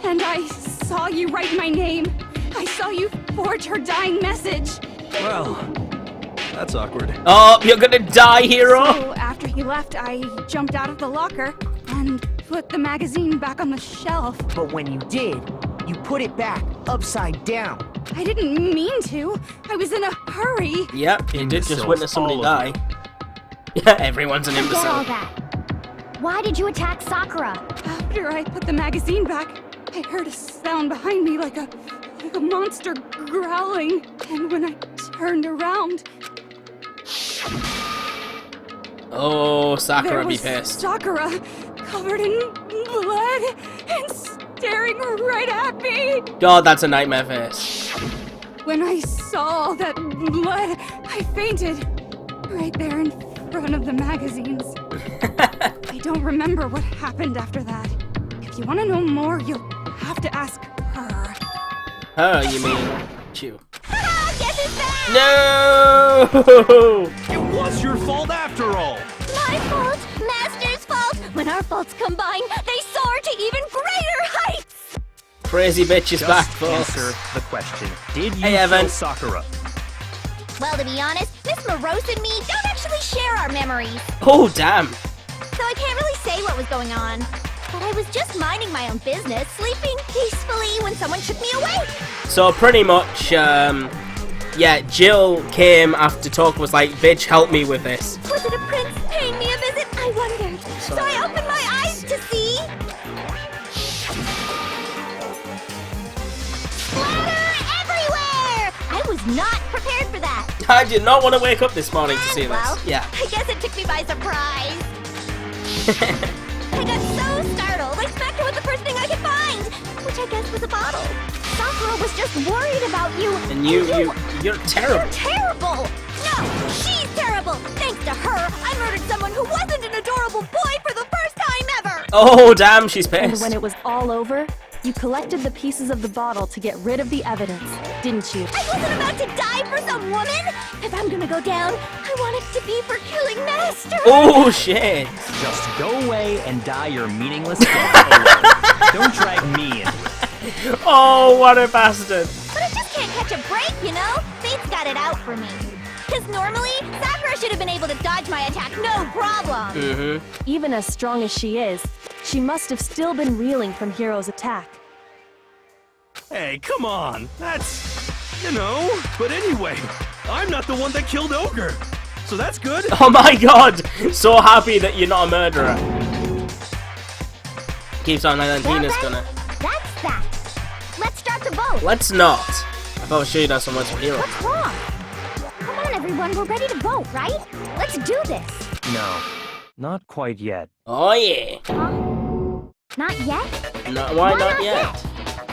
and I saw you write my name. I saw you forge her dying message. Well, that's awkward. Oh, you're gonna die, hero! So after he left, I jumped out of the locker and put the magazine back on the shelf. But when you did, you put it back upside down. I didn't mean to. I was in a hurry. Yep, you did just Imbeciles, witness somebody all die. of Yeah, everyone's an Forget all imbecile. that. Why did you attack Sakura? After I put the magazine back, I heard a sound behind me like a monster growling. And when I turned around, Oh, Sakura there be was pissed. Sakura, covered in blood and staring right at me. God, that's a nightmare face. When I saw all that blood, I fainted right there in front of the magazines. I don't remember what happened after that. If you want to know more, you'll have to ask her. Oh, you mean Chew. Guess who's back? No! It was your fault after all. My fault, Master's fault. When our faults combine, they soar to even greater heights. Crazy bitch is Just back, folks. answer the question. Did you Hey, Evan. kill Sakura? Well, to be honest, Miss Morose and me don't actually share our memories, Oh, damn. so I can't really say what was going on. But I was just minding my own business, sleeping peacefully when someone took me away. So pretty much, yeah, Jill came after Talk was like, bitch, help me with this. Was it a prince paying me a visit? I wondered. So I opened my eyes to see... Splatter everywhere! I was not prepared for that. I did not want to wake up this morning to see Well, this. Yeah. I guess it took me by surprise. I got so startled, I smacked her with the first thing I could find, which I guess was a bottle. Sakura was just worried about you. And you're terrible. You're terrible. No, she's terrible. Thanks to her, I murdered someone who wasn't an adorable boy for the first time ever. Oh, damn, she's And pissed. when it was all over, you collected the pieces of the bottle to get rid of the evidence, didn't you? I wasn't about to die for some woman. If I'm gonna go down, I want it to be for killing Master. Oh, shit. Just go away and die your meaningless death alone. Don't drag me into it. Oh, what a bastard. But I just can't catch a break, you know? Fate's got it out for me. Because normally, Sakura should have been able to dodge my attack, no problem. Even as strong as she is, she must have still been reeling from Hiro's attack. Hey, come on. That's, you know. But anyway, I'm not the one that killed Ogre. So that's good. Oh my god. So happy that you're not a murderer. Keeps on like Tina's gonna. That's that. Let's start the vote. Let's not. I thought she does so much for Hero. What's wrong? Come on, everyone. We're ready to vote, right? Let's do this. No, not quite yet. Oh yeah. Not yet? No, why not yet?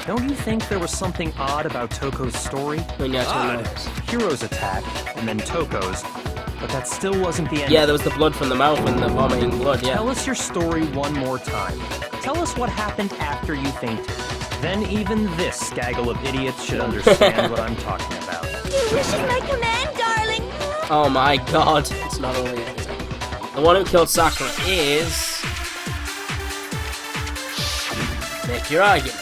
Don't you think there was something odd about Toko's story? When you actually Odd? notice. Hiro's attack, and then Toko's, but that still wasn't the end. Yeah, there was the blood from the mouth and the vomiting blood, yeah. Tell us your story one more time. Tell us what happened after you fainted. Then even this gaggle of idiots should understand what I'm talking about. You wishing my command, darling. Oh my god. It's not only it, is it? The one who killed Sakura is... Make your argument.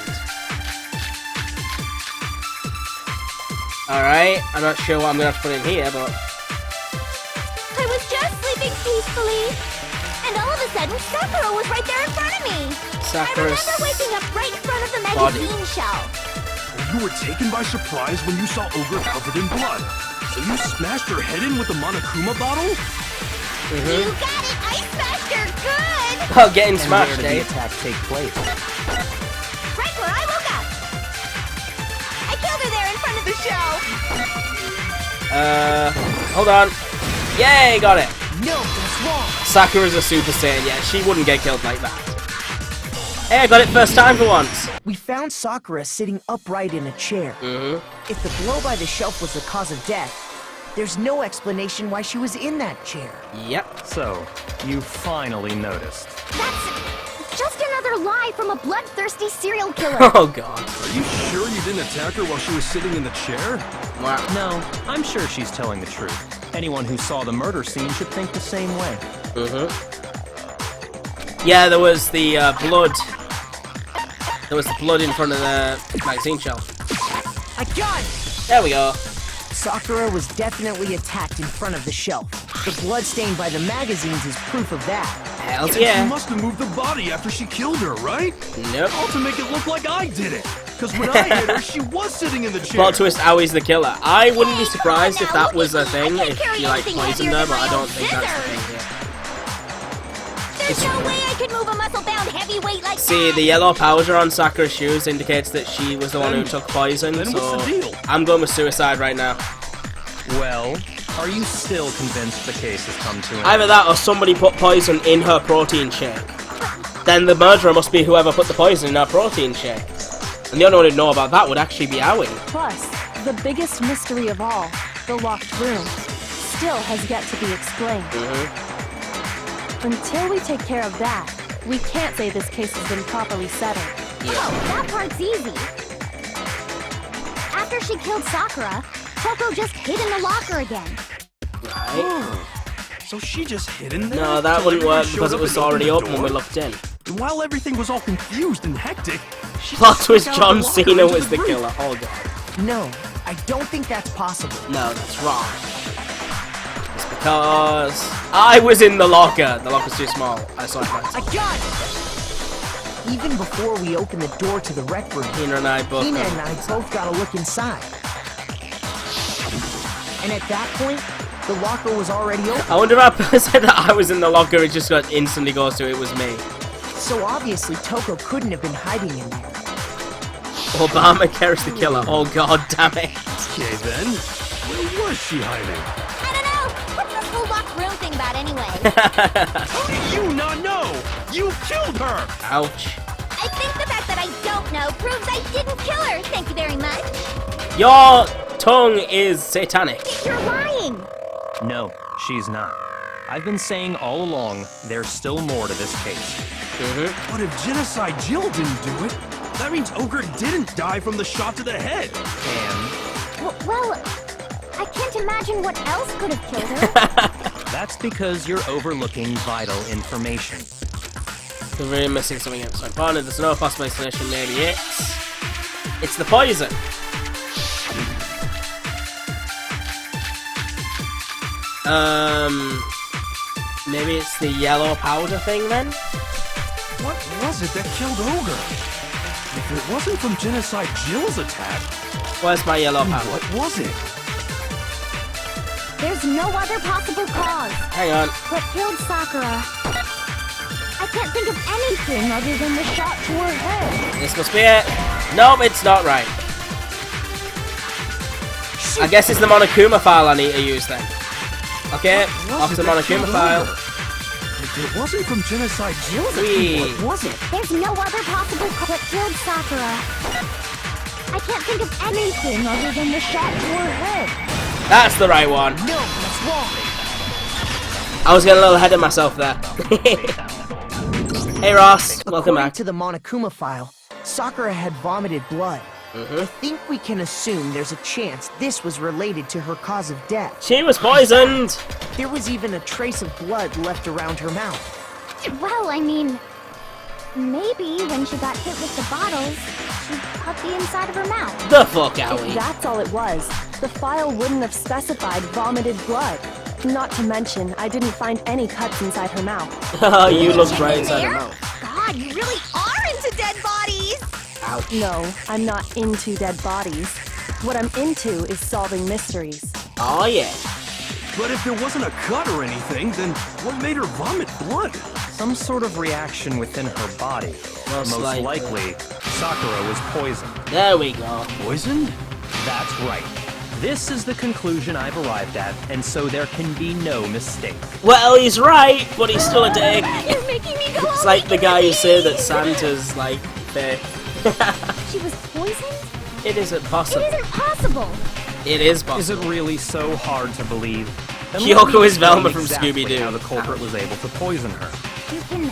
Alright, I'm not sure what I'm gonna have to put in here, but... I was just sleeping peacefully. And all of a sudden, Sakura was right there in front of me. Sakura's I remember waking up right in front of the body. magazine shelf. You were taken by surprise when you saw Ogre covered in blood. So you smashed her head in with the Monokuma bottle? You got it! I smashed her good! Oh, getting And smashed, where did eh? the attack take place? Right where I woke up. I killed her there in front of the shelf. Hold on. Yay, got it. No, that's wrong. Sakura's a Super Saiyan, yeah, she wouldn't get killed like that. Hey, I got it first time for once. We found Sakura sitting upright in a chair. If the blow by the shelf was the cause of death, there's no explanation why she was in that chair. Yep. So, you finally noticed. That's just another lie from a bloodthirsty serial killer. Oh god. Are you sure you didn't attack her while she was sitting in the chair? Wow. No, I'm sure she's telling the truth. Anyone who saw the murder scene should think the same way. Yeah, there was the blood. There was the blood in front of the magazine shelf. I got it! There we go. Sakura was definitely attacked in front of the shelf. The blood stained by the magazines is proof of that. Hells She yeah. must have moved the body after she killed her, right? Nope. All to make it look like I did it. Because when I hit her, she was sitting in the chair. Plot twist, Aui's the killer. I wouldn't be surprised if that was a thing, if you like poisoned her, but I don't think that's the thing here. There's no way I could move a muscle-bound heavyweight like See, that. the yellow powder on Sakura's shoes indicates that she was the one who took poison, then so what's the deal? I'm going with suicide right now. Well, are you still convinced the case has come to an end? Either that or somebody put poison in her protein shake. Then the murderer must be whoever put the poison in her protein shake. And the only one who'd know about that would actually be Aoi. Plus, the biggest mystery of all, the locked room, still has yet to be explained. Until we take care of that, we can't say this case has been properly settled. Oh, that part's easy. After she killed Sakura, Toko just hid in the locker again. Right? So she just hid in there? No, that till wouldn't everyone work showed because it up was and opened already the open when we door? looked in. And while everything was all confused and hectic, she Plot just twist, snuck out John of the locker Cena into was the roof. killer. Oh god. No, I don't think that's possible. No, that's wrong. It's because I was in the locker. The locker's too small. I saw it I right. got it! Even before we opened the door to the rec room, Hina and I both. Hina and I both got a look inside. And at that point, the locker was already open. I wonder if I said that I was in the locker, it just got instantly goes to it was me. So obviously Toko couldn't have been hiding in there. Obamacare is the killer. Oh god damn it. Okay then, where was she hiding? I don't know. What's this whole locked room thing about anyway? How do you not know? You killed her! Ouch. I think the fact that I don't know proves I didn't kill her. Thank you very much. Your tongue is satanic. You're lying! No, she's not. I've been saying all along, there's still more to this case. But if Genocide Jill didn't do it, that means Ogre didn't die from the shot to the head. And Well, I can't imagine what else could have killed her. that's because you're overlooking vital information. We're really missing something else. So partner, there's no possible explanation. Maybe it's the poison. Maybe it's the yellow powder thing then? What was it that killed Ogre? If it wasn't from Genocide Jill's attack, Where's my yellow powder? what was it? There's no other possible cause. Hang on. What killed Sakura? I can't think of anything other than the shot to her head. This must be it. Nope, it's not right. I guess it's the Monokuma file I need to use then. Okay, off the Monokuma file. If it wasn't from Genocide Jill's Wee. attack, what was it? There's no other possible cause. What killed Sakura? I can't think of anything other than the shot to her head. That's the right one. No, that's wrong. I was getting a little ahead of myself there. Hey Ross, welcome According back. to the Monokuma file, Sakura had vomited blood. I think we can assume there's a chance this was related to her cause of death. She was poisoned. There was even a trace of blood left around her mouth. Well, I mean, maybe when she got hit with the bottles, she cut the inside of her mouth. The fuck out If that's all it was, the file wouldn't have specified vomited blood. Not to mention, I didn't find any cuts inside her mouth. You looked right inside her mouth. God, you really are into dead bodies! Ouch. No, I'm not into dead bodies. What I'm into is solving mysteries. Oh yeah. But if there wasn't a cut or anything, then what made her vomit blood? Some sort of reaction within her body. Most likely, Sakura was poisoned. There we go. Poisoned? That's right. This is the conclusion I've arrived at, and so there can be no mistake. Well, he's right, but he's still a dick. You're making me go It's like the guy who said that Santa's like fake. She was poisoned? It isn't possible. It isn't possible! It is Is possible. it really so hard to believe? Then Kyoko let me is Velma explain from exactly Scooby-Doo. how the culprit was able to poison her. You can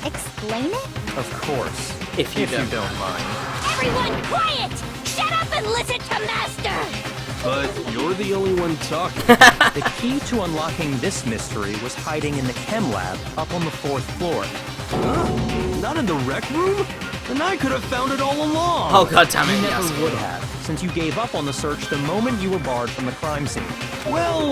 explain it? Of course, If you don't. don't mind. Everyone quiet! Shut up and listen to Master! But you're the only one talking. The key to unlocking this mystery was hiding in the chem lab up on the 4th floor. Huh? Not in the rec room? Then I could have found it all along. Oh god damn You it, never yes. would have, since you gave up on the search the moment you were barred from the crime scene. Well,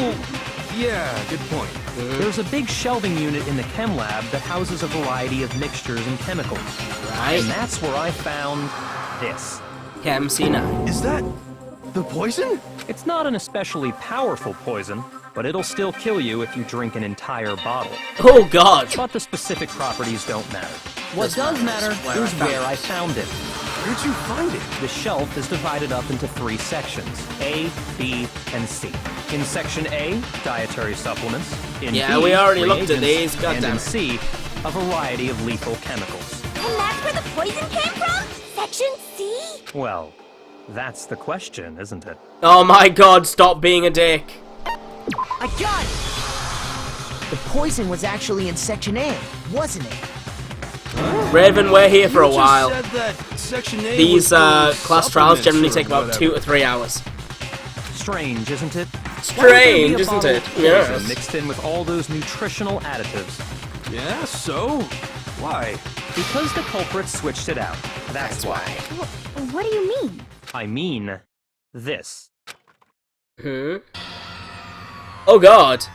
yeah, good point. There's a big shelving unit in the chem lab that houses a variety of mixtures and chemicals. Right. And that's where I found this. Chem C9. Is that the poison? It's not an especially powerful poison, but it'll still kill you if you drink an entire bottle. Oh god. But the specific properties don't matter. What This does matters. matter Where I is found where it. I found it. Where'd you find it? The shelf is divided up into 3 sections, A, B, and C. In section A, dietary supplements. In Yeah, B, we already looked at reagents, these, and in goddammit. C, a variety of lethal chemicals. And that's where the poison came from? Section C? Well, that's the question, isn't it? Oh my god, stop being a dick. I got it! The poison was actually in Section A, wasn't it? Raven, we're here for a You just while. said that Section A These was for class trials supplements generally or take about whatever. 2 to 3 hours. Strange, isn't it? Strange, isn't Why would there be a it? bottle of poison Yes. mixed in with all those nutritional additives? Yeah, so? Why? Because the culprit switched it out. That's why. What do you mean? I mean, this. Oh god.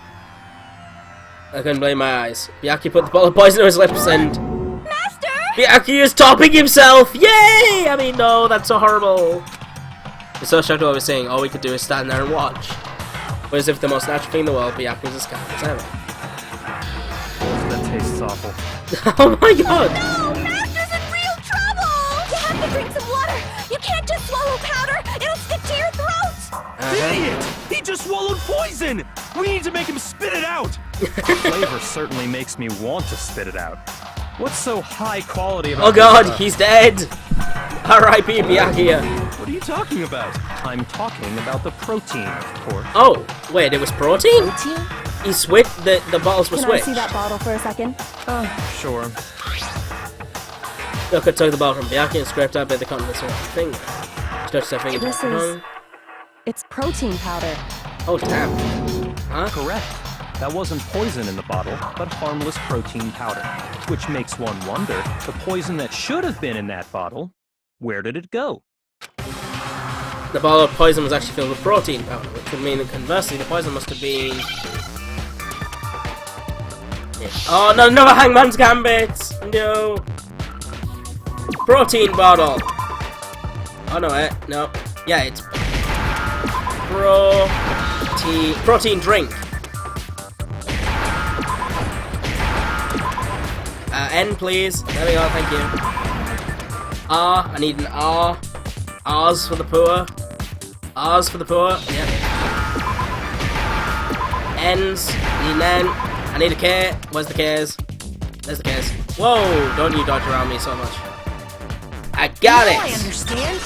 I couldn't blame my eyes. Byakuya put the bottle of poison to his lips and... Master! Byakuya is topping himself! Yay! I mean, no, that's so horrible. It's so shocked what I was saying. All we could do is stand there and watch. But as if the most natural thing in the world, Byakuya's as kind as ever. That tastes awful. Oh my god! No! Master's in real trouble! You have to drink some water! You can't just swallow powder! It'll stick to your throat! Idiot! He just swallowed poison! We need to make him spit it out! Flavor certainly makes me want to spit it out. What's so high quality about Oh god, this stuff? he's dead! R.I.P. Byakuya. What are you talking about? I'm talking about the protein, of course. Oh, wait, it was protein? Protein? He switched, the bottles were Can I switched. see that bottle for a second? Sure. Yoka took the bottle from Byakuya and scraped out by the contents of her finger. Touched her finger. This is... It's protein powder. Oh, damn. Huh? Correct. That wasn't poison in the bottle, but harmless protein powder. Which makes one wonder, the poison that should have been in that bottle, where did it go? The bottle of poison was actually filled with protein powder, which would mean that conversely, the poison must have been... Oh, no, another Hangman's Gambit! No! Protein bottle! Oh, no, no. Yeah, it's... Protein drink. N, please. There we go, thank you. R, I need an R. R's for the poor. R's for the poor, yep. N's, I need an N. I need a K. Where's the K's? There's the K's. Whoa, don't you dodge around me so much. I got it! I understand.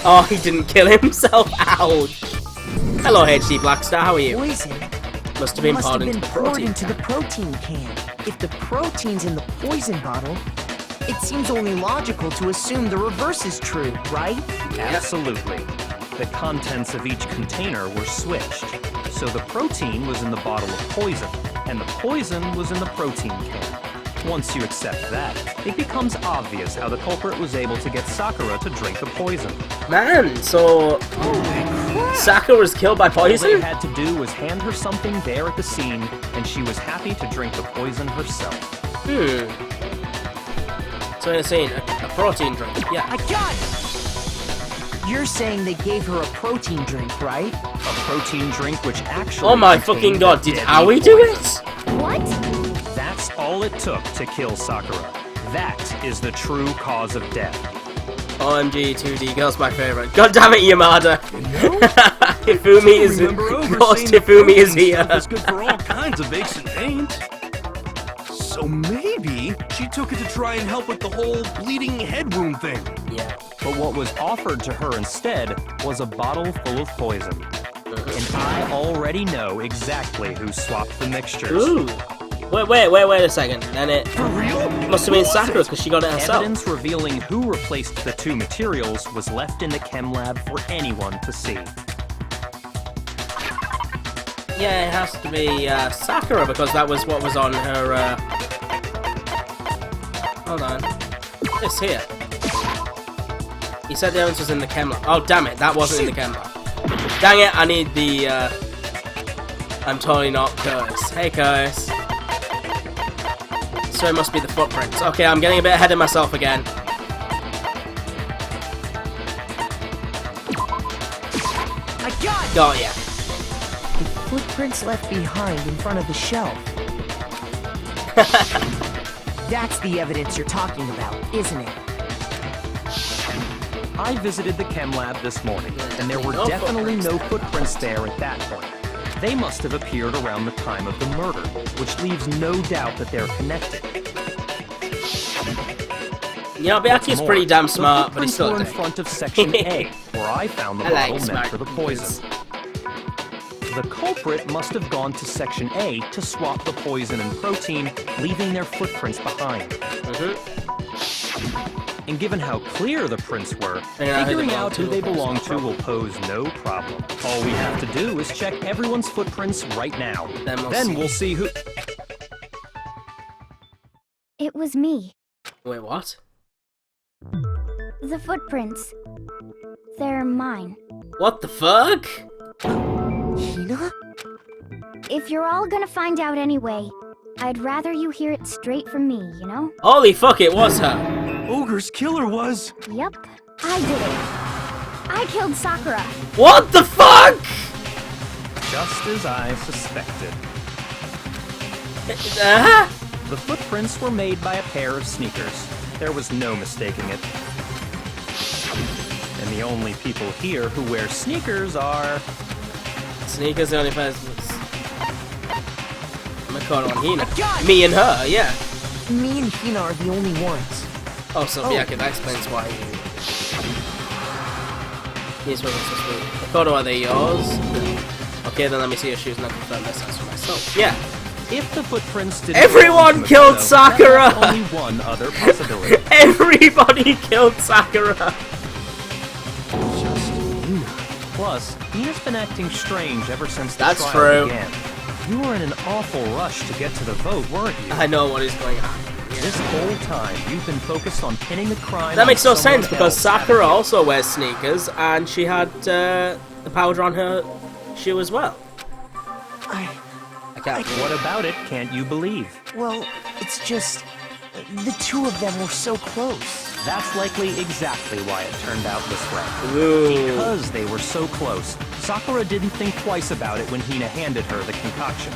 Oh, he didn't kill himself. Ouch. Hello, HD Blackstar, how are you? Poison. Must have been poured into the poured protein into the protein can. If the protein's in the poison bottle, it seems only logical to assume the reverse is true, right? Absolutely. The contents of each container were switched. So the protein was in the bottle of poison, and the poison was in the protein can. Once you accept that, it becomes obvious how the culprit was able to get Sakura to drink the poison. Man, so... Sakura was killed by All they poison? had to do was hand her something there at the scene, and she was happy to drink the poison herself. So in a scene, a protein drink, yeah. I got it! You're saying they gave her a protein drink, right? A protein drink which actually Oh my contained fucking god, a did deadly Aoi do poison. it? What? That's all it took to kill Sakura. That is the true cause of death. OMG 2D, girl's my favorite. God damn it, Yamada! Hifumi is... Ghost Hifumi is here. It's good for all kinds of aches and pains. So maybe she took it to try and help with the whole bleeding head wound thing. Yeah. But what was offered to her instead was a bottle full of poison. And I already know exactly who swapped the mixtures. Ooh. Wait a second. Then it For real? must have been Sakura because she got it herself. Evidence revealing who replaced the two materials was left in the chem lab for anyone to see. Yeah, it has to be Sakura because that was what was on her. Hold on. This here. He said the evidence was in the chem lab. Oh damn it, that wasn't in the chem lab. Dang it, I need the. I'm totally not Curtis. Hey Curtis. So it must be the footprints. Okay, I'm getting a bit ahead of myself again. I got it! Got ya. The footprints left behind in front of the shelf. That's the evidence you're talking about, isn't it? I visited the chem lab this morning, and there were No definitely footprints no there. footprints there at that point. They must have appeared around the time of the murder, which leaves no doubt that they're connected. Yeah, Byakuya's More, pretty damn the smart, but he's footprints still were in dead. front of Section A, where I found the I like bottle meant smart for the poison. The culprit must have gone to Section A to swap the poison and protein, leaving their footprints behind. And given how clear the prints were, Yeah, figuring who they belong out who to they will belong pose to no will pose no problem. All we have to do is check everyone's footprints right now. Then We'll see who... It was me. Wait, what? The footprints. They're mine. What the fuck? Hina? If you're all gonna find out anyway, I'd rather you hear it straight from me, you know? Holy fuck, it was her. Ogre's killer was... Yep, I did it. I killed Sakura. What the fuck? Just as I suspected. The footprints were made by a pair of sneakers. There was no mistaking it. And the only people here who wear sneakers are... Sneakers the only person. I'm gonna call it on Hina. Me and her, yeah. Me and Hina are the only ones. Oh, so yeah, okay, that explains why These ones are sweet. The photo, are they yours? Okay, then let me see your shoes and I'll confirm this as for myself. Yeah. If the footprints didn't Everyone belong to killed Makoto, Sakura! that left only one other possibility. Everybody killed Sakura! Plus, Hina's been acting strange ever since the That's trial true. began. You were in an awful rush to get to the vote, weren't you? I know what is going on. This whole time, you've been focused on pinning the crime. That makes no on someone sense because else, Sakura haven't also wears sneakers and she had the powder on her shoe as well. I can't. you? What about it can't you believe? Well, it's just... the two of them were so close. That's likely exactly why it turned out this way. Ooh. Because they were so close, Sakura didn't think twice about it when Hina handed her the concoction.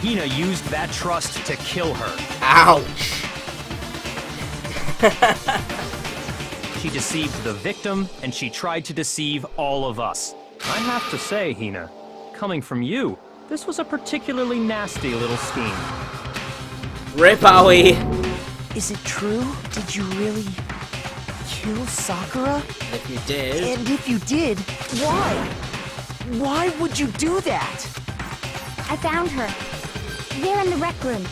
Hina used that trust to kill her. Ouch! She deceived the victim, and she tried to deceive all of us. I have to say, Hina, coming from you, this was a particularly nasty little scheme. Rip Owie! Is it true? Did you really kill Sakura? If you did... And if you did, why? Why would you do that? I found her. There in the rec room.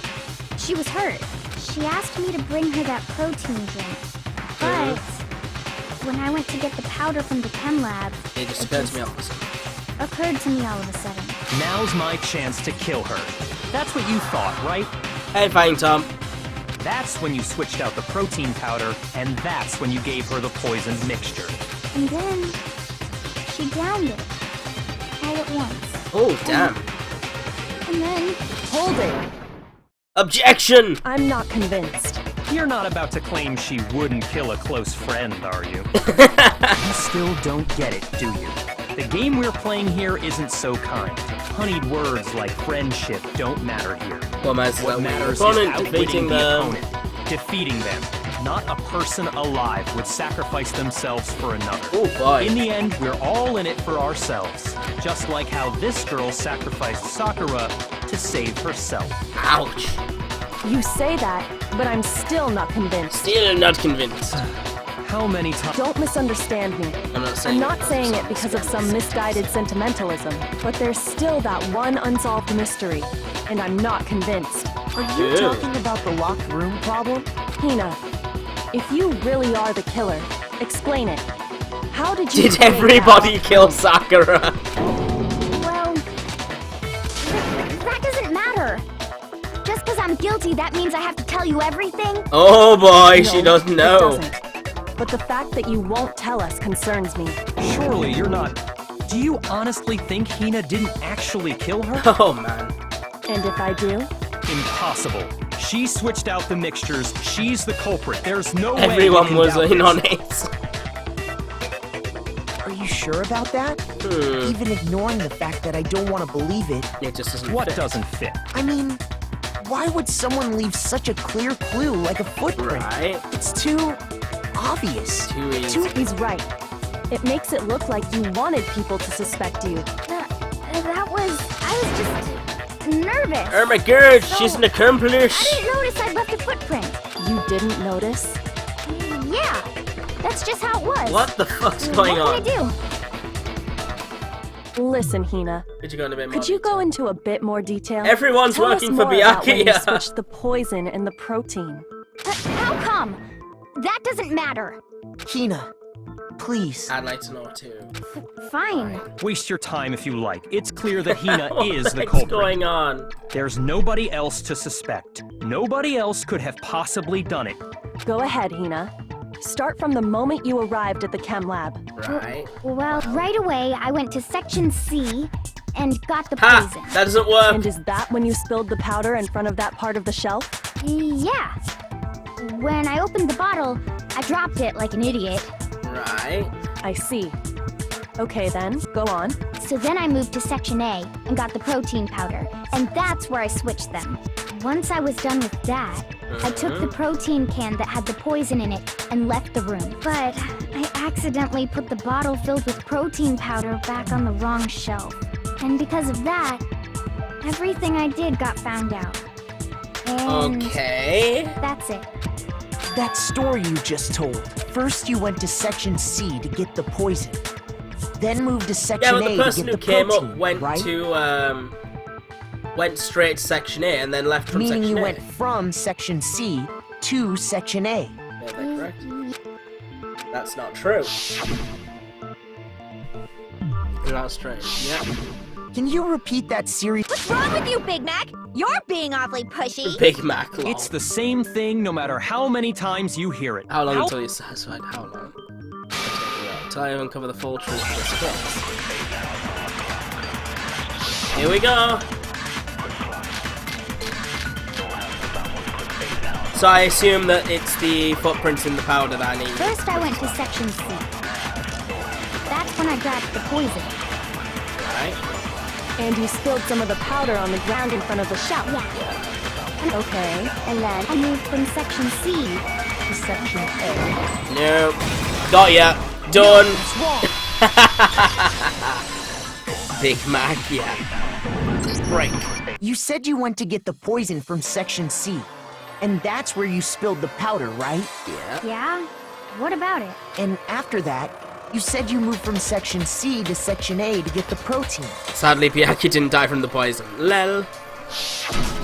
She was hurt. She asked me to bring her that protein drink. But when I went to get the powder from the chem lab, It just occurred to me all of a sudden. Now's my chance to kill her. That's what you thought, right? Hey, fine, Tom. That's when you switched out the protein powder, and that's when you gave her the poisoned mixture. And then she downed it. All at once. Oh, damn. And then... Hold it! Objection! I'm not convinced. You're not about to claim she wouldn't kill a close friend, are you? You still don't get it, do you? The game we're playing here isn't so kind. Honeyed words like friendship don't matter here. What matters What matters is opponent outwitting defeating the them. opponent, defeating them. Not a person alive would sacrifice themselves for another. Oh boy. In the end, we're all in it for ourselves. Just like how this girl sacrificed Sakura to save herself. Ouch. You say that, but I'm still not convinced. Still not convinced. How many times? Don't misunderstand me. I'm not saying I'm not saying it because of some misguided sentimentalism, but there's still that one unsolved mystery, and I'm not convinced. Are you Ew. talking about the locked room problem? Hina, if you really are the killer, explain it. How did you Did create everybody that? kill Sakura? Well... that doesn't matter. Just because I'm guilty, that means I have to tell you everything? Oh boy, No, she doesn't it know. doesn't. But the fact that you won't tell us concerns me. Surely you're not. Do you honestly think Hina didn't actually kill her? Oh man. And if I do? Impossible. She switched out the mixtures. She's the culprit. There's no way. Everyone we can was doubt in this. on it. Are you sure about that? Even ignoring the fact that I don't want to believe it. It just doesn't What fit. doesn't fit? I mean, why would someone leave such a clear clue like a footprint? Right? It's too obvious. Too easy. He's right. It makes it look like you wanted people to suspect you. I was just nervous. Oh my god, she's an accomplice. I didn't notice I'd left a footprint. You didn't notice? Yeah, that's just how it was. What the fuck's going on? What can I do? Listen, Hina. Could you go into a bit more Could you go detail? into a bit more detail? Everyone's Tell working us for more about when you Byakuya. switched the poison and the protein. How come? That doesn't matter. Hina, please. I'd like to know too. Fine. Waste your time if you like. It's clear that Hina is the What's culprit. going on? There's nobody else to suspect. Nobody else could have possibly done it. Go ahead, Hina. Start from the moment you arrived at the chem lab. Right. Well, right away, I went to Section C and got the Ha! poison. That doesn't work. And is that when you spilled the powder in front of that part of the shelf? Yeah. When I opened the bottle, I dropped it like an idiot. Right. I see. Okay then, go on. So then I moved to Section A and got the protein powder, and that's where I switched them. Once I was done with that, I took the protein can that had the poison in it and left the room. But I accidentally put the bottle filled with protein powder back on the wrong shelf. And because of that, everything I did got found out. And Okay. that's it. That story you just told. First you went to Section C to get the poison. then moved to section Yeah, but A the to person get who the came protein, up went right? to went straight to section A and then left from Meaning section you A. went from section C to section A. Yeah, that's correct. That's not true. That's true. Yeah. Can you repeat that series? What's wrong with you, Big Mac? You're being awfully pushy. Big Mac. Lol. It's the same thing no matter how many times you hear it. How long until you're satisfied? How long? Until I uncover the full truth of this case. Here we go. So I assume that it's the footprints in the powder that I need. First, I went to section C. That's when I grabbed the poison. Right? And you spilled some of the powder on the ground in front of the shelf. Yeah. Okay. And then I moved from section C To section A. Nope. Got ya. Done. What's wrong? Big Mac, yeah. Break. You said you went to get the poison from section C. And that's where you spilled the powder, right? Yeah. Yeah? What about it? And after that, you said you moved from section C to section A to get the protein. Sadly, Piaki didn't die from the poison. Lel.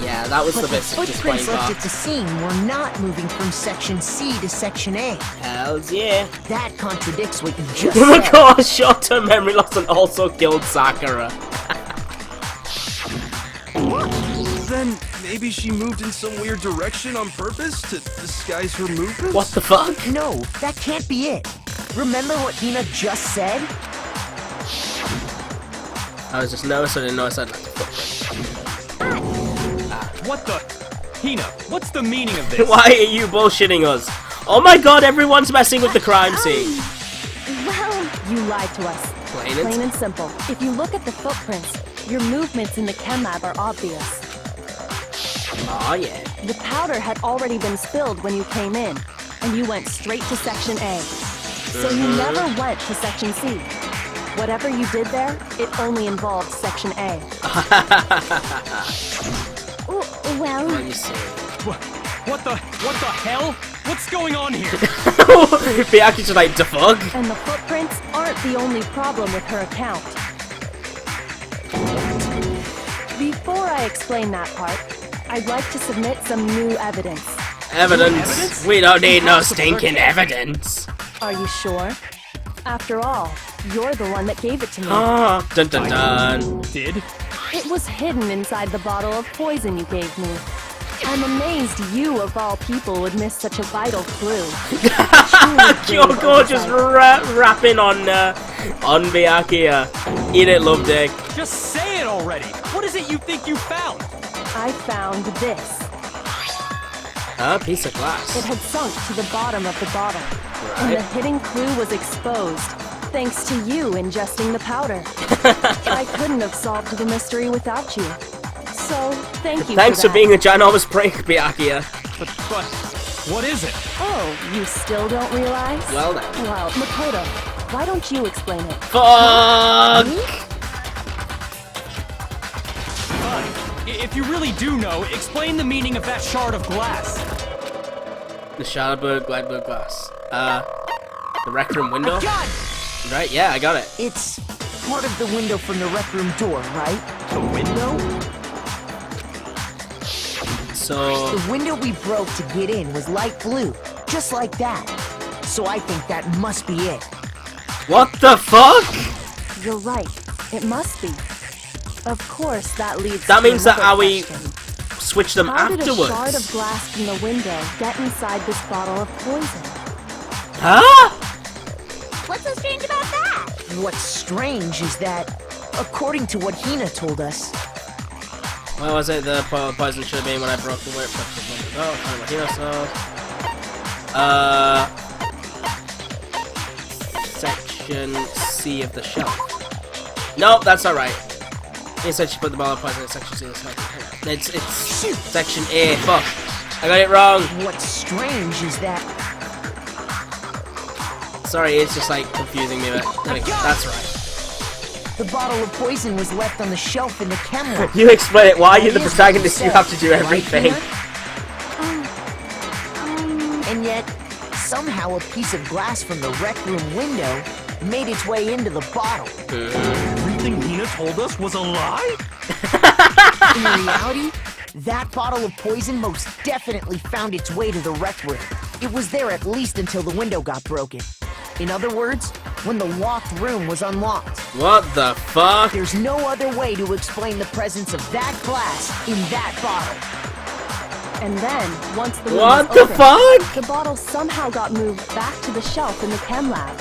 Yeah, that was But the the bit disappointing footprints left part. at the scene were not moving from section C to section A. Hells yeah. That contradicts what you just Oh my said. god, short-term memory loss and also killed Sakura. Then maybe she moved in some weird direction on purpose to disguise her movements? What the fuck? No, that can't be it. Remember what Hina just said? I was just nervous, I didn't know I said like What the? Hina, what's the meaning of this? Why are you bullshitting us? Oh my god, everyone's messing with the crime scene. Well, You lied to us. Plain And simple. If you look at the footprints, your movements in the chem lab are obvious. Oh yeah. The powder had already been spilled when you came in, and you went straight to section A. So you never went to section C. Whatever you did there, it only involved section A. well, Let me see. What the hell? What's going on here? Piaki's just like, the fuck? And the footprints aren't the only problem with her account. Before I explain that part, I'd like to submit some new evidence. Evidence? We don't need no stinking evidence. Are you sure? After all, you're the one that gave it to me. Ah, dun dun dun. Did? It was hidden inside the bottle of poison you gave me. I'm amazed you, of all people, would miss such a vital clue. Kyoko just rapping on Byakuya. Eat it, love dick. Just say it already! What is it you think you found? I found this. A piece of glass. It had sunk to the bottom of the bottle, and the hidden clue was exposed, thanks to you ingesting the powder. I couldn't have solved the mystery without you. So, thank you Thanks for for being a ginormous prank, Byakuya. But, what is it? Oh, you still don't realize? Well then. Well, Makoto, why don't you explain it? Fuck! Fine. If you really do know, explain the meaning of that shard of glass. The Shadowbird Glidebird glass. The rec room window? God! Right, yeah, I got it. It's part of the window from the rec room door, right? The window? So, The window we broke to get in was light blue, just like that. So I think that must be it. what the fuck? You're right. It must be. Of course, that leads That to means that another how we question. switch them How did a shard of afterwards. glass from the window get inside this bottle of poison? Huh? what's so strange about that? What's strange is that, according to what Hina told us, What was it? The poison should have been when I broke the whip. Oh, kind of here, so. Section C of the shelf. Nope, that's not right. He said she put the bottle of poison in section C of the shelf. It's section A. Fuck. I got it wrong. what's strange is that Sorry, it's just like confusing me, but that's right. the bottle of poison was left on the shelf in the chem lab. You explain it. Why are you the That is what protagonist? You said, have to do right, everything. Hina? And yet, somehow a piece of glass from the rec room window made its way into the bottle. Everything Nina told us was a lie? In reality, that bottle of poison most definitely found its way to the rec room. It was there at least until the window got broken. In other words, when the locked room was unlocked. What the fuck? There's no other way to explain the presence of that glass in that bottle. And then, once the room What was the opened, fuck? the bottle somehow got moved back to the shelf in the chem lab.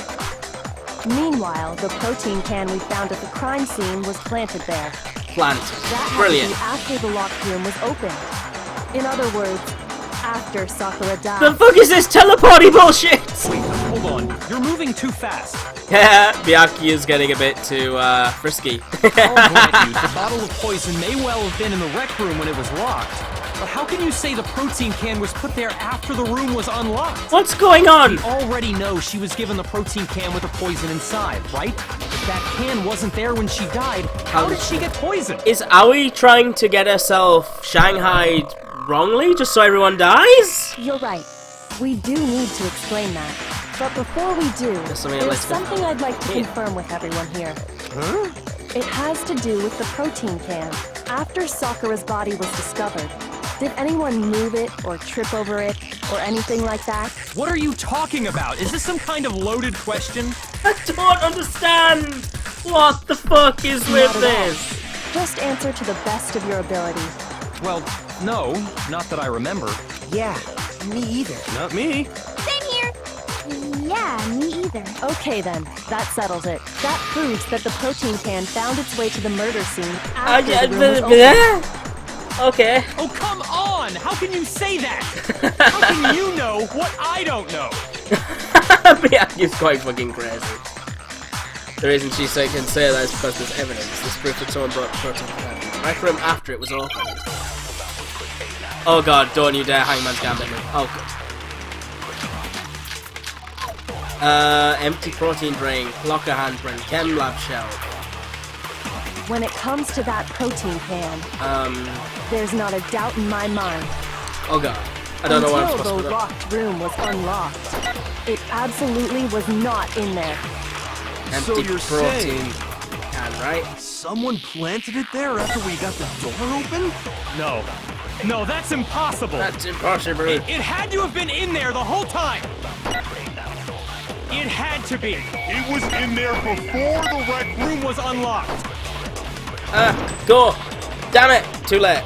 Meanwhile, the protein can we found at the crime scene was planted there. Plant. That had Brilliant. to be after the locked room was opened. In other words, after Sakura died. The fuck is this teleporty bullshit? Wait, hold on. You're moving too fast. Yeah, Miyaki is getting a bit too frisky. I'll grant you, the bottle of poison may well have been in the rec room when it was locked. But how can you say the protein can was put there after the room was unlocked? What's going on? We already know she was given the protein can with the poison inside, right? If that can wasn't there when she died, how did she get poisoned? Is Aoi trying to get herself shanghaied wrongly just so everyone dies? You're right. We do need to explain that. But before we do, There's something I'd like there's to something I'd like to Yeah. confirm with everyone here. It has to do with the protein can. After Sakura's body was discovered, did anyone move it or trip over it or anything like that? What are you talking about? Is this some kind of loaded question? I don't understand. What the fuck is with Not at all. this? Just answer to the best of your ability. Well, no, not that I remember. Yeah, me either. Not me. Same here. Yeah, me either. Okay then, that settles it. That proves that the protein can found its way to the murder scene after Yeah, the room was opened. okay. Oh, come on! How can you say that? How can you know what I don't know? Miyaki's quite fucking crazy. The reason she can say that is because there's evidence. This proof that someone brought the protein can to the rec room after it was opened. Oh god, don't you dare Hangman's Gambit me. Oh good. Empty protein drink, locker handprint, chem lab shelf. When it comes to that protein can, there's not a doubt in my mind. Oh god. I don't know what I'm Until supposed the to do. locked room was unlocked, it absolutely was not in there. So Empty you're protein saying can, right? someone planted it there after we got the door open? No. No, that's impossible. That's impossible. It had to have been in there the whole time. It had to be. It was in there before the rec room was unlocked. Go! Damn it! Too late.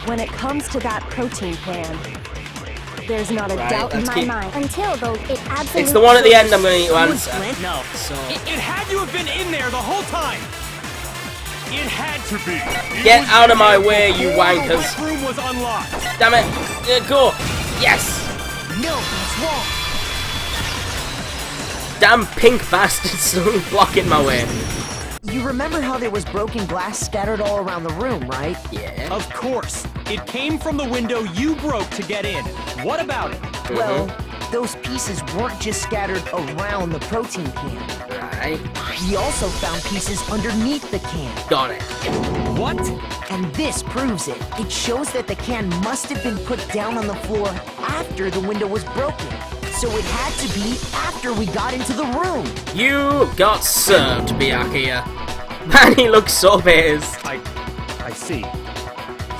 When it comes to that protein can, there's not a Right, doubt in let's my keep- mind. Until though it absolutely. It's the one at the end I'm going to need to answer. No. So, It had to have been in there the whole time. It had to be. It get was out of in my there way, you before wankers. The rec room was unlocked. damn it! Go! Yes! No, that's wrong. Damn pink bastards blocking my way. You remember how there was broken glass scattered all around the room, right? Yeah. Of course. It came from the window you broke to get in. What about it? Well, those pieces weren't just scattered around the protein can. Right. We also found pieces underneath the can. Got it. What? And this proves it. It shows that the can must have been put down on the floor after the window was broken. So it had to be after we got into the room. You got served, Byakuya. Man, he looks so pissed. I see.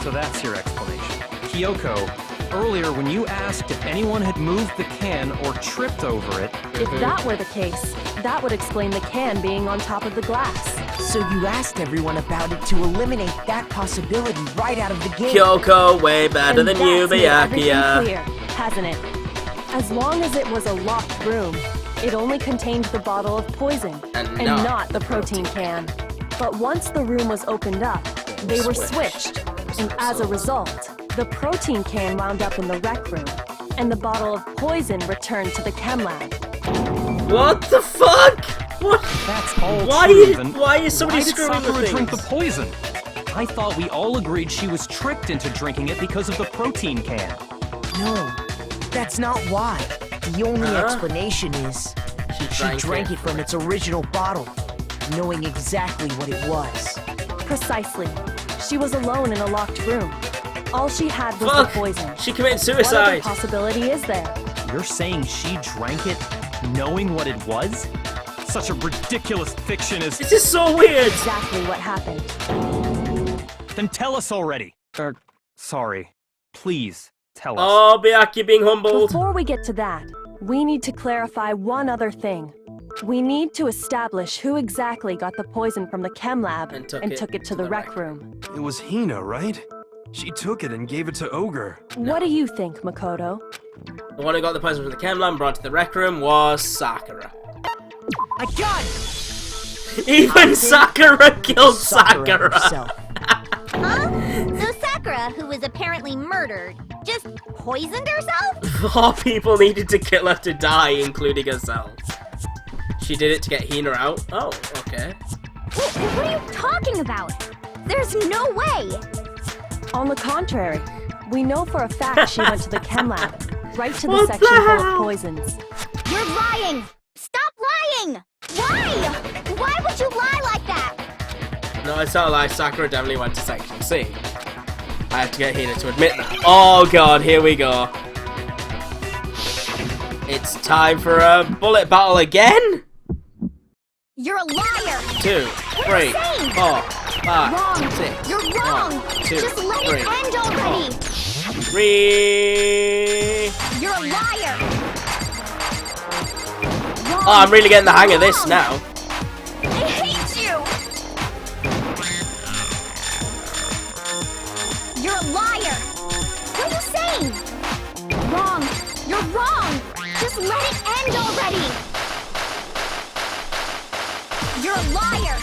So that's your explanation. Kyoko, earlier when you asked if anyone had moved the can or tripped over it, If that were the case, that would explain the can being on top of the glass. So you asked everyone about it to eliminate that possibility right out of the gate. Kyoko, way better And than you, that's made everything Byakuya. clear, hasn't it? As long as it was a locked room, it only contained the bottle of poison And and not not the protein can. But once the room was opened up, they were switched, and as a result, the protein can wound up in the rec room, and the bottle of poison returned to the chem lab. What the fuck? What? that's all Why true, is- then why is somebody why did screwing with Sakura drink the things? poison? I thought we all agreed she was tricked into drinking it because of the protein can. No, that's not why. The only Huh? explanation is she drank it from its original bottle, knowing exactly what it was. Precisely. She was alone in a locked room. All she had was Fuck! the poison. She committed What other suicide. possibility is there? You're saying she drank it knowing what it was? Such a ridiculous fiction is... This is so weird! Exactly what happened. Then tell us already. Sorry. Please, tell us. Oh, Byakuya being humbled. Before we get to that, we need to clarify one other thing. We need to establish who exactly got the poison from the chem lab and took it to the rec room. It was Hina, right? She took it and gave it to Ogre. What do you think, Makoto? The one who got the poison from the chem lab and brought it to the rec room was Sakura. I got it! Even Sakura killed Sakura! herself. Huh? So Sakura, who was apparently murdered, just poisoned herself? 4 people needed to kill her to die, including herself. She did it to get Hina out? Oh, okay. What are you talking about? There's no way! On the contrary, we know for a fact she went to the chem lab, right to the section full of poisons. You're lying! Stop lying! Why? Why would you lie like that? No, it's not a lie. Sakura definitely went to Section C. I have to get Hina to admit that. Oh god, here we go. It's time for a bullet battle again? You're a liar! 2, 3, 4, 5, Wrong! 6. You're wrong! 1, 2, Just let 3, it end already! 3. You're a liar! Wrong. Oh, I'm really getting the hang of this now. I hate you! You're a liar! What are you saying? Wrong! You're wrong! Just let it end already! You're a liar!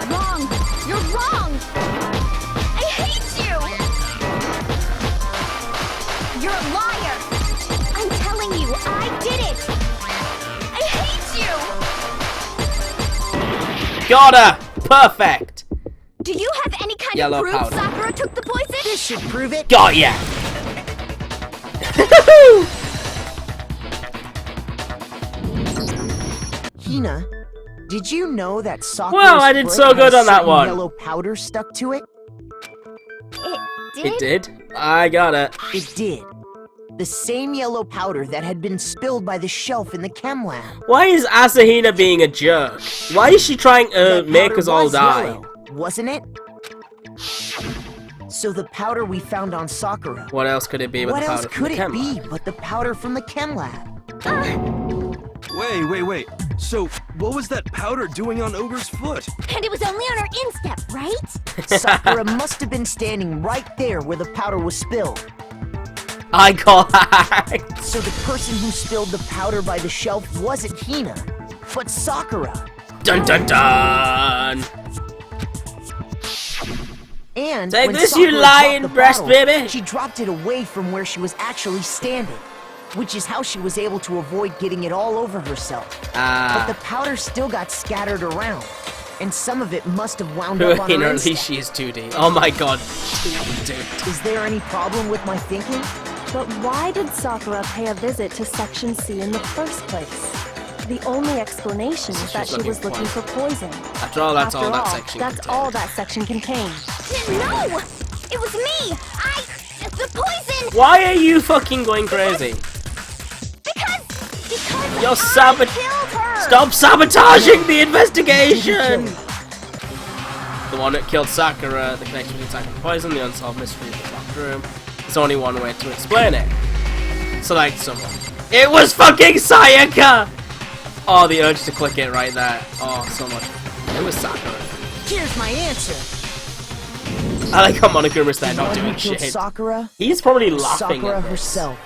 Wrong! You're wrong! I hate you! You're a liar! I'm telling you, I did it! I hate you! Got her! Perfect! Do you have any kind Yellow of proof powder. Sakura took the poison? This should prove it. Got ya! Hina, did you know that Sakura's Wow, I did foot so good has on that certain one. yellow powder stuck to it? It did? I got it. It did. The same yellow powder that had been spilled by the shelf in the chem lab. Why is Asahina being a jerk? Why is she trying to That make powder us all was die? yellow, wasn't it? So the powder we found on Sakura. What else could it be but What the else powder from could the it chem be lab? but the powder from the chem lab? Wait. So, what was that powder doing on Ogre's foot? And it was only on her instep, right? Sakura must have been standing right there where the powder was spilled. I call hacked. So the person who spilled the powder by the shelf wasn't Hina, but Sakura. Dun dun dun! And Take when this, Sakura you lying dropped the breast bottle, baby! She dropped it away from where she was actually standing, which is how she was able to avoid getting it all over herself. But the powder still got scattered around, and some of it must have wound up on her at instep. least she is 2D. Oh my god. 2D. Is there any problem with my thinking? But why did Sakura pay a visit to Section C in the first place? The only explanation is that she was looking for poison. After all, that's After all that all, section that's contained. all that section contained. No! It was me! The poison! Why are you fucking going crazy? Because You're I killed her! Stop sabotaging the investigation! The one that killed Sakura, the connection between Sakura and poison, the unsolved mystery of the locked room. There's only one way to explain it. Select someone. It was fucking Sayaka! Oh, the urge to click it right there. Oh, so much. It was Sakura. Here's my answer. I like how Monokuma's there The not one doing who killed shit. Sakura? He's probably laughing Sakura at this. herself.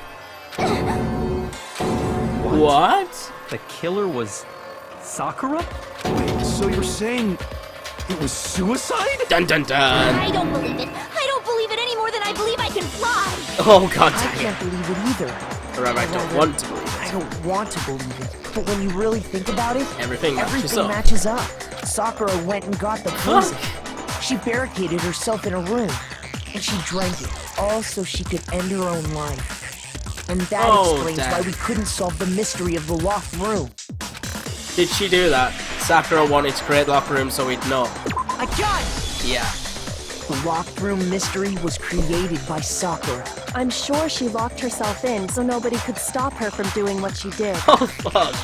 What? The killer was Sakura? Wait, so you're saying it was suicide? Dun dun dun! I don't believe it. I don't believe it any more than I believe I can fly. Oh god I dang it. can't believe it either. Or rather, I don't want to believe I it. don't want to believe it. But when you really think about it, Everything matches up. matches up. Sakura went and got the poison. She barricaded herself in a room, and she drank it, all so she could end her own life. And that explains why we couldn't solve the mystery of the locked room. Did she do that? Sakura wanted to create the locker room so we'd know. I got it! Yeah. The locked room mystery was created by Sakura. I'm sure she locked herself in so nobody could stop her from doing what she did. Oh fuck!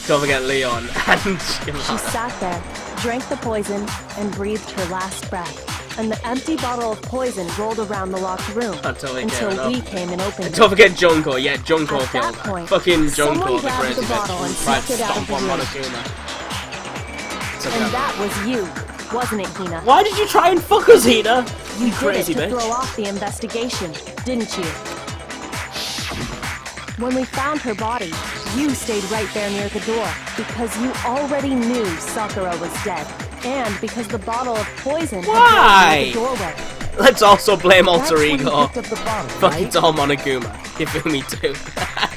Don't forget Leon and She sat there, drank the poison, and breathed her last breath. And the empty bottle of poison rolled around the locked room until we came and opened it. Don't forget Junko. Yeah, Junko At killed that her. point, Fucking Junko, someone the grabbed crazy the bottle bitch and who tried to sneaked it out of stomp the on room. Monokuma. And that was you, wasn't it, Hina? Why did you try and fuck us, Hina? You crazy did it to bitch. throw off the investigation, didn't you? When we found her body, you stayed right there near the door because you already knew Sakura was dead, and because the bottle of poison had been near the doorway. Let's also blame Alter That's when he Ego. picked up the bottle, Fuck, right? it's all Monokuma. Hifumi too.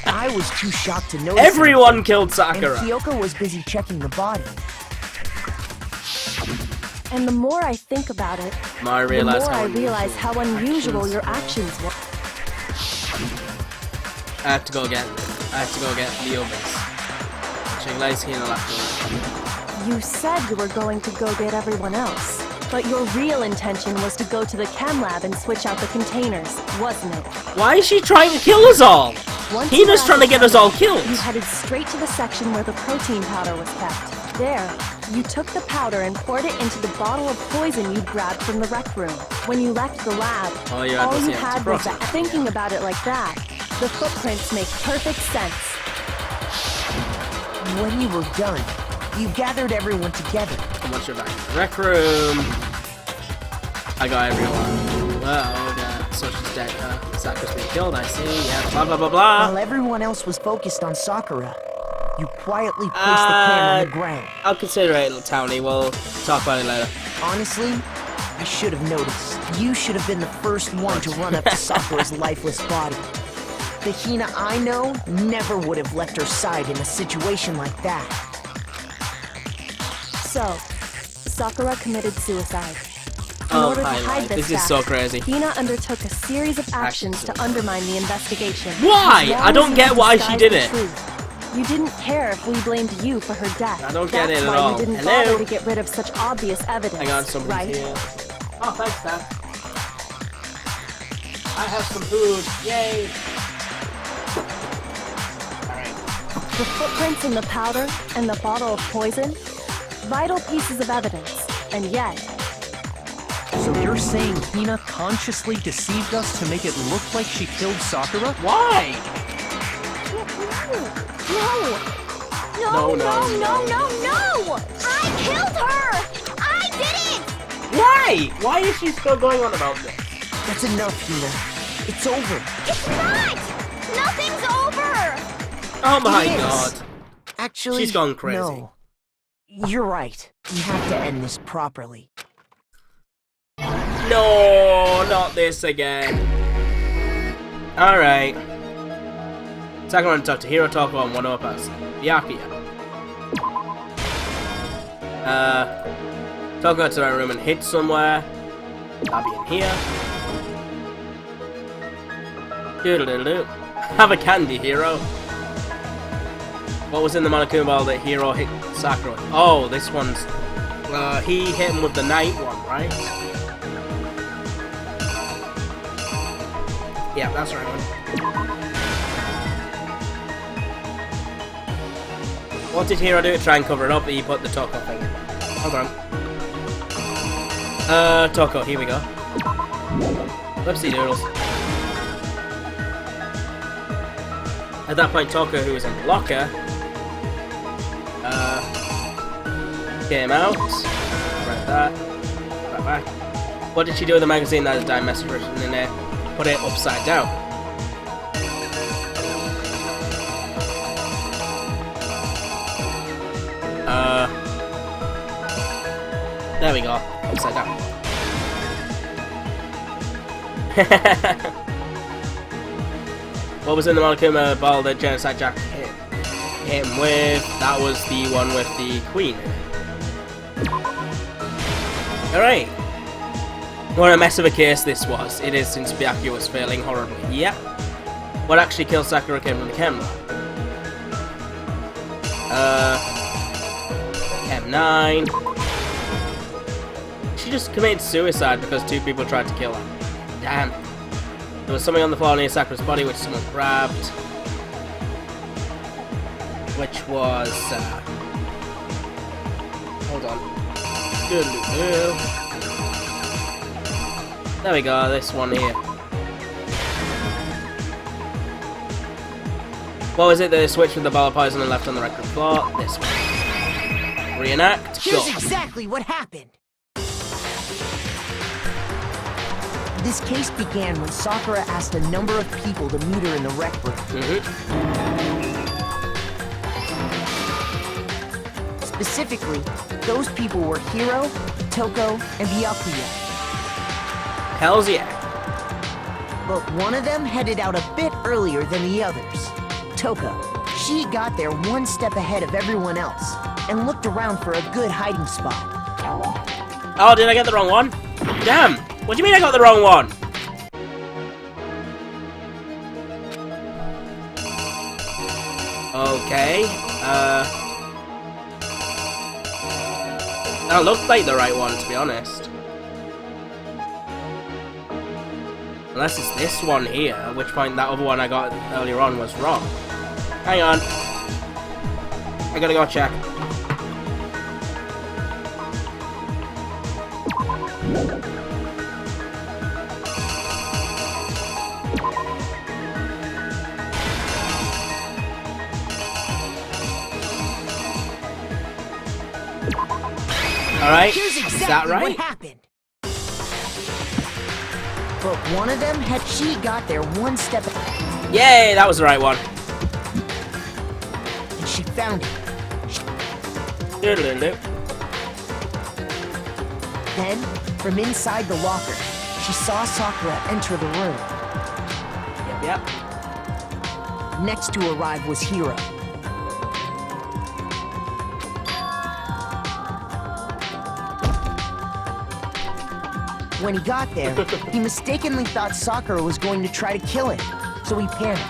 I was too shocked to notice. Everyone killed And Sakura. Kyoko was busy checking the body. And the more I think about it, The more I realize how unusual your actions were. I have to go get the others. You said you were going to go get everyone else, but your real intention was to go to the chem lab and switch out the containers, wasn't it? Why is she trying to kill us all? Once Hina's you trying to get us all killed. You headed straight to the section where the protein powder was kept. There, you took the powder and poured it into the bottle of poison you grabbed from the rec room. When you left the lab, All you all had was you the had empty was protein. that. Thinking about it like that, the footprints make perfect sense. When you were done, you gathered everyone together. And once you're back in the rec room, I got everyone. Well, yeah, so she's dead. Sakura's been killed, I see. Yeah, blah blah blah blah. While everyone else was focused on Sakura, you quietly placed the can on the ground. I'll consider it, little townie. We'll talk about it later. Honestly, I should have noticed. You should have been the first one to run up to Sakura's lifeless body. The Hina I know never would have left her side in a situation like that. So, Sakura committed suicide. In order to hide this this is so fact, crazy. Hina undertook a series of actions to undermine the investigation. Why? As long I don't as get you why she disguised did the it. truth. You didn't care if we blamed you for her death. I don't get That's it at why all. you didn't Hello? bother to get rid of such obvious evidence, Hang on, somebody's right? here. Oh, thanks, Dad. I have some food. Yay! Alright. The footprints in the powder and the bottle of poison, vital pieces of evidence, and yet, So you're saying Hina consciously deceived us to make it look like she killed Sakura? Why? No! No. No! I killed her! I did it! Why? Why is she still going on about this? That's enough, Hina. It's over. It's not! Nothing's over! Oh my It is. god. Actually, She's gone crazy. No. You're right. You have to end this properly. No, not this again. Alright. Sakura and talk to Hirotoko and one up as Byakuya. Toko got to her room and hid somewhere. I'll be in here. Doodle-doodle-doo. Have a candy, Hero. What was in the Monokuma ball that Hero hit Sakura? Oh, this one's... he hit him with the night one, right? Yeah, that's the right one. What did Hero do to try and cover it up? He put the Toko thing. Hold on. Toko, here we go. Whoopsie doodles. At that point, Toko, who was in the locker, came out. Right that. Right back. What did she do with the magazine that has died message written in there? Put it upside down. There we go. Upside down. What was in the Monokuma ball that Genocide Jack hit him with? That was the one with the Queen. Alright. What a mess of a case this was. It is, since Byakuya was failing horribly. Yep. What actually killed Sakura came from the camera. Chem 9. She just committed suicide because two people tried to kill her. Damn. There was something on the floor near Sakura's body which someone grabbed. Which was... hold on. There we go, this one here. What was it that they switched with the ball of poison and left on the record floor? This one. Reenact. Here's Go. exactly what happened. This case began when Sakura asked a number of people to meet her in the rec room. Specifically, those people were Hiro, Toko, and Byakuya. Hells yeah. But one of them headed out a bit earlier than the others. Toko. She got there one step ahead of everyone else and looked around for a good hiding spot. Oh, did I get the wrong one? Damn! What do you mean I got the wrong one? Okay. That looked like the right one, to be honest. Unless it's this one here, at which point that other one I got earlier on was wrong. Hang on. I gotta go check. Alright, Here's is exactly that right? what happened. But one of them she got there one step ahead. Yay, that was the right one. And she found it. Doodle-doo. Then, from inside the locker, she saw Sakura enter the room. Yep. Next to arrive was Hiro. When he got there, he mistakenly thought Sakura was going to try to kill him, so he panicked.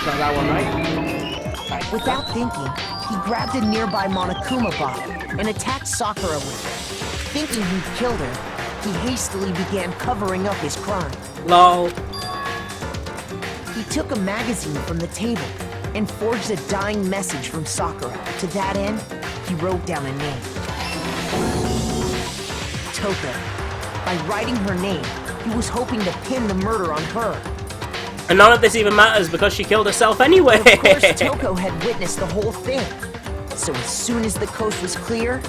Got that one right? Without thinking, he grabbed a nearby Monokuma bottle and attacked Sakura with it. Thinking he'd killed her, he hastily began covering up his crime. LOL. He took a magazine from the table and forged a dying message from Sakura. To that end, he wrote down a name. Toko. By writing her name, he was hoping to pin the murder on her. And none of this even matters because she killed herself anyway. Of course, Toko had witnessed the whole thing. So as soon as the coast was clear,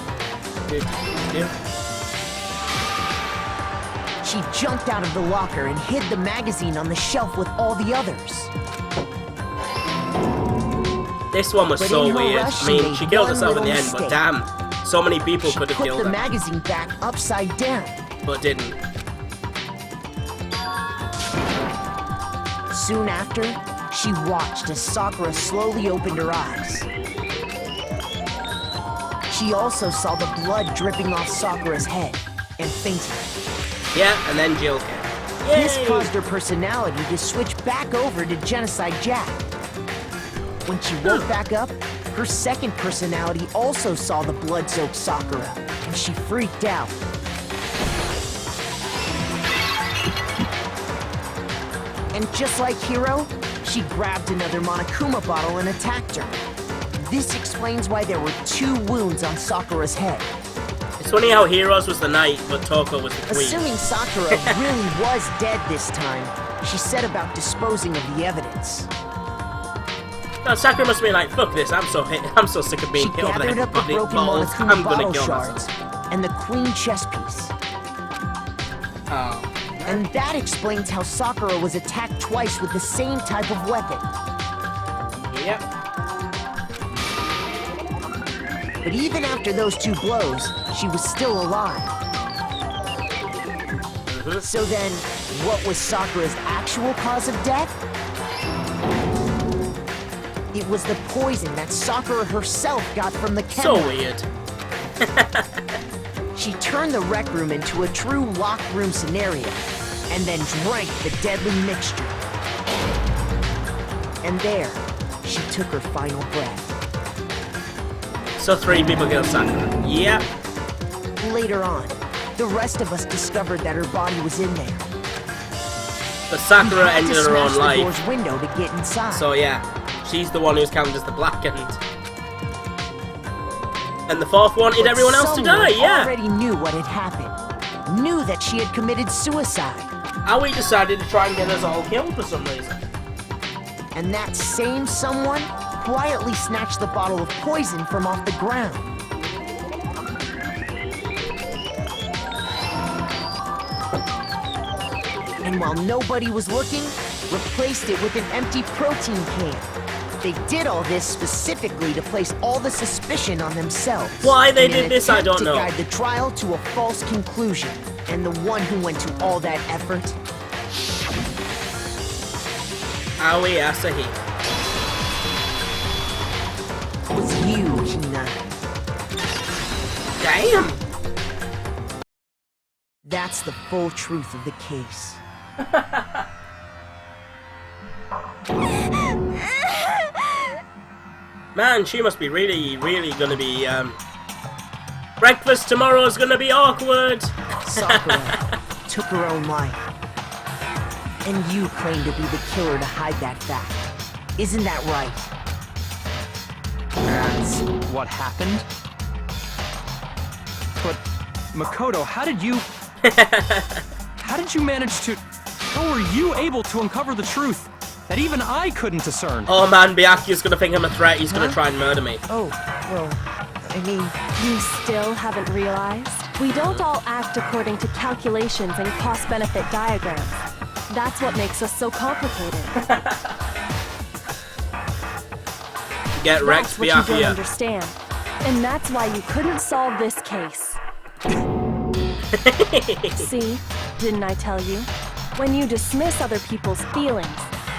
she jumped out of the locker and hid the magazine on the shelf with all the others. This one was But so in her weird. rush, I mean, made she killed one herself in the little end, but mistake. damn, so many people She could have put killed the her, magazine back upside down. but didn't. Soon after, she watched as Sakura slowly opened her eyes. She also saw the blood dripping off Sakura's head and fainted. Yeah, and then Jill came. This Yay! caused her personality to switch back over to Genocide Jack. When she woke back up, her second personality also saw the blood-soaked Sakura, and she freaked out. And just like Hiro, she grabbed another Monokuma bottle and attacked her. This explains why there were 2 wounds on Sakura's head. It's funny how Heroes was the knight, but Toko was the queen. Assuming Sakura really was dead this time, she set about disposing of the evidence. No, Sakura must be like, fuck this, I'm so sick of being She killed gathered by up the body broken bottles. Monokuma I'm gonna bottle kill shards myself. and the queen chess piece. Oh. And that explains how Sakura was attacked twice with the same type of weapon. Yep. But even after those 2 blows, she was still alive. So then, what was Sakura's actual cause of death? It was the poison that Sakura herself got from the So chemist. weird. She turned the rec room into a true locked room scenario, and then drank the deadly mixture. And there, she took her final breath. So 3 people killed Sakura. Yeah. Later on, The rest of us discovered that her body was in there. But Sakura We had ended to her own smash the life. door's window to get inside. So yeah, she's the one who's counted as the blackened. And the fourth wanted But everyone else to someone die, yeah. already knew what had happened. Knew that she had committed suicide. Aoi decided to try and get us all killed for some reason. And that same someone quietly snatched the bottle of poison from off the ground. And while nobody was looking, replaced it with an empty protein can. They did all this specifically to place all the suspicion on themselves. Why they in an did this, I attempt don't know. to guide the trial to a false conclusion. And the one who went to all that effort Aoi Asahi. was you, Hina. Damn! That's the full truth of the case. Man, she must be really, really gonna be, breakfast tomorrow is gonna be awkward! Sakura took her own life. And you claim to be the killer to hide that fact. Isn't that right? That's what happened? But, Makoto, how did you manage to... How were you able to uncover the truth that even I couldn't discern? Oh man, Byakuya's gonna think I'm a threat, he's gonna try and murder me. Oh, well, I mean... You still haven't realized? We don't all act according to calculations and cost-benefit diagrams. That's what makes us so complicated. Get wrecked, That's what you don't Byakuya. understand. And that's why you couldn't solve this case. See? Didn't I tell you? When you dismiss other people's feelings,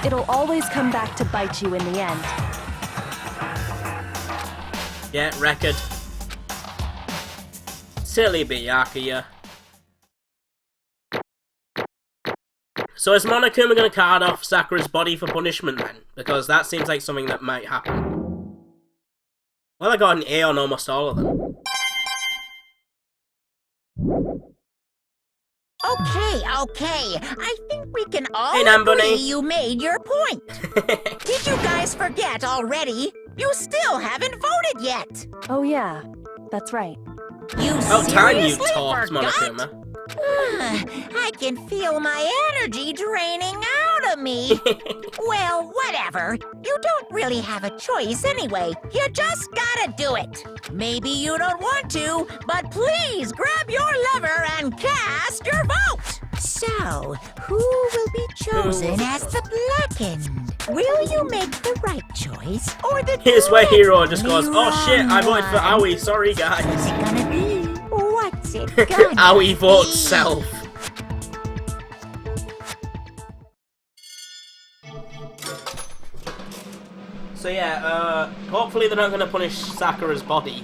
it'll always come back to bite you in the end. Get wrecked. Silly Byakuya. So is Monokuma gonna card off Sakura's body for punishment then? Because that seems like something that might happen. Well, I got an A on almost all of them. Okay. I think we can all Hey, agree Nambunny. you made your point. Did you guys forget already? You still haven't voted yet. Oh yeah, that's right. You About time you seriously talked, forgot? Monokuma. I can feel my energy draining out of me. Well, whatever. You don't really have a choice anyway. You just gotta do it. Maybe you don't want to, but please grab your lever and cast your vote. So, who will be chosen as the blackened? Will you make the right choice or the Here's where Hero just goes, dreadfully oh shit, I voted for wrong one? Aoi, sorry guys. What's it gonna be? What's it gonna Aoi votes be? self. So yeah, hopefully they're not gonna punish Sakura's body.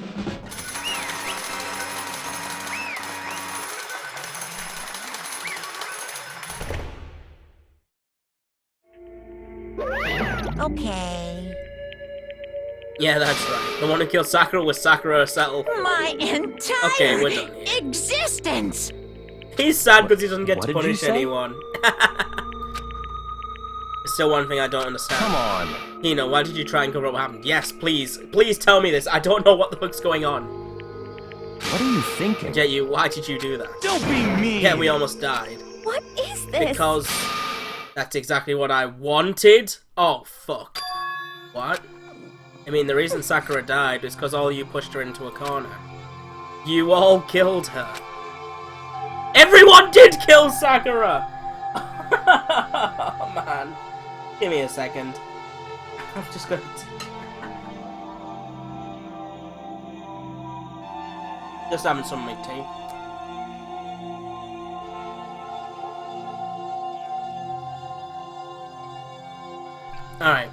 Okay. Yeah, that's right. The one who killed Sakura was Sakura herself. My entire Okay, we're done here. existence. He's sad because he doesn't get What to did you punish say? anyone. There's still one thing I don't understand. Come on. Hino, why did you try and cover up what happened? Yes, please. Please tell me this. I don't know what the fuck's going on. What are you thinking? Jetu, why did you do that? Don't be mean! Yeah, we almost died. What is this? Because that's exactly what I wanted. Oh, fuck. What? I mean, the reason Sakura died is because all you pushed her into a corner. You all killed her. Everyone did kill Sakura! Oh, man. Give me a second. I'm just gonna... Just having some of my tea. Alright.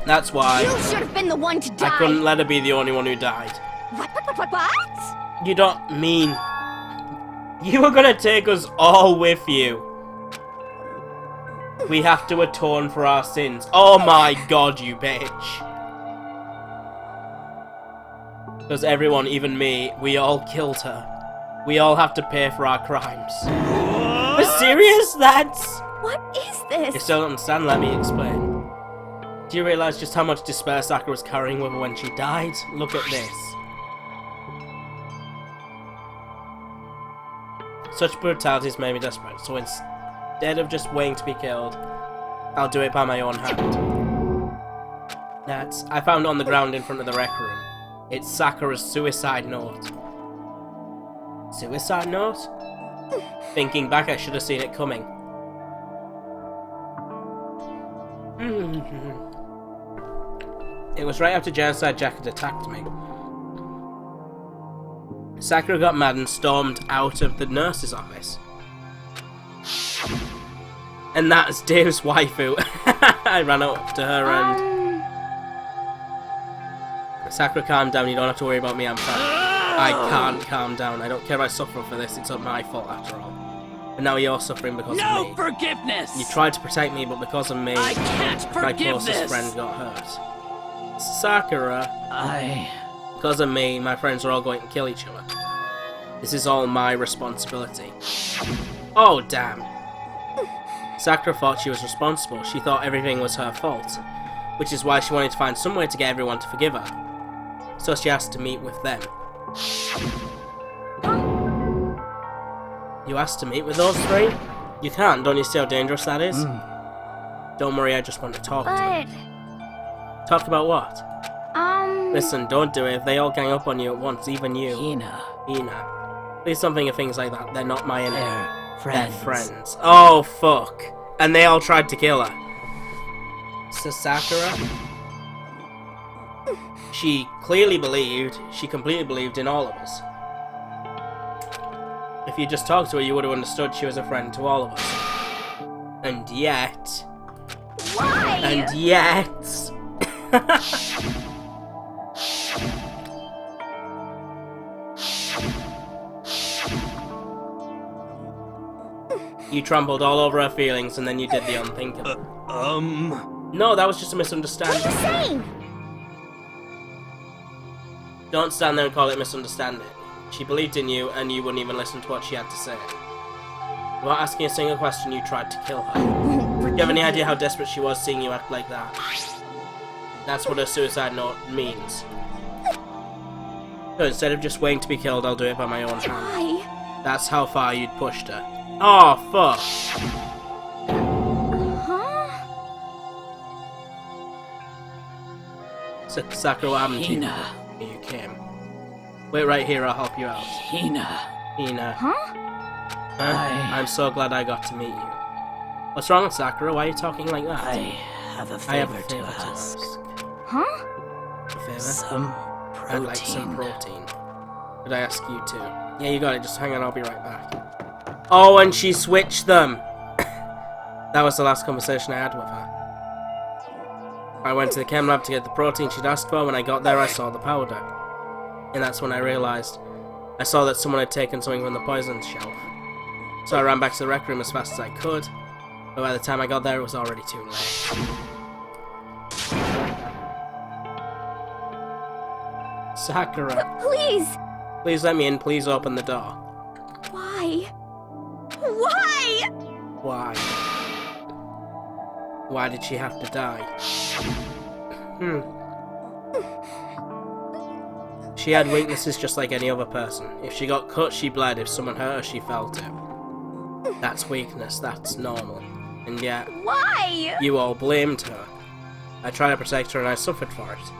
That's why You should have been the one to die. I couldn't let her be the only one who died. What? You don't mean... You were gonna take us all with you. We have to atone for our sins. Oh my god, you bitch. Because everyone, even me, we all killed her. We all have to pay for our crimes. Are you serious? That's... What is this? You still don't understand? Let me explain. Do you realise just how much despair Sakura was carrying with her when she died? Look at this. Such brutality has made me desperate, so instead of just waiting to be killed, I'll do it by my own hand. I found it on the ground in front of the rec room. It's Sakura's suicide note. Suicide note? Thinking back, I should have seen it coming. It was right after Genocide Jack had attacked me. Sakura got mad and stormed out of the nurse's office. And that's Dave's waifu. I ran up to her and... Sakura, calm down, you don't have to worry about me, I'm fine. I can't calm down, I don't care if I suffer for this, it's not my fault after all. But now you're suffering because of me. No forgiveness! You tried to protect me, but because of me, I can't my forgive closest this! friend got hurt. Sakura, because of me, my friends are all going to kill each other. This is all my responsibility. Oh, damn. Sakura thought she was responsible. She thought everything was her fault, which is why she wanted to find some way to get everyone to forgive her. So she asked to meet with them. You asked to meet with those three? You can't, don't you see how dangerous that is? Don't worry, I just want to talk to them. Talk about what? Listen, don't do it. If they all gang up on you at once, even you. Hina. Please don't think of things like that. They're not my enemy. They're friends. Oh, fuck. And they all tried to kill her. So Sakura? She clearly believed, she completely believed in all of us. If you just talked to her, you would have understood she was a friend to all of us. And yet... Why? And yet... You trampled all over her feelings and then you did the unthinkable. No, that was just a misunderstanding. What are you saying? Don't stand there and call it misunderstanding. She believed in you and you wouldn't even listen to what she had to say. Without asking a single question, you tried to kill her. Do you have any idea how desperate she was seeing you act like that? That's what her suicide note means. So instead of just waiting to be killed, I'll do it by my own hand. Why? That's how far you'd pushed her. Oh, fuck. Sakura, what happened to you? You came. Wait right here, I'll help you out. Hina. Huh? I'm so glad I got to meet you. What's wrong, Sakura? Why are you talking like that? I have a favor to ask. Huh? A favor? Some I'd like some protein. Could I ask you too? Yeah, you got it. Just hang on, I'll be right back. Oh, and she switched them! That was the last conversation I had with her. I went to the chem lab to get the protein she'd asked for. When I got there, I saw the powder. And that's when I realised. I saw that someone had taken something from the poison shelf. So I ran back to the rec room as fast as I could. But by the time I got there, it was already too late. Sakura. Please! Please let me in. Please open the door. Why? Why? Why? Why did she have to die? She had weaknesses just like any other person. If she got cut, she bled. If someone hurt her, she felt it. That's weakness. That's normal. And yet, Why? you all blamed her. I tried to protect her and I suffered for it.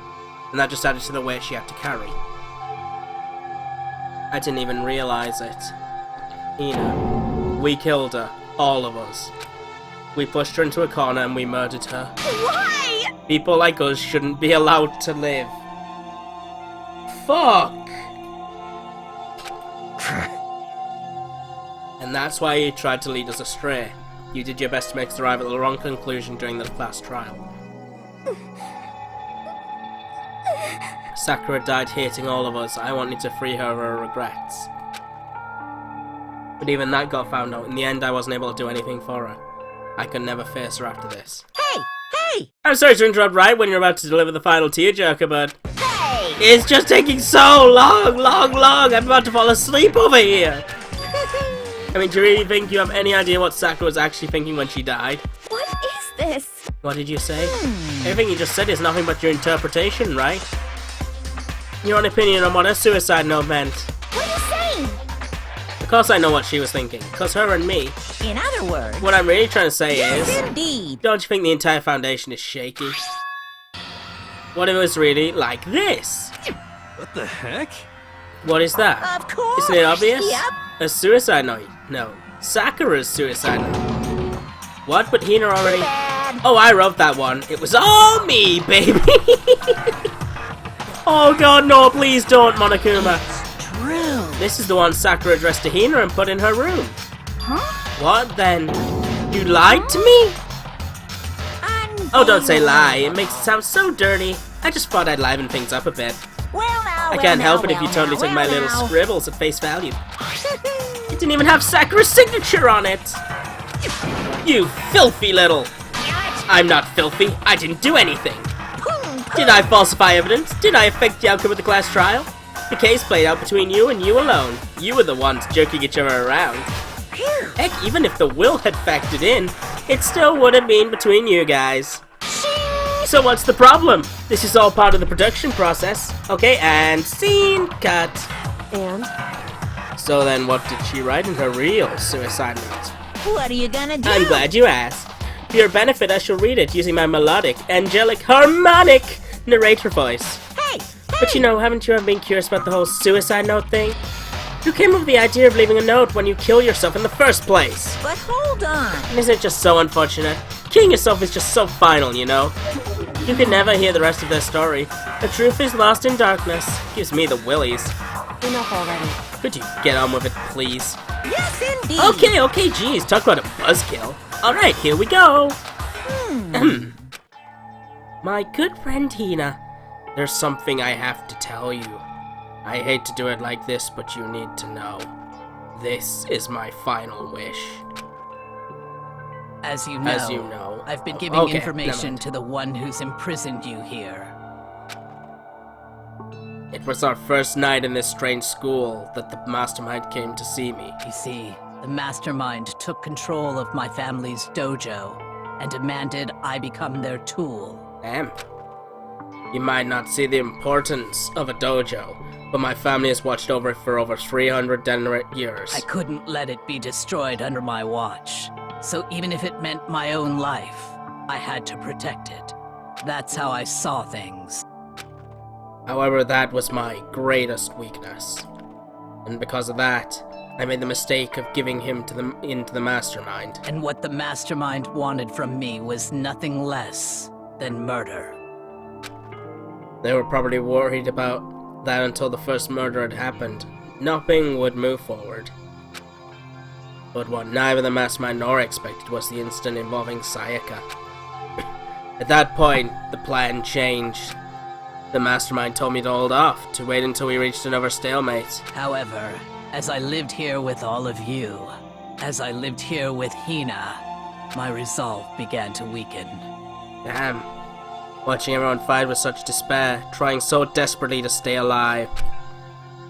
And that just added to the weight she had to carry. I didn't even realise it. Hina, we killed her. All of us. We pushed her into a corner and we murdered her. Why? People like us shouldn't be allowed to live. Fuck! And that's why you tried to lead us astray. You did your best to make us arrive at the wrong conclusion during the class trial. Sakura died hating all of us. I wanted to free her of her regrets. But even that got found out. In the end, I wasn't able to do anything for her. I could never face her after this. Hey! Hey! I'm sorry to interrupt right when you're about to deliver the final tearjerker, but... Hey! It's just taking so long. I'm about to fall asleep over here. I mean, do you really think you have any idea what Sakura was actually thinking when she died? What is this? What did you say? Everything you just said is nothing but your interpretation, right? Your own opinion on what a suicide note meant. What are you saying? Of course I know what she was thinking, because her and me. In other words, What I'm really trying to say yes, is, indeed. don't you think the entire foundation is shaky? What if it was really like this? What the heck? What is that? Of course. Isn't it obvious? Yep. A suicide note. No. Sakura's suicide note. What? But Hina already... Bad. Oh, I wrote that one. It was all me, baby! Oh god, no, please don't, Monokuma. True. This is the one Sakura addressed to Hina and put in her room. Huh? What then? You lied to me? Oh, don't say lie. It makes it sound so dirty. I just thought I'd liven things up a bit. Well, now, I can't help it if you totally took my little scribbles at face value. It didn't even have Sakura's signature on it. You filthy little... I'm not filthy. I didn't do anything. Did I falsify evidence? Did I affect the outcome of the class trial? The case played out between you and you alone. You were the ones jerking each other around. Heck, even if the will had factored in, it still would have been between you guys. So what's the problem? This is all part of the production process. Okay, and scene cut. And? So then what did she write in her real suicide note? What are you gonna do? I'm glad you asked. For your benefit, I shall read it using my melodic, angelic, harmonic narrator voice. Hey! But you know, haven't you ever been curious about the whole suicide note thing? Who came up with the idea of leaving a note when you kill yourself in the first place? But hold on. Isn't it just so unfortunate? Killing yourself is just so final, you know? You can never hear the rest of their story. The truth is lost in darkness. Gives me the willies. Enough already. Could you get on with it, please? Yes, indeed. Okay, geez, talk about a buzzkill. Alright, here we go. My good friend Hina, there's something I have to tell you. I hate to do it like this, but you need to know. This is my final wish. As you know, I've been giving Okay, information never to the one who's imprisoned you here. It was our first night in this strange school that the mastermind came to see me. You see, the mastermind took control of my family's dojo and demanded I become their tool. Damn. You might not see the importance of a dojo, but my family has watched over it for over 300 years. I couldn't let it be destroyed under my watch. So even if it meant my own life, I had to protect it. That's how I saw things. However, that was my greatest weakness. And because of that, I made the mistake of giving him into the mastermind. And what the mastermind wanted from me was nothing less than murder. They were probably worried about that until the first murder had happened. Nothing would move forward. But what neither the mastermind nor expected was the incident involving Sayaka. At that point, the plan changed. The mastermind told me to hold off, to wait until we reached another stalemate. However, as I lived here with all of you, as I lived here with Hina, my resolve began to weaken. Damn. Watching everyone fight with such despair, trying so desperately to stay alive.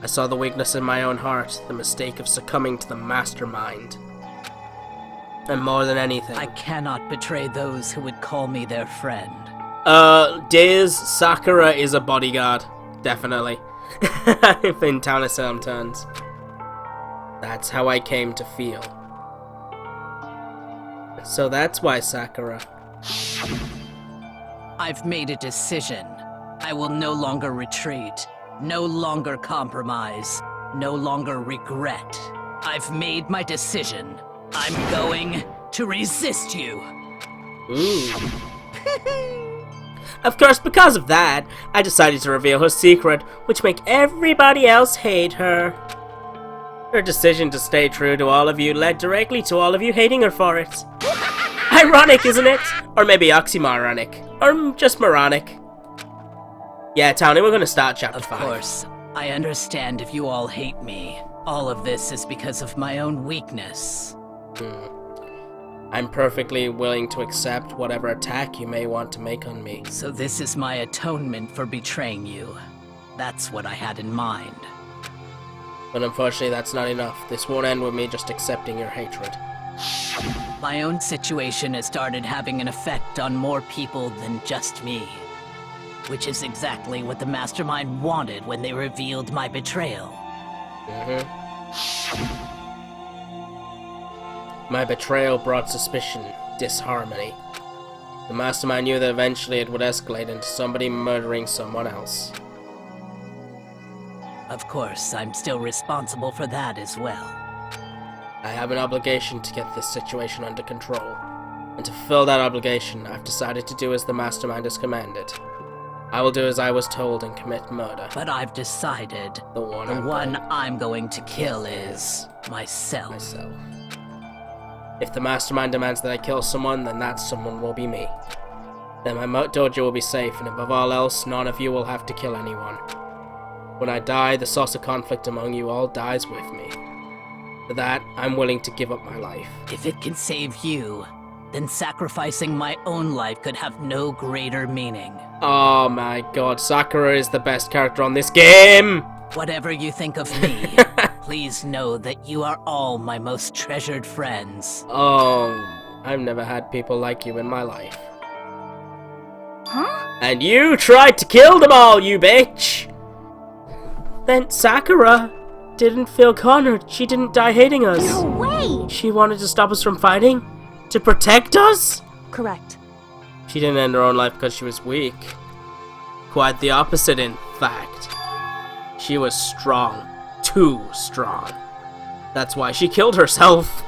I saw the weakness in my own heart, the mistake of succumbing to the mastermind. And more than anything... I cannot betray those who would call me their friend. Diz, Sakura is a bodyguard. Definitely. In Town of Salem terms. That's how I came to feel. So that's why Sakura... I've made a decision. I will no longer retreat, no longer compromise, no longer regret. I've made my decision. I'm going to resist you. Ooh. Of course, because of that, I decided to reveal her secret, which make everybody else hate her. Her decision to stay true to all of you led directly to all of you hating her for it. Ironic, isn't it? Or maybe oxymoronic. Or just moronic. Yeah, Tony, we're gonna start chapter 5. Of course, I understand if you all hate me. All of this is because of my own weakness. I'm perfectly willing to accept whatever attack you may want to make on me. So this is my atonement for betraying you. That's what I had in mind. But unfortunately, that's not enough. This won't end with me just accepting your hatred. My own situation has started having an effect on more people than just me. Which is exactly what the Mastermind wanted when they revealed my betrayal. My betrayal brought suspicion, disharmony. The Mastermind knew that eventually it would escalate into somebody murdering someone else. Of course, I'm still responsible for that as well. I have an obligation to get this situation under control. And to fulfill that obligation, I've decided to do as the Mastermind has commanded. I will do as I was told and commit murder. But I've decided The one I'm going to kill is myself. If the Mastermind demands that I kill someone, then that someone will be me. Then my dojo will be safe, and above all else, none of you will have to kill anyone. When I die, the source of conflict among you all dies with me. For that, I'm willing to give up my life. If it can save you, then sacrificing my own life could have no greater meaning. Oh my god, Sakura is the best character on this game! Whatever you think of me, please know that you are all my most treasured friends. Oh, I've never had people like you in my life. Huh? And you tried to kill them all, you bitch! Then Sakura didn't feel cornered. She didn't die hating us. No way! She wanted to stop us from fighting? To protect us? Correct. She didn't end her own life because she was weak. Quite the opposite, in fact. She was strong. Too strong. That's why she killed herself.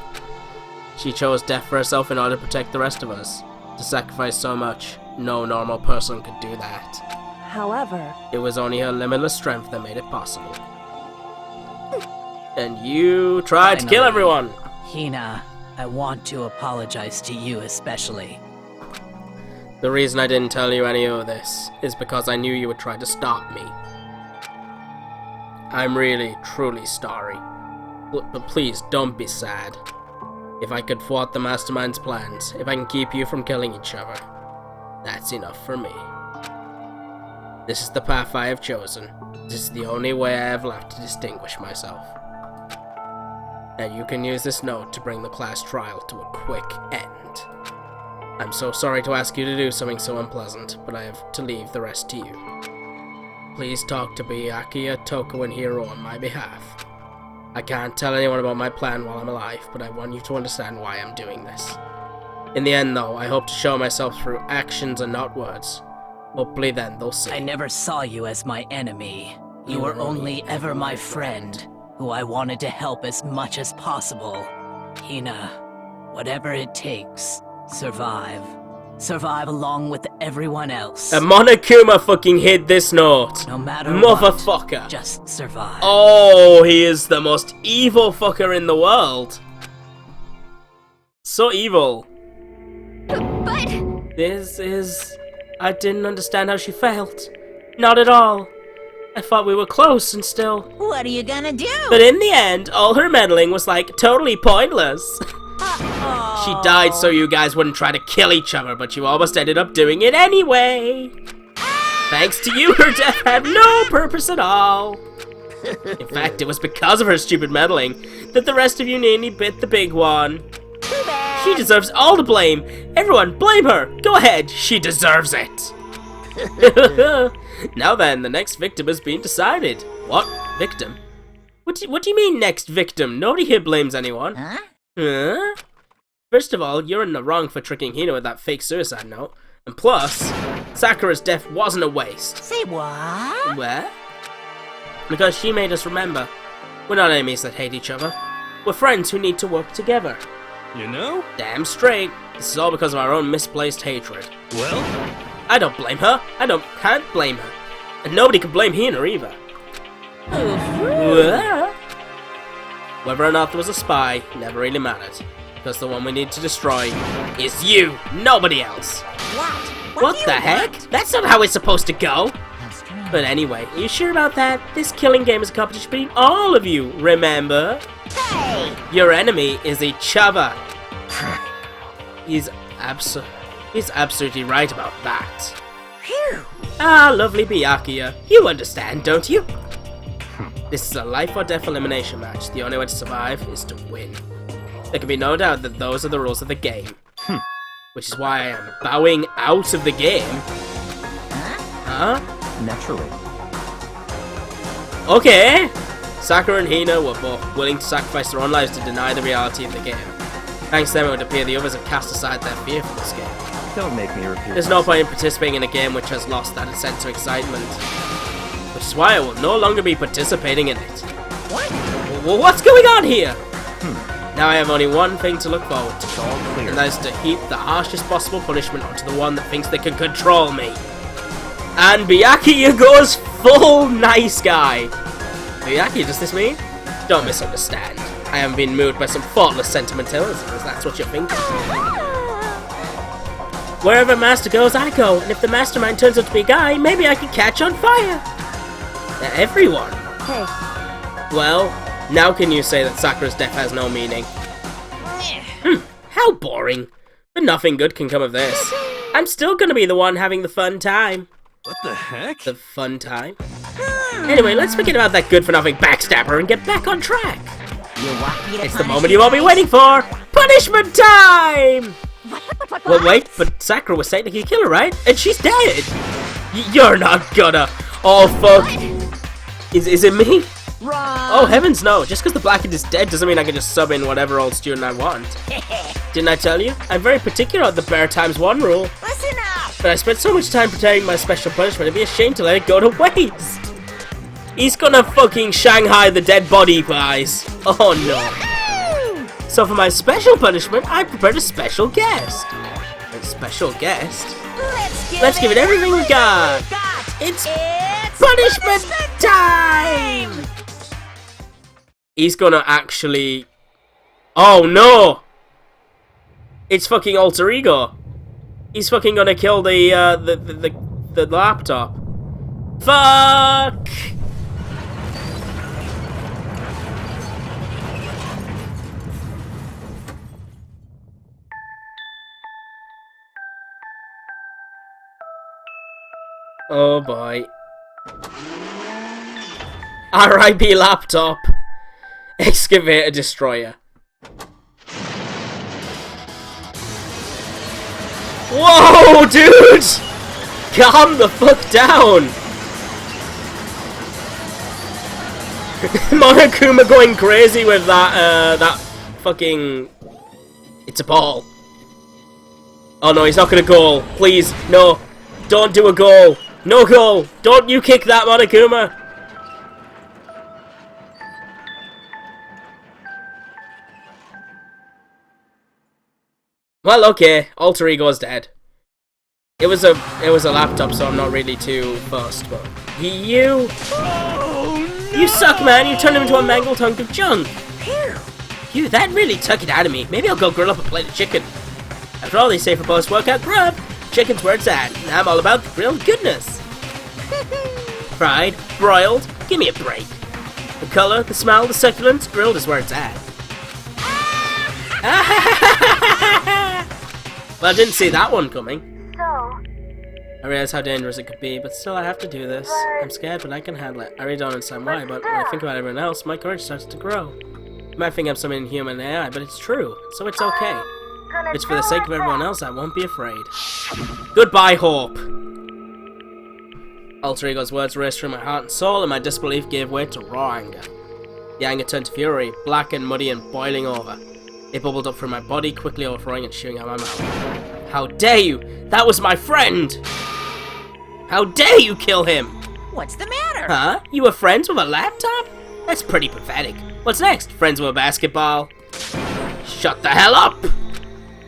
She chose death for herself in order to protect the rest of us. To sacrifice so much, no normal person could do that. However, It was only her limitless strength that made it possible. And you tried to kill Finally. everyone! Hina, I want to apologize to you especially. The reason I didn't tell you any of this is because I knew you would try to stop me. I'm really, truly sorry. But please, don't be sad. If I could thwart the Mastermind's plans, if I can keep you from killing each other, that's enough for me. This is the path I have chosen. This is the only way I have left to distinguish myself. And you can use this note to bring the class trial to a quick end. I'm so sorry to ask you to do something so unpleasant, but I have to leave the rest to you. Please talk to Byakuya, Toko, and Hiro on my behalf. I can't tell anyone about my plan while I'm alive, but I want you to understand why I'm doing this. In the end, though, I hope to show myself through actions and not words. Hopefully then they'll see. I never saw you as my enemy. You were only ever my friend, who I wanted to help as much as possible. Hina, whatever it takes, survive. Survive along with everyone else. And Monokuma fucking hid this note. No matter Motherfucker. what, just survive. Oh, he is the most evil fucker in the world. So evil. But This is... I didn't understand how she felt. Not at all. I thought we were close and still... What are you gonna do? But in the end, all her meddling was like totally pointless. She died so you guys wouldn't try to kill each other, but you almost ended up doing it anyway. Thanks to you, her death had no purpose at all. In fact, it was because of her stupid meddling that the rest of you nearly bit the big one. Too bad. She deserves all the blame. Everyone, blame her. Go ahead. She deserves it. Now then, the next victim is being decided. What? Victim? What do you mean, next victim? Nobody here blames anyone. Huh? Huh? First of all, you're in the wrong for tricking Hina with that fake suicide note. And plus, Sakura's death wasn't a waste. Say what? What? Because she made us remember. We're not enemies that hate each other. We're friends who need to work together. You know? Damn straight. This is all because of our own misplaced hatred. Well, I don't blame her. Can't blame her. And nobody can blame Hina either. What? Whether or not there was a spy never really mattered. Because the one we need to destroy is you, nobody else. What do you the heck? want? That's not how it's supposed to go. How strange. But anyway, are you sure about that? This killing game is a competition between all of you, remember? Hey! Your enemy is each other. He's absolutely right about that. Ah, lovely Byakuya. You understand, don't you? This is a life or death elimination match. The only way to survive is to win. There can be no doubt that those are the rules of the game. Which is why I am bowing out of the game. Huh? Naturally. Okay. Sakura and Hina were both willing to sacrifice their own lives to deny the reality of the game. Thanks to them, it would appear the others have cast aside their fear for this game. Don't make me repeat. There's no point in participating in a game which has lost that sense of excitement. Which is why I will no longer be participating in it. What? Well, what's going on here? Now I have only one thing to look forward to, All clear. and that is to heap the harshest possible punishment onto the one that thinks they can control me. And Byakuya goes full nice guy. Byakuya, does this mean? Don't misunderstand. I am being moved by some thoughtless sentimentalism, if that's what you're thinking. Wherever Master goes, I go, and if the mastermind turns out to be a guy, maybe I can catch on fire. Everyone. Hey, Well, now can you say that Sakura's death has no meaning? How boring. But nothing good can come of this. I'm still gonna be the one having the fun time. What the heck? The fun time? Anyway, let's forget about that good-for-nothing backstabber and get back on track. You want me to It's the punish moment you you've all been guys? waiting for! Punishment time! Well, wait, but Sakura was technically a killer, right? And she's dead! You're not gonna... Oh, fuck. Is it me? Oh, heavens no. Just because the blackened is dead doesn't mean I can just sub in whatever old student I want. Didn't I tell you? I'm very particular on the bear times one rule. Listen up! But I spent so much time preparing my special punishment, it'd be a shame to let it go to waste. He's gonna fucking Shanghai the dead body, guys. Oh no. So for my special punishment, I prepared a special guest. A special guest? Let's give it everything we got. It's punishment time! He's gonna actually... Oh no! It's fucking alter ego. He's fucking gonna kill the laptop. Fuck! Oh boy. R.I.P. laptop. Excavator destroyer. Whoa, dude! Calm the fuck down! Monokuma going crazy with that fucking... It's a ball. Oh no, he's not gonna goal. Please, no. Don't do a goal. No goal. Don't you kick that, Monokuma. Well, okay. Alter Ego's dead. It was a laptop, so I'm not really too fussed. But you suck, man. You turned him into a mangled hunk of junk. Phew, that really took it out of me. Maybe I'll go grill up a plate of chicken. After all, they say for post-workout grub, chicken's where it's at. And I'm all about the grilled goodness. Fried, broiled, give me a break. The color, the smell, the succulence, grilled is where it's at. Well, I didn't see that one coming. So, I realize how dangerous it could be, but still I have to do this. I'm scared, but I can handle it. I really don't understand why, but when I think about everyone else, my courage starts to grow. You might think I'm some inhuman AI, but it's true, so it's okay. gonna It's for the do sake my of everyone best. else, I won't be afraid. Goodbye, hope! Alter Ego's words raced through my heart and soul, and my disbelief gave way to raw anger. The anger turned to fury, black and muddy and boiling over. It bubbled up from my body, quickly overflowing and shooting out my mouth. How dare you! That was my friend! How dare you kill him! What's the matter? Huh? You were friends with a laptop? That's pretty pathetic. What's next? Friends with a basketball? Shut the hell up!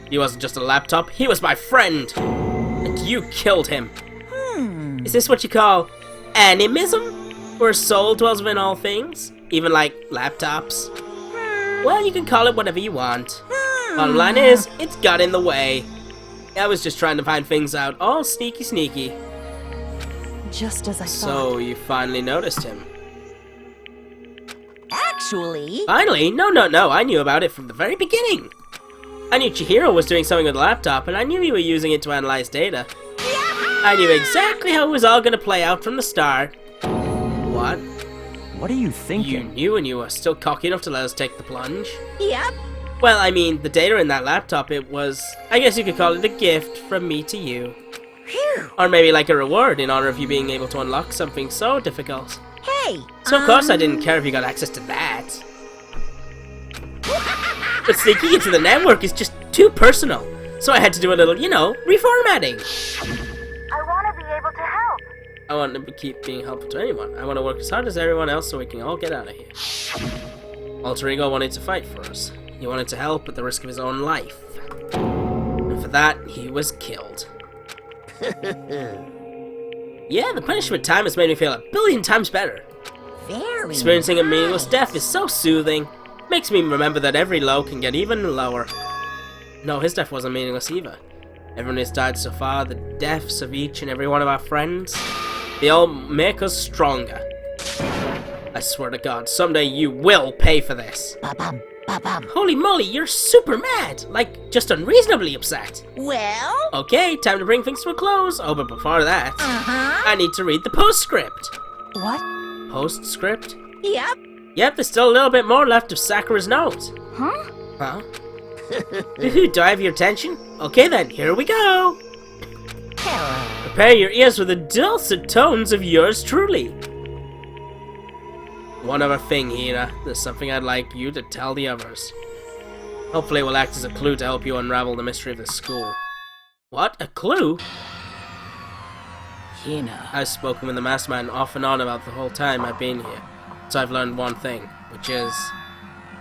He wasn't just a laptop, he was my friend! And you killed him. Is this what you call animism? Where a soul dwells within all things? Even like laptops? Well, you can call it whatever you want. Bottom line is, it's got in the way. I was just trying to find things out, all sneaky sneaky. just as I thought. So, you finally noticed him. Actually, Finally? No, I knew about it from the very beginning. I knew Chihiro was doing something with the laptop, and I knew you were using it to analyze data. yeah, I knew exactly how it was all gonna play out from the start. What? What are you You thinking? knew and you were still cocky enough to let us take the plunge? Yep. Well, I mean, the data in that laptop, it was, I guess you could call it a gift from me to you. Phew. Or maybe like a reward in honor of you being able to unlock something so difficult. Hey. So of course I didn't care if you got access to that. But sneaking into the network is just too personal. So I had to do a little, you know, reformatting. I want to be able to help. I want to keep being helpful to anyone. I want to work as hard as everyone else so we can all get out of here. Alter Ego wanted to fight for us. He wanted to help at the risk of his own life. And for that, he was killed. Yeah, the punishment time has made me feel 1,000,000,000 times better. Very. Experiencing a meaningless death is so soothing. Makes me remember that every low can get even lower. No, his death wasn't meaningless either. Everyone who's died so far, the deaths of each and every one of our friends, they all make us stronger. I swear to God, someday you will pay for this. Ba-bum, ba-bum. Holy moly, you're super mad! Like, just unreasonably upset. Well. Okay, time to bring things to a close. Oh, but before that, Uh-huh. I need to read the postscript. What? Postscript? Yep. Yep, there's still a little bit more left of Sakura's note. Huh? Huh? Do I have your attention? Okay then, here we go! Hello. Prepare your ears for the dulcet tones of yours truly. One other thing, Hina. There's something I'd like you to tell the others. Hopefully it will act as a clue to help you unravel the mystery of the school. What? A clue? Hina. I've spoken with the mastermind off and on about the whole time I've been here. So I've learned one thing, which is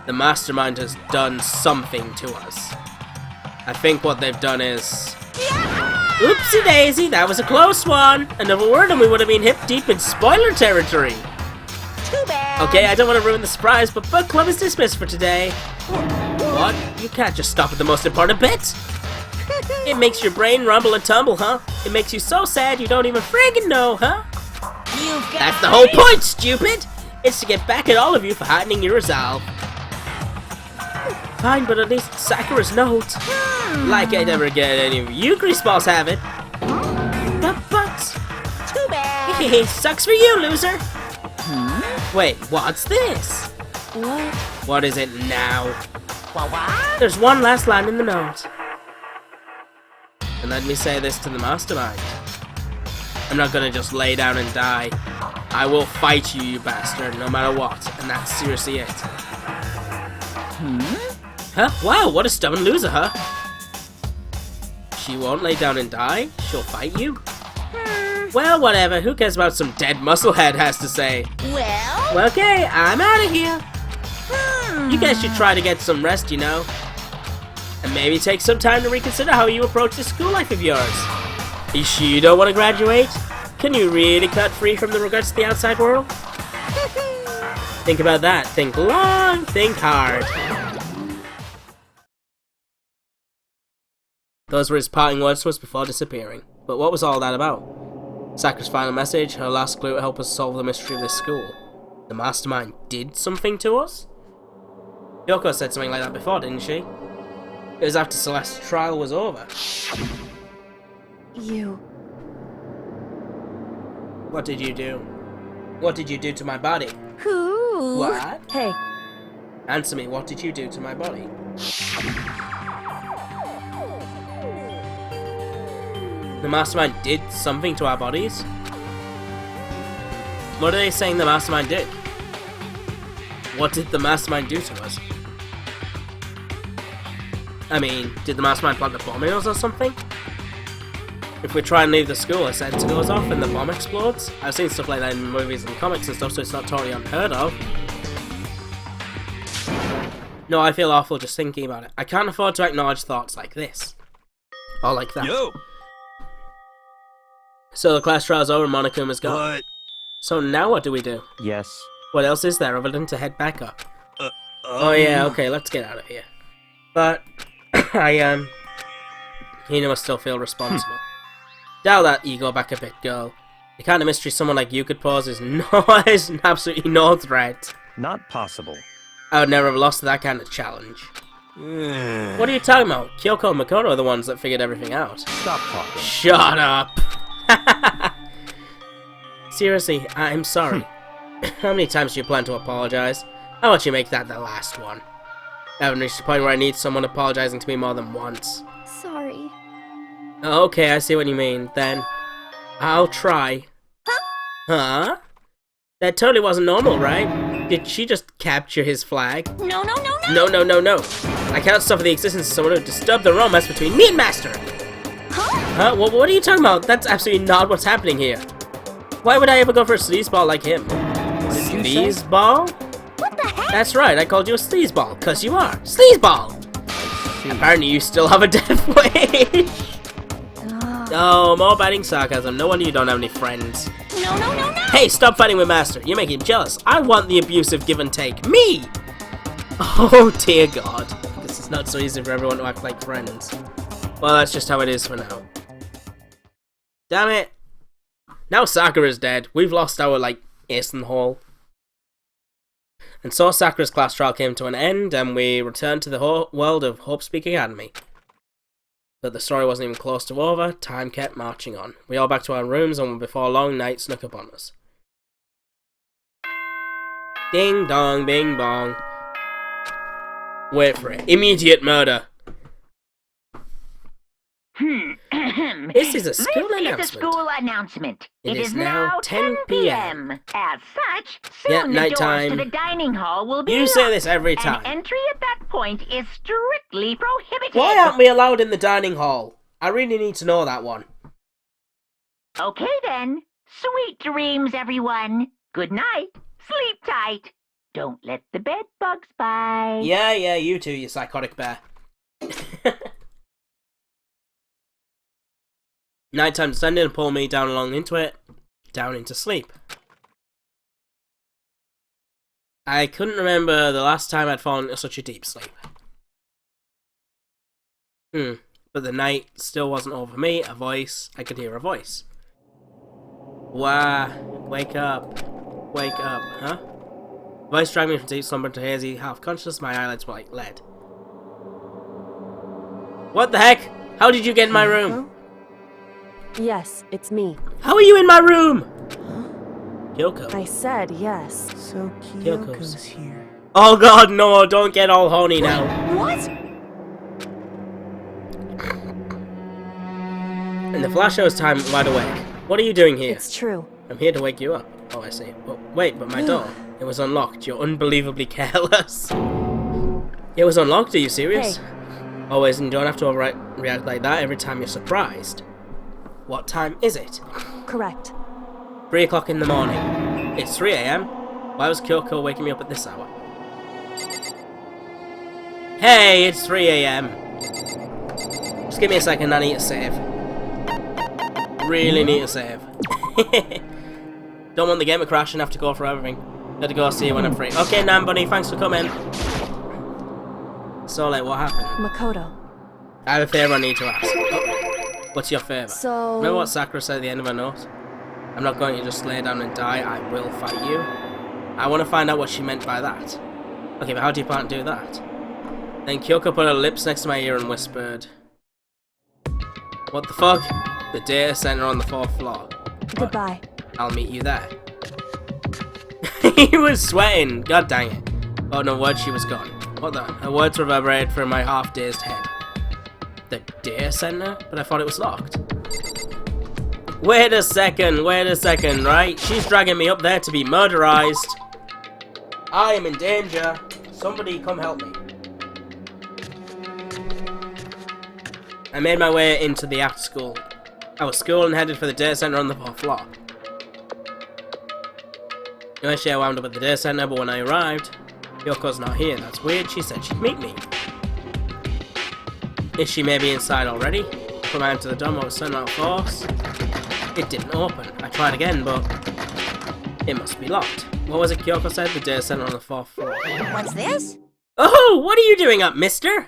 the mastermind has done something to us. I think what they've done is... Oopsie daisy, that was a close one! Another word and we would have been hip deep in spoiler territory. Too bad. Okay, I don't want to ruin the surprise, but book club is dismissed for today. What? You can't just stop at the most important bit. It makes your brain rumble and tumble, huh? It makes you so sad you don't even friggin' know, huh? You've got That's the whole point, stupid! It's to get back at all of you for heightening your resolve. Fine, but at least Sakura's note. Like I'd ever get any of you greaseballs have it. But... Too bad. Sucks for you, loser! Wait, what's this? What? What is it now? What? There's one last line in the note. And let me say this to the mastermind. I'm not gonna just lay down and die. I will fight you, you bastard, no matter what. And that's seriously it. Huh? Wow, what a stubborn loser, huh? She won't lay down and die? She'll fight you? Well, whatever. Who cares about some dead musclehead has to say? Well. Okay, I'm out of here. You guys should try to get some rest, you know. And maybe take some time to reconsider how you approach this school life of yours. You sure you don't want to graduate? Can you really cut free from the regrets of the outside world? Think about that. Think long, think hard. Those were his parting words to us before disappearing. But what was all that about? Sakura's final message, her last clue to help us solve the mystery of this school. The mastermind did something to us? Yoko said something like that before, didn't she? It was after Celeste's trial was over. You... What did you do? What did you do to my body? Who? What? Hey, Answer me, what did you do to my body? The mastermind did something to our bodies? What are they saying the mastermind did? What did the mastermind do to us? I mean, did the mastermind plant a bomb in us or something? If we try and leave the school, a sensor goes off and the bomb explodes? I've seen stuff like that in movies and comics and stuff, so it's not totally unheard of. No, I feel awful just thinking about it. I can't afford to acknowledge thoughts like this. Or like that. Yo! So the class trial's over and Monokuma is gone. What? So now what do we do? Yes. What else is there other than to head back up? Oh yeah, okay, let's get out of here. But, Hina must still feel responsible. Dial that ego back a bit, girl. The kind of mystery someone like you could pose is absolutely no threat. Not possible. I would never have lost to that kind of challenge. What are you talking about? Kyoko and Makoto are the ones that figured everything out. Stop talking. Shut up! Seriously, I'm sorry. How many times do you plan to apologize? How about you make that the last one? I haven't reached the point where I need someone apologizing to me more than once. Sorry. Okay, I see what you mean. Then, I'll try. Huh? That totally wasn't normal, right? Did she just capture his flag? No. No. I cannot suffer the existence of someone who disturbed the romance between me and Master. Huh? What are you talking about? That's absolutely not what's happening here. Why would I ever go for a sleazeball like him? Sleazeball? What the heck? That's right, I called you a sleazeball, 'cause you are. Sleazeball! Apparently you still have a death wish. Oh, more biting sarcasm. No wonder you don't have any friends. No. Hey, stop fighting with Master. You're making him jealous. I want the abusive give and take. Me! Oh, dear God. This is not so easy for everyone to act like friends. Well, that's just how it is for now. Damn it. Now Sakura's dead. We've lost our, ace in the hole. And so Sakura's class trial came to an end, and we returned to the world of Hope's Peak Academy. But the story wasn't even close to over. Time kept marching on. We all back to our rooms, and before long, night snuck upon us. Ding dong, bing bong. Wait for it. Immediate murder. This is a school announcement. It is now 10 p.m. As such, soon the doors to the dining hall will be You locked, say this every time. and entry at that point is strictly prohibited. Why aren't we allowed in the dining hall? I really need to know that one. Okay then. Sweet dreams, everyone. Good night. Sleep tight. Don't let the bed bugs bite. Yeah, you too, you psychotic bear. Nighttime descended and pulled me down into sleep. I couldn't remember the last time I'd fallen into such a deep sleep. But the night still wasn't over me. I could hear a voice. Wah, wake up, huh? Voice dragged me from deep slumber to hazy, half-conscious. My eyelids were like lead. What the heck? How did you get in my room? Yes, it's me. How are you in my room? Kyoko. I said yes. So Kyoko's here. Oh God, no! Don't get all horny now. What? In the flash I was time wide awake. What are you doing here? It's true. I'm here to wake you up. Oh, I see. But wait, but my door. It was unlocked. You're unbelievably careless. It was unlocked? Are you serious? Hey. Always, and you don't have to react like that every time you're surprised. What time is it? Correct. 3 o'clock in the morning. It's 3 a.m. Why was Kyoko waking me up at this hour? Hey, it's 3 a.m. Just give me a second, I need to save. Really need to save. Don't want the game to crash and have to go for everything. Gotta go see you when I'm free. Okay, Nan Bunny, thanks for coming. So, what happened? Makoto. I have a favour I need to ask. Oh, what's your favour? So... Remember what Sakura said at the end of her note? I'm not going to just lay down and die, I will fight you. I want to find out what she meant by that. Okay, but how do you plan to do that? Then Kyoko put her lips next to my ear and whispered... What the fuck? The data center on the 4th floor. Goodbye. I'll meet you there. He was sweating. God dang it. Oh, no word, she was gone. What the? Her words reverberated through my half-dazed head. The data center? But I thought it was locked. Wait a second, right? She's dragging me up there to be murderized. I am in danger. Somebody come help me. I made my way into the after school. I was school and headed for the data center on the 4th floor. Eventually I wound up at the data center, but when I arrived, Yoko's not here. That's weird. She said she'd meet me. Is she maybe inside already? Put my hand to the door, I was turning out force. It didn't open. I tried again, but it must be locked. What was it Kyoko said? The data center on the 4th floor. What's this? Oh, what are you doing up, mister?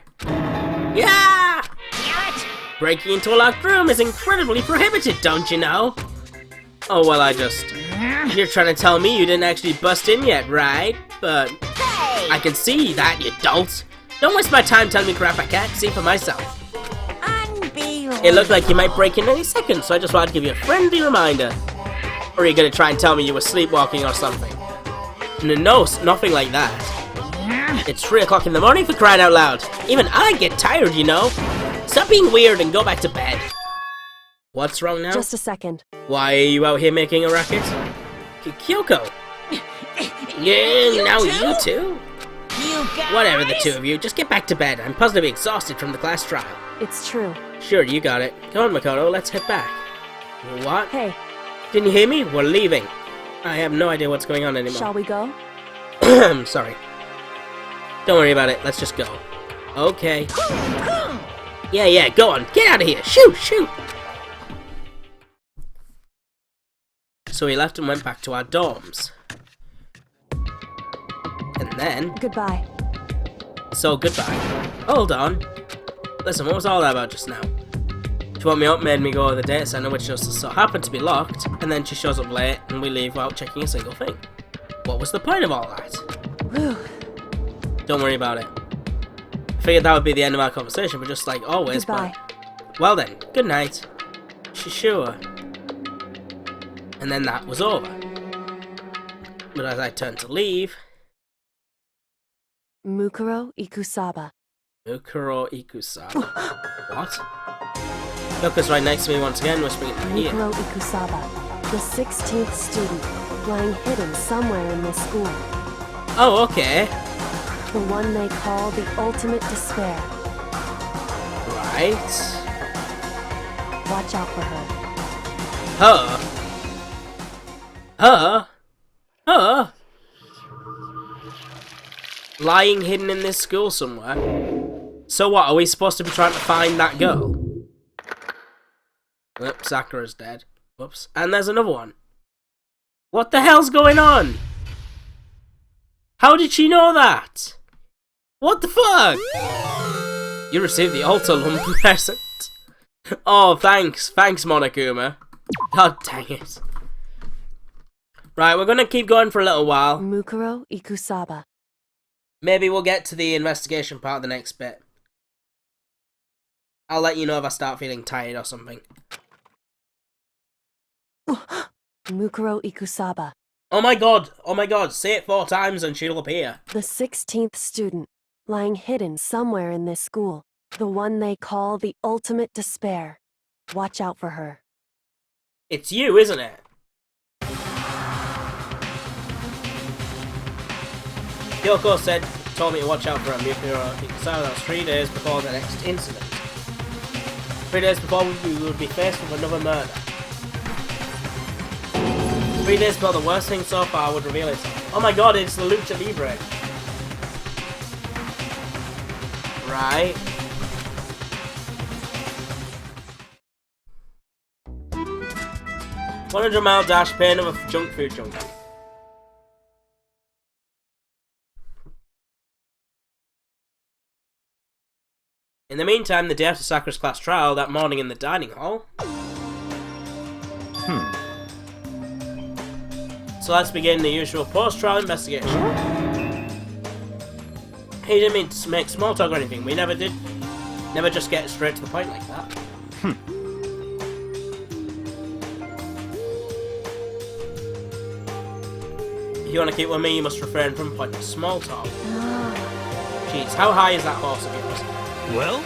Yeah! What? Breaking into a locked room is incredibly prohibited, don't you know? Oh, well, You're trying to tell me you didn't actually bust in yet, right? But Hey! I can see that, you dolt. Don't waste my time telling me crap I can't see for myself. Unbelievable. It looked like you might break in any second, so I just wanted to give you a friendly reminder. Or are you gonna try and tell me you were sleepwalking or something? No, nothing like that. It's 3 o'clock in the morning for crying out loud. Even I get tired, you know. Stop being weird and go back to bed. What's wrong now? Just a second. Why are you out here making a racket? Kyoko! Yeah, now you too? You guys? Whatever, the two of you. Just get back to bed. I'm positively exhausted from the class trial. It's true. Sure, you got it. Come on, Makoto, let's head back. What? Hey, Didn't you hear me? We're leaving. I have no idea what's going on anymore. shall we go? Sorry. Don't worry about it. Let's just go. Okay. Yeah, go on. Get out of here. Shoot! So we left and went back to our dorms. And then... Goodbye. So goodbye. Hold on. Listen, what was all that about just now? She woke me up, made me go to the data center, which just so happened to be locked, and then she shows up late, and we leave without checking a single thing. What was the point of all that? Whew. Don't worry about it. I figured that would be the end of our conversation, but just like always, Goodbye. but... Well then, good night. Sure. And then that was over. But as I turned to leave... Mukuro Ikusaba. Mukuro Ikusaba. What? Yoko's right next to me once again, whispering in my ear. Mukuro Ikusaba, the 16th student, lying hidden somewhere in this school. Oh, okay. The one they call the ultimate despair. Right. Watch out for her. Her? Lying hidden in this school somewhere. So what, are we supposed to be trying to find that girl? Oops, Sakura's dead. Whoops. And there's another one. What the hell's going on? How did she know that? What the fuck? You received the altar lump present. Oh, thanks. Thanks, Monokuma. God dang it. Right, we're gonna keep going for a little while. Mukuro Ikusaba. Maybe we'll get to the investigation part of the next bit. I'll let you know if I start feeling tired or something. Mukuro Ikusaba. Oh my god, say it 4 times and she'll appear. The 16th student, lying hidden somewhere in this school. The one they call the ultimate despair. Watch out for her. It's you, isn't it? Kyoko told me to watch out for a Mukuro Ikusaba. That was 3 days before the next incident. 3 days before we would be faced with another murder. 3 days before the worst thing so far would reveal itself. Oh my god, it's the Lucha Libre. Right. $100-mile dash, pay another junk food junkie. In the meantime, the day after Sakura's class trial, that morning in the dining hall... So let's begin the usual post-trial investigation. He didn't mean to make small talk or anything, we never did. Never just get straight to the point like that. If you want to keep with me, you must refrain from pointless small talk. Jeez, how high is that horse of yours? Well?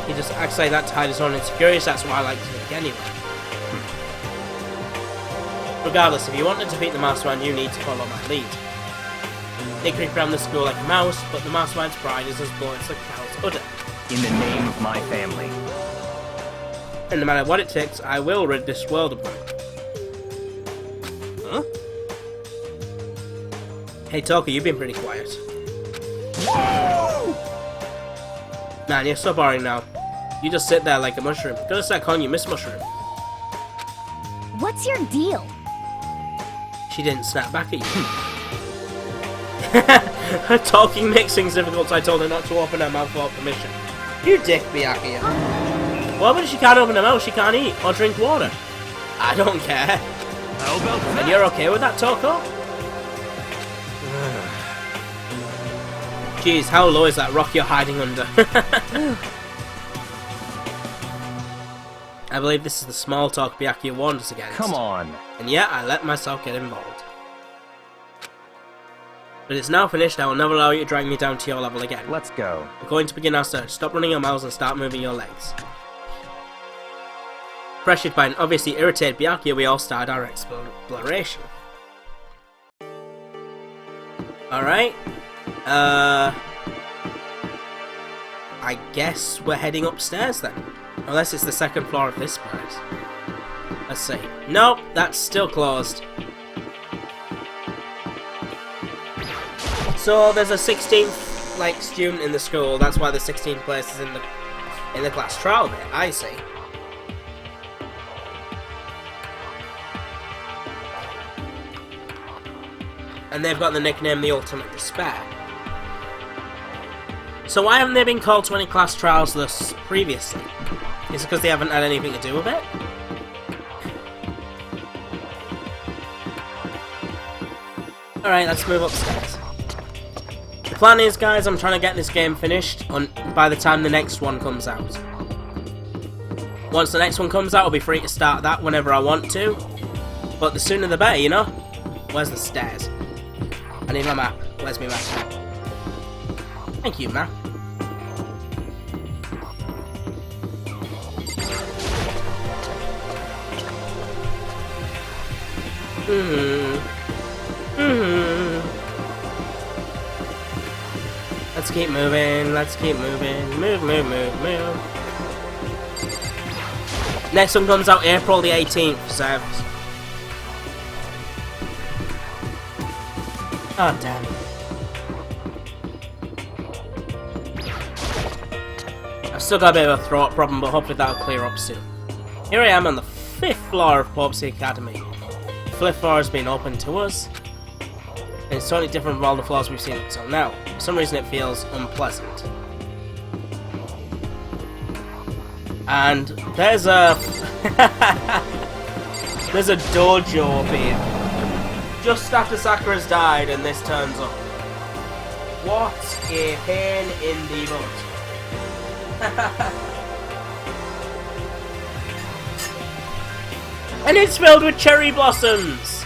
He just acts like that to hide his own insecurities, that's what I like to think anyway. Regardless, if you want to defeat the Mastermind, you need to follow my lead. They creep around the school like a mouse, but the Mastermind's pride is as bold as the cow's udder. In the name of my family. And no matter what it takes, I will rid this world of them. Huh? Hey Toki, you've been pretty quiet. Man, you're so boring now. You just sit there like a mushroom. Gotta start calling you Miss Mushroom. What's your deal? She didn't snap back at you. Her talking makes things difficult, so I told her not to open her mouth without permission. You dick, Byakuya. Well, but if she can't open her mouth, she can't eat or drink water. I don't care. How about that? And you're okay with that, Toko? Jeez, how low is that rock you're hiding under? I believe this is the small talk Byakuya warned us against. Come on. And yet, I let myself get involved. But it's now finished, I will never allow you to drag me down to your level again. Let's go. We're going to begin our search. Stop running your mouths and start moving your legs. Pressured by an obviously irritated Byakuya, we all started our exploration. Alright. I guess we're heading upstairs then. Unless it's the second floor of this place. Let's see. Nope, that's still closed. So there's a 16th like student in the school. That's why the 16th place is in the class trial bit. I see. And they've got the nickname the Ultimate Despair. So why haven't they been called to any class trials thus previously? Is it because they haven't had anything to do with it? Alright, let's move upstairs. The plan is, guys, I'm trying to get this game finished by the time the next one comes out. Once the next one comes out, I'll be free to start that whenever I want to. But the sooner the better, you know? Where's the stairs? I need my map. Where's my map? Thank you, map. Let's keep moving, let's keep moving. Move. Next one comes out April the 18th, so... Oh, damn. I've still got a bit of a throat problem, but hopefully that'll clear up soon. Here I am on the 5th floor of Popsy Academy. The 5th floor has been open to us. And it's totally different from all the floors we've seen until now. For some reason it feels unpleasant. And there's a... there's a dojo up here. Just after Sakura's died and this turns up. What a pain in the butt. And it's filled with cherry blossoms!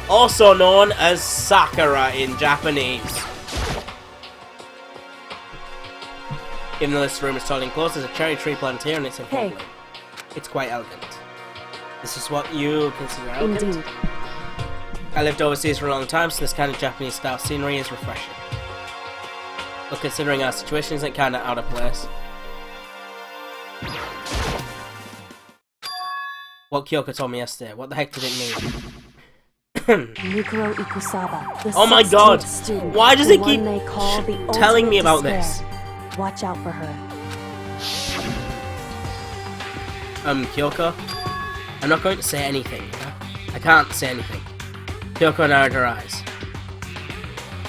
Also known as Sakura in Japanese. Even though this room is totally enclosed, there's a cherry tree plant here and it's in full bloom. It's quite elegant. This is what you consider elegant? Indeed. I lived overseas for a long time, so this kind of Japanese style scenery is refreshing. But considering our situation, isn't kind of out of place. What Kyoko told me yesterday, what the heck did it mean? Mikuro Ikusaba, the oh my god! student, Why does it keep telling me about despair. this? Watch out for her. Kyoko? I'm not going to say anything. I can't say anything. Kyoko narrowed her eyes.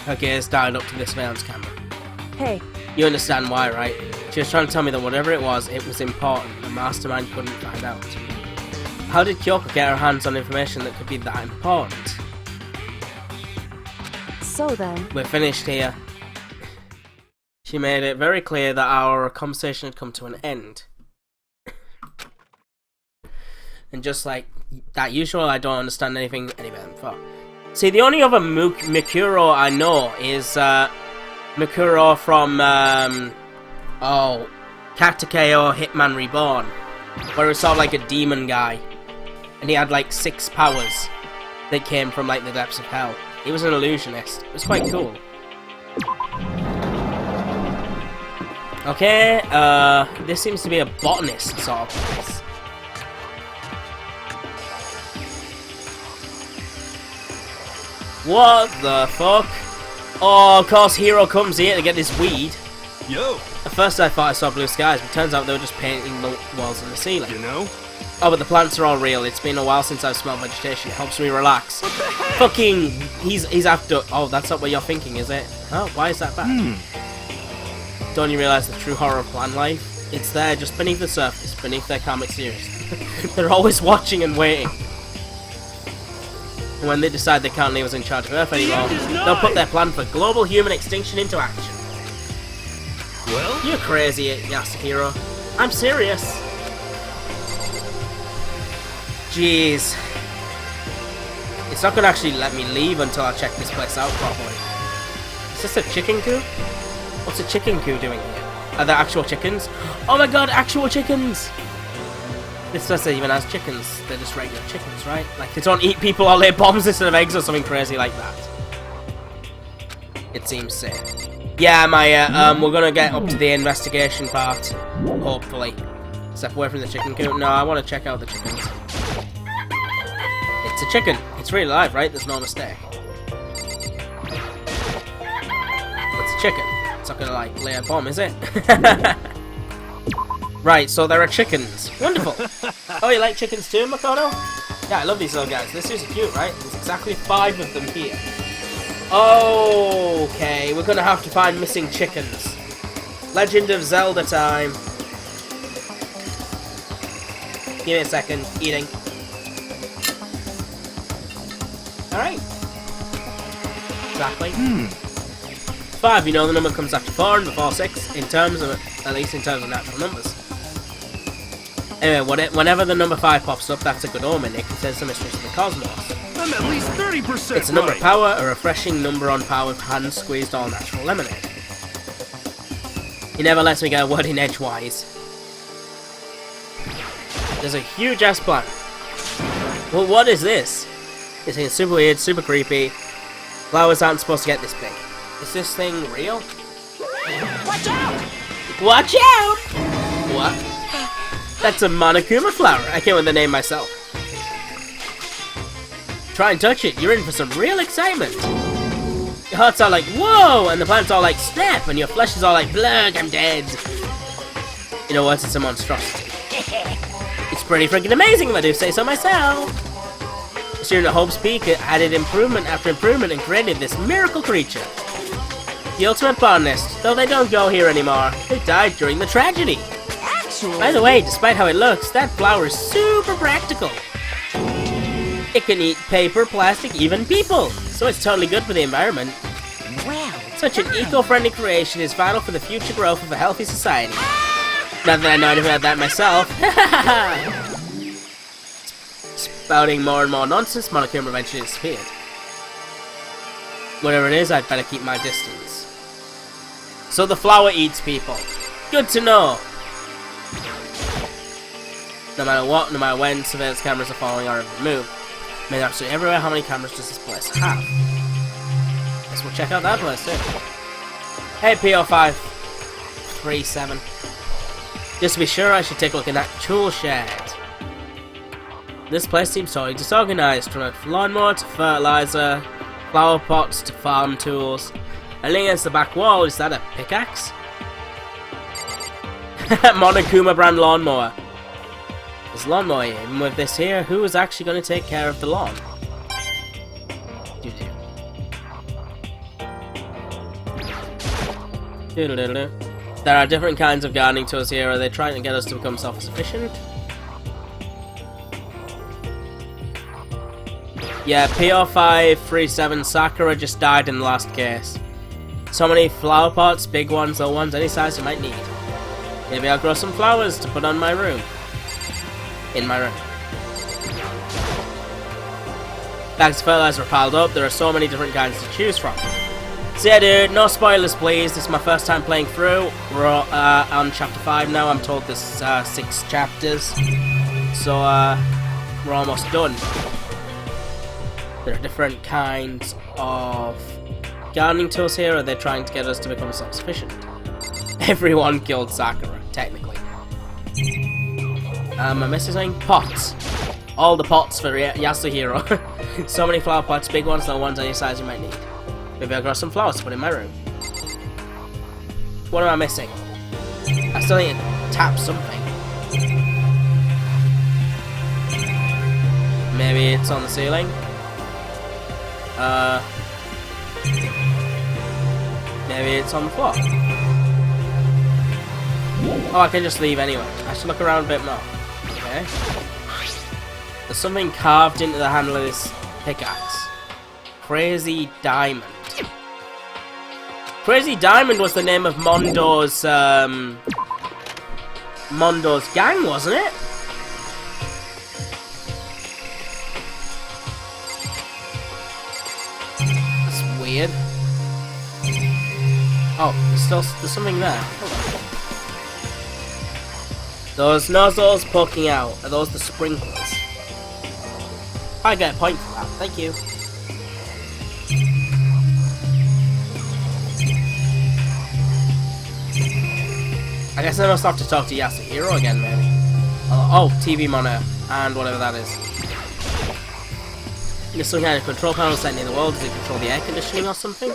Her gaze dialed up to the surveillance camera. Hey. You understand why, right? She was trying to tell me that whatever it was important. The mastermind couldn't find out. How did Kyoko get her hands on information that could be that important? So then... We're finished here. She made it very clear that our conversation had come to an end. And just like that usual, I don't understand anything any better than before. See, the only other Mikuro I know is Mikuro from Katakeo Hitman Reborn, where he was sort of like a demon guy, and he had like 6 powers that came from like the depths of hell. He was an illusionist. It was quite cool. Okay, this seems to be a botanist sort of place. What the fuck? Oh, of course Hero comes here to get this weed. Yo! At first I thought I saw blue skies, but turns out they were just painting the walls and the ceiling. You know? Oh, but the plants are all real. It's been a while since I've smelled vegetation. It helps me relax. What the heck? Fucking... He's after... Oh, that's not what you're thinking, is it? Oh, why is that bad? Don't you realise the true horror of plant life? It's there, just beneath the surface, beneath their calm exteriors. They're always watching and waiting. And when they decide they can't leave us in charge of Earth anymore, they'll put their plan for global human extinction into action. Well? You're crazy, Yasuhiro. I'm serious. Jeez. It's not gonna actually let me leave until I check this place out properly. Is this a chicken coop? What's a chicken coop doing here? Are there actual chickens? Oh my god, actual chickens! This place even has chickens. They're just regular chickens, right? Like, they don't eat people or lay bombs instead of eggs or something crazy like that. It seems safe. Yeah, Maya, we're gonna get up to the investigation part. Hopefully. Step away from the chicken coop. No, I want to check out the chickens. It's a chicken. It's really alive, right? There's no mistake. It's a chicken. It's not gonna, like, lay a bomb, is it? Right, so there are chickens. Wonderful. Oh, you like chickens too, Makoto? Yeah, I love these little guys. They're seriously cute, right? There's exactly 5 of them here. Okay, we're gonna have to find missing chickens. Legend of Zelda time. Give me a second. Eating. Alright. Exactly. 5, you know the number comes after 4 and before 6, in terms of, at least in terms of natural numbers. Anyway, whenever the number 5 pops up, that's a good omen. It contains the mysteries of the cosmos. I'm at least 30% It's a number right. of power, a refreshing number on power with hand-squeezed all-natural lemonade. He never lets me get a word in edgewise. There's a huge-ass plant. Well, what is this? It's super weird, super creepy. Flowers aren't supposed to get this big. Is this thing real? Watch out! Watch out! What? That's a Monokuma flower. I came with the name myself. Try and touch it. You're in for some real excitement. Your heart's all like, whoa! And the plant's all like, snap! And your flesh is all like, blug, I'm dead. You know what? It's a monstrosity. It's pretty freaking amazing if I do say so myself. The student at Hope's Peak added improvement after improvement and created this miracle creature. The ultimate botanist, though they don't go here anymore. They died during the tragedy. By the way, despite how it looks, that flower is super practical. It can eat paper, plastic, even people. So it's totally good for the environment. Well, Such an eco-friendly creation is vital for the future growth of a healthy society. Not that I know anything about that myself. Spouting more and more nonsense, Monokuma eventually disappeared. Whatever it is, I'd better keep my distance. So the flower eats people. Good to know. No matter what, no matter when, surveillance cameras are following our every move. I mean, absolutely everywhere. How many cameras does this place have? Guess we'll check out that place too. Hey, PO537. Just to be sure, I should take a look at that tool shed. This place seems totally disorganized, from a lawnmower to fertilizer, flower pots to farm tools. And against the back wall, is that a pickaxe? Monokuma brand lawnmower. This lawnmower, even with this here, who is actually going to take care of the lawn? There are different kinds of gardening tools here. Are they trying to get us to become self-sufficient? Yeah, PO537 Sakura just died in the last case. So many flower pots, big ones, little ones, any size you might need. Maybe I'll grow some flowers to put on my room. In my room. Bags of fertilizer are piled up. There are so many different kinds to choose from. So yeah, dude, no spoilers, please. This is my first time playing through. We're on chapter 5 now. I'm told there's 6 chapters. So, we're almost done. There are different kinds of gardening tools here. Are they trying to get us to become self-sufficient? Everyone killed Sakura, technically. Am I missing something? Pots. All the pots for Yasuhiro. So many flower pots, big ones, little ones, any size you might need. Maybe I'll grow some flowers to put in my room. What am I missing? I still need to tap something. Maybe it's on the ceiling? Maybe it's on the floor. Oh, I can just leave anyway. I should look around a bit more. Okay. There's something carved into the handle of this pickaxe. Crazy diamond. Crazy Diamond was the name of Mondo's gang, wasn't it? That's weird. Oh, there's something there. Hold on. Those nozzles poking out, are those the sprinklers? I get a point for that, thank you. I guess I must have to talk to Yasuhiro again, maybe. Oh, TV monitor, and whatever that is. There's some kind of control panel set near the wall. Does it control the air conditioning or something?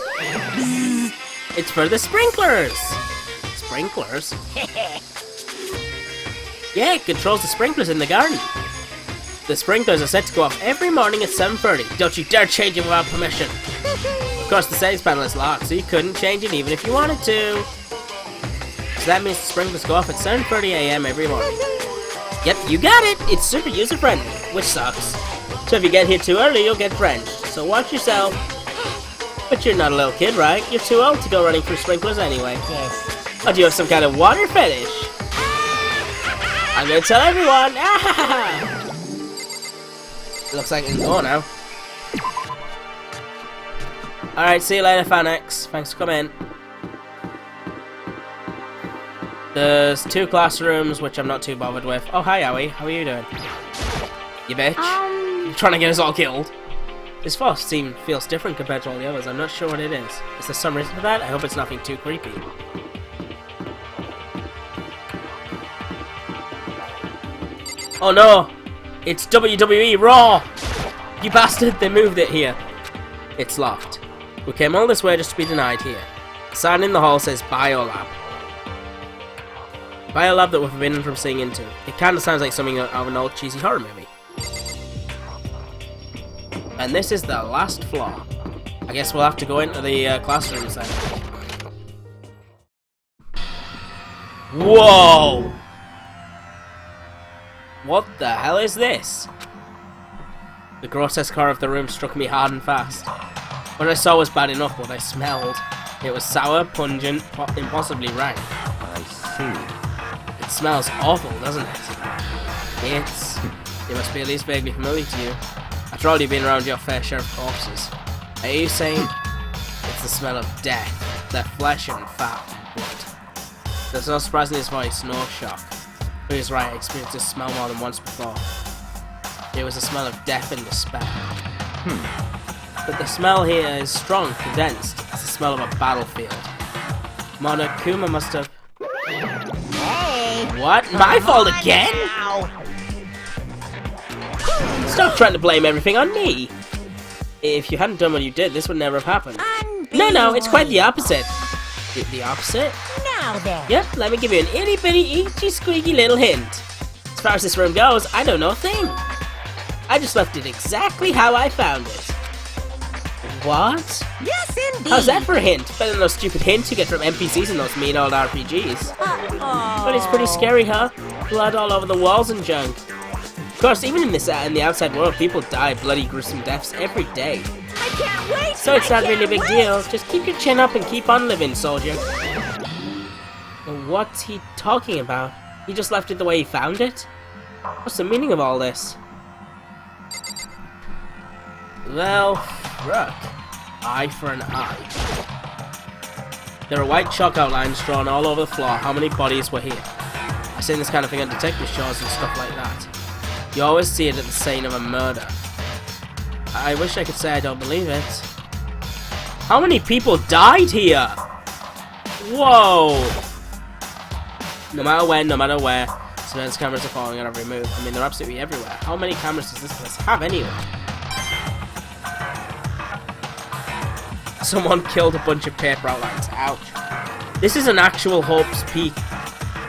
It's for the sprinklers! Sprinklers? Yeah, it controls the sprinklers in the garden. The sprinklers are set to go off every morning at 7:30. Don't you dare change it without permission. Of course, the settings panel is locked, so you couldn't change it even if you wanted to. So that means the sprinklers go off at 7:30 AM every morning. Yep, you got it! It's super user-friendly, which sucks. So if you get here too early, you'll get drenched. So watch yourself. But you're not a little kid, right? You're too old to go running through sprinklers anyway. Yes. Or do you have some kind of water fetish? I'm gonna tell everyone! Looks like it can go now. Alright, see you later, Fanex. Thanks for coming. There's 2 classrooms, which I'm not too bothered with. Oh, hi, Aoi. How are you doing? You bitch. You're trying to get us all killed. This floor feels different compared to all the others. I'm not sure what it is. Is there some reason for that? I hope it's nothing too creepy. Oh no! It's WWE Raw! You bastard! They moved it here. It's locked. We came all this way just to be denied here. The sign in the hall says Biolab. Biolab that we're forbidden from seeing into. It kinda sounds like something out of an old cheesy horror movie. And this is the last floor. I guess we'll have to go into the classrooms then. Whoa! What the hell is this? The grotesque horror of the room struck me hard and fast. What I saw was bad enough, what I smelled. It was sour, pungent, impossibly rank. I see. It smells awful, doesn't it? It must be at least vaguely familiar to you. After all, you've been around your fair share of corpses. Are you saying it's the smell of death, their flesh and fat blood? There's no surprise in his voice, no shock. But he's right, I experienced this smell more than once before. It was a smell of death and despair. But the smell here is strong, condensed. It's the smell of a battlefield. Monokuma must have... Hey! What? My fault again? Stop trying to blame everything on me. If you hadn't done what you did, this would never have happened. No, it's quite the opposite. The opposite? Now then. Yep, let me give you an itty bitty, itchy squeaky little hint. As far as this room goes, I don't know a thing. I just left it exactly how I found it. What? Yes, indeed. How's that for a hint? Better than those stupid hints you get from NPCs in those mean old RPGs. But it's pretty scary, huh? Blood all over the walls and junk. Of course, even in the outside world, people die bloody gruesome deaths every day. I can't wait. So it's not really a big deal. Just keep your chin up and keep on living, soldier. What's he talking about? He just left it the way he found it? What's the meaning of all this? Well, look. Eye for an eye. There are white chalk outlines drawn all over the floor. How many bodies were here? I've seen this kind of thing on detective shows and stuff like that. You always see it at the scene of a murder. I wish I could say I don't believe it. How many people died here? Whoa! No matter when, no matter where, surveillance cameras are following on every move. I mean, they're absolutely everywhere. How many cameras does this place have anyway? Someone killed a bunch of paper outlines. Ouch. This is an actual Hope's Peak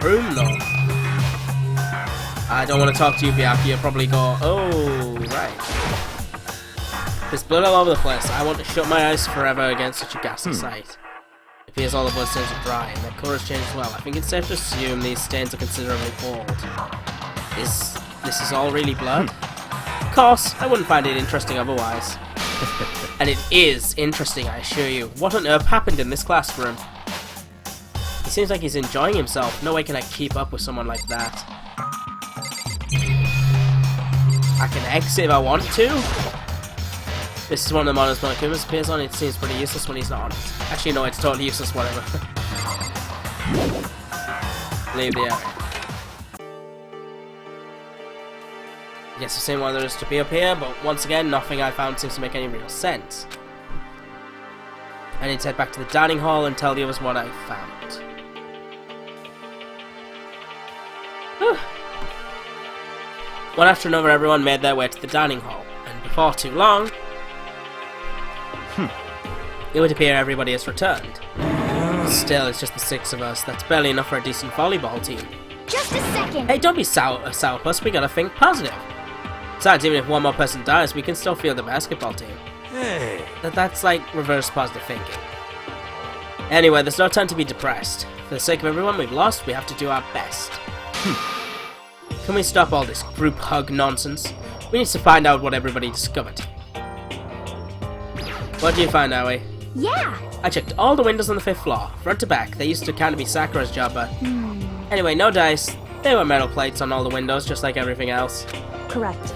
room, though. I don't want to talk to you, Byakuya. You'll probably go, oh, right. There's blood all over the place. I want to shut my eyes forever against such a ghastly sight. It appears all the blood stains are dry, and their colours change as well. I think it's safe to assume these stains are considerably old. This is all really blood? Of course, I wouldn't find it interesting otherwise. And it is interesting, I assure you. What on earth happened in this classroom? He seems like he's enjoying himself. No way can I keep up with someone like that. I can exit if I want to. This is one of the models when Akuma's appears on. It seems pretty useless when he's not on it. Actually, no, it's totally useless, whatever. Leave the area. Yes, I've seen why there is to be up here, but once again, nothing I found seems to make any real sense. I need to head back to the dining hall and tell the others what I found. Whew. One after another, everyone made their way to the dining hall, and before too long, it would appear everybody has returned. Still, it's just the 6 of us. That's barely enough for a decent volleyball team. Just a second. Hey, don't be sourpuss. We gotta think positive. Besides, even if one more person dies, we can still field the basketball team. Hey. That's like reverse positive thinking. Anyway, there's no time to be depressed. For the sake of everyone we've lost, we have to do our best. Can we stop all this group hug nonsense? We need to find out what everybody discovered. What did you find, Aoi? Yeah. I checked all the windows on the 5th floor, front to back. They used to kind of be Sakura's job, but... Anyway, no dice. There were metal plates on all the windows, just like everything else. Correct.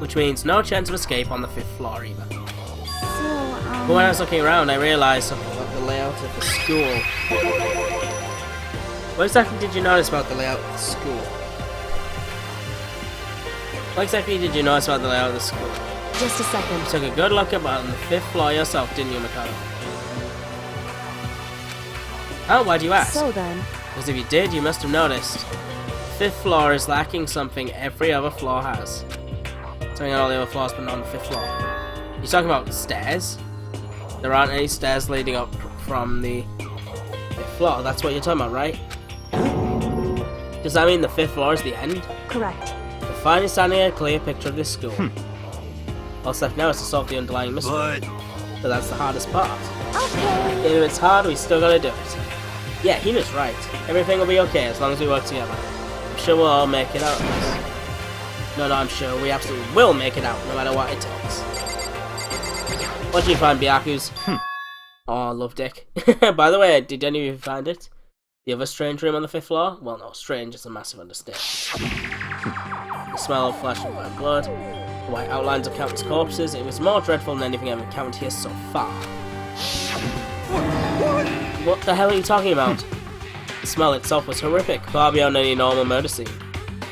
Which means no chance of escape on the 5th floor either. So, But when I was looking around, I realised something about the layout of the school. What exactly did you notice about the layout of the school? What exactly did you notice about the layout of the school? Just a second. You took a good look about on the 5th floor yourself, didn't you, Mikado? Oh, why'd you ask? So then, Because if you did, you must have noticed. The 5th floor is lacking something every other floor has. Something on all the other floors, but not on the 5th floor. You're talking about stairs? There aren't any stairs leading up from the 5th floor. That's what you're talking about, right? Does that mean the 5th floor is the end? correct. We're finally standing a clear picture of this school. All that's left now is to solve the underlying mystery. But that's the hardest part. okay. If it's hard, we still gotta do it. Yeah, Hina's right. Everything will be okay as long as we work together. I'm sure we'll all make it out of this. No, I'm sure we absolutely will make it out, no matter what it takes. What did you find, Byaku's? Oh, love Dick. By the way, did any of you find it? The other strange room on the 5th floor? Well, no, strange is a massive understatement. The smell of flesh and burnt blood, the white outlines of countless corpses, it was more dreadful than anything I've encountered here so far. What the hell are you talking about? The smell itself was horrific, far beyond any normal murder scene.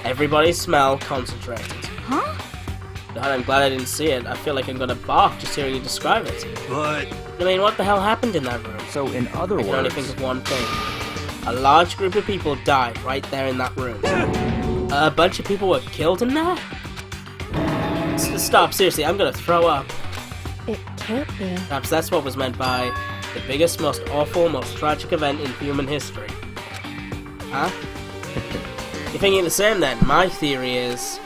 Everybody's smell concentrated. Huh? God, I'm glad I didn't see it. I feel like I'm gonna bark just hearing you describe it. But I mean, what the hell happened in that room? So, in other I can only words, think of one thing. A large group of people died right there in that room. A bunch of people were killed in there? Stop, seriously, I'm gonna throw up. It can't be. Perhaps that's what was meant by the biggest, most awful, most tragic event in human history. Huh? You're thinking the same then? My theory is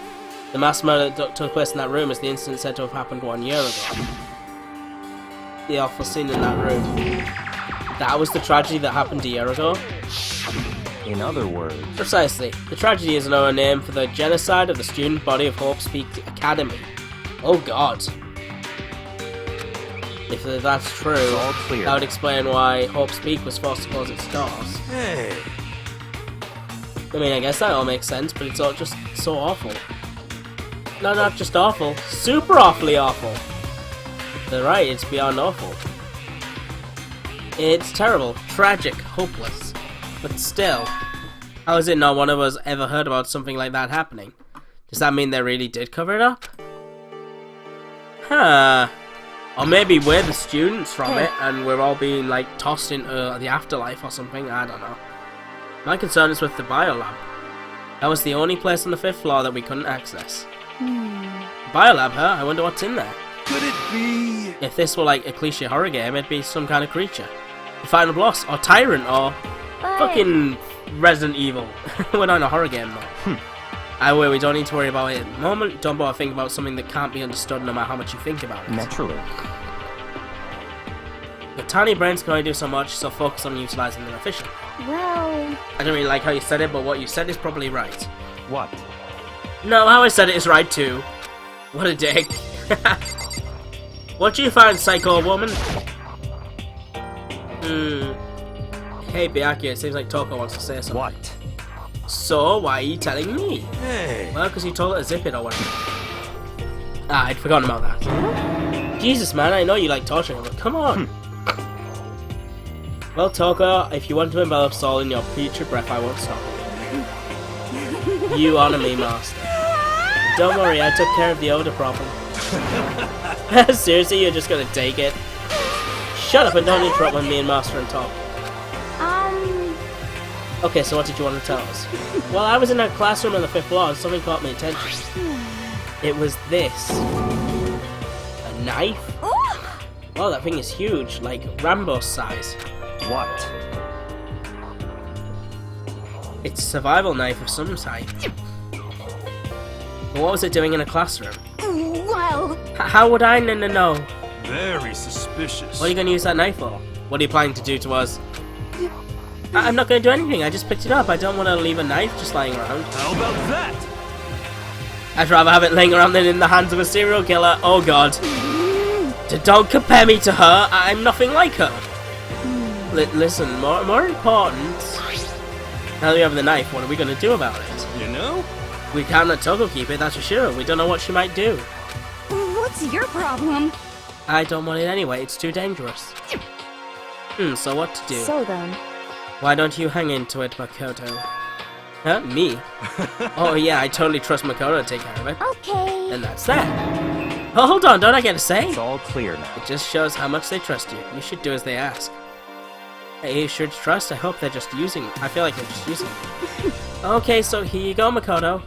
the mass murder that took place in that room is the incident said to have happened 1 year ago. The awful scene in that room. That was the tragedy that happened a year ago? in other words, Precisely. The tragedy is another name for the genocide of the student body of Hope's Peak Academy. Oh god. If that's true, all clear. that would explain why Hope's Peak was forced to close its doors. hey, I mean, I guess that all makes sense, but it's all just so awful. No, not just awful. Super awfully awful. They're right, it's beyond awful. It's terrible, tragic, hopeless. But still, how is it not one of us ever heard about something like that happening? Does that mean they really did cover it up? Huh. Or maybe we're the students from it, and we're all being, like, tossed into the afterlife or something, I don't know. My concern is with the biolab. That was the only place on the 5th floor that we couldn't access. Biolab, huh? I wonder what's in there. could it be? If this were like a cliche horror game, it'd be some kind of creature. The final boss, or tyrant, or fucking Resident Evil. We're not in a horror game though. Anyway, we don't need to worry about it at the moment. Don't bother thinking about something that can't be understood no matter how much you think about it. naturally. Your tiny brains can only do so much, so focus on utilising them efficiently. Well, I don't really like how you said it, but what you said is probably right. What? No, how I said it is right too. What a dick. What you find, psycho woman? Hey, Byakuya, it seems like Toko wants to say something. What? So, why are you telling me? Hey. Well, because you told her to zip it or whatever. Ah, I'd forgotten about that. Jesus, man, I know you like torturing her, but come on. Well, Toko, if you want to envelop Saul in your future breath, I won't stop you. You honor me, master. Don't worry, I took care of the odor problem. Seriously, you're just gonna take it? Shut up and don't interrupt when me and Master and talk. Okay, so what did you want to tell us? Well, I was in a classroom on the 5th floor and something caught my attention. It was this. A knife? Well, that thing is huge, like Rambo's size. What? It's a survival knife of some type. But what was it doing in a classroom? Well... How would I know? Very suspicious. What are you going to use that knife for? What are you planning to do to us? I'm not going to do anything, I just picked it up. I don't want to leave a knife just lying around. How about that? I'd rather have it laying around than in the hands of a serial killer. Oh god. Don't compare me to her, I'm nothing like her. Listen, more important... Now that we have the knife, what are we going to do about it? You know? We can't let Toko keep it, that's for sure. We don't know what she might do. What's your problem? I don't want it anyway, it's too dangerous. So what to do? So then, Why don't you hang into it, Makoto? Huh? Me? Oh yeah, I totally trust Makoto to take care of it. Okay. And that's that. Oh, hold on, don't I get a say? It's all clear now. It just shows how much they trust you. You should do as they ask. Are you sure to trust? I hope they're just using... I feel like they're just using me. Okay, so here you go, Makoto.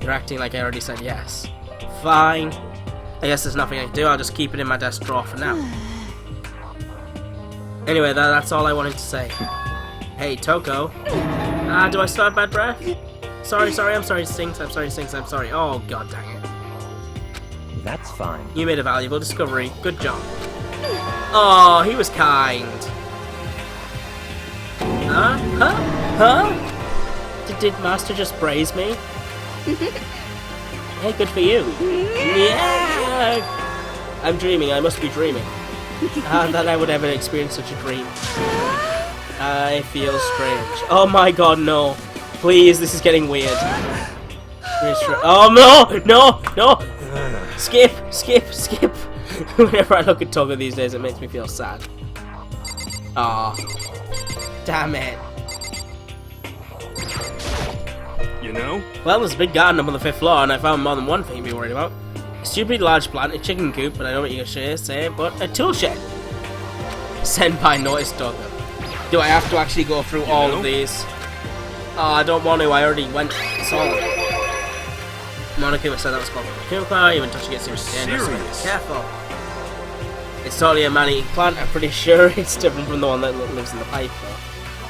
You're acting like I already said yes. Fine. I guess there's nothing I can do, I'll just keep it in my desk drawer for now. Anyway, that's all I wanted to say. Hey, Toko. Do I still have bad breath? Sorry, I'm sorry, Stinks, I'm sorry. Oh, god dang it. That's fine. You made a valuable discovery. Good job. Oh, he was kind. Huh? Did Master just praise me? Hey, good for you. Yeah! I'm dreaming, I must be dreaming. That I would ever experience such a dream. I feel strange. Oh my god, no. Please, this is getting weird. Oh no! Skip! Whenever I look at Toga these days, it makes me feel sad. Aw. Damn it. You know? Well, there's a big garden up on the 5th floor, and I found more than one thing to be worried about. A stupid large plant, a chicken coop, but I know what you're gonna say, but a tool shed. Senpai noticed Toga. Do I have to actually go through all of these? Oh, I don't want to, I already went saw them. Monokuma said that was called Kupa, even touching it seems dangerous, so be careful. It's totally a man-eating plant, I'm pretty sure it's different from the one that lives in the pipe, though.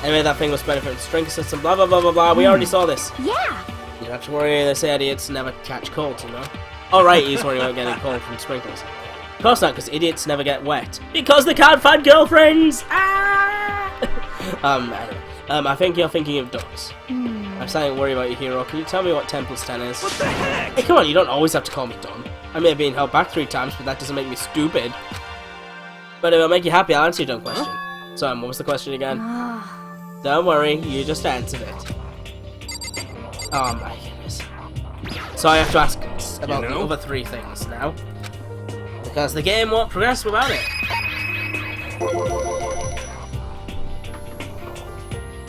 Anyway, that thing was better for its drink system, blah blah blah blah blah, we already saw this. Yeah. You don't have to worry, they say idiots never catch colds, you know? Oh right, he's worried about getting cold from sprinkles. Of course not, because idiots never get wet. Because they can't find girlfriends! Anyway, I think you're thinking of ducks. I'm starting to worry about you, hero. Can you tell me what 10 plus 10 is? What the heck? Hey, come on, you don't always have to call me dumb. I may have been held back 3 times, but that doesn't make me stupid. But if it'll make you happy, I'll answer your dumb question. So, what was the question again? Don't worry, you just answered it. Oh my goodness. So I have to ask about the other 3 things now. Because the game won't progress without it.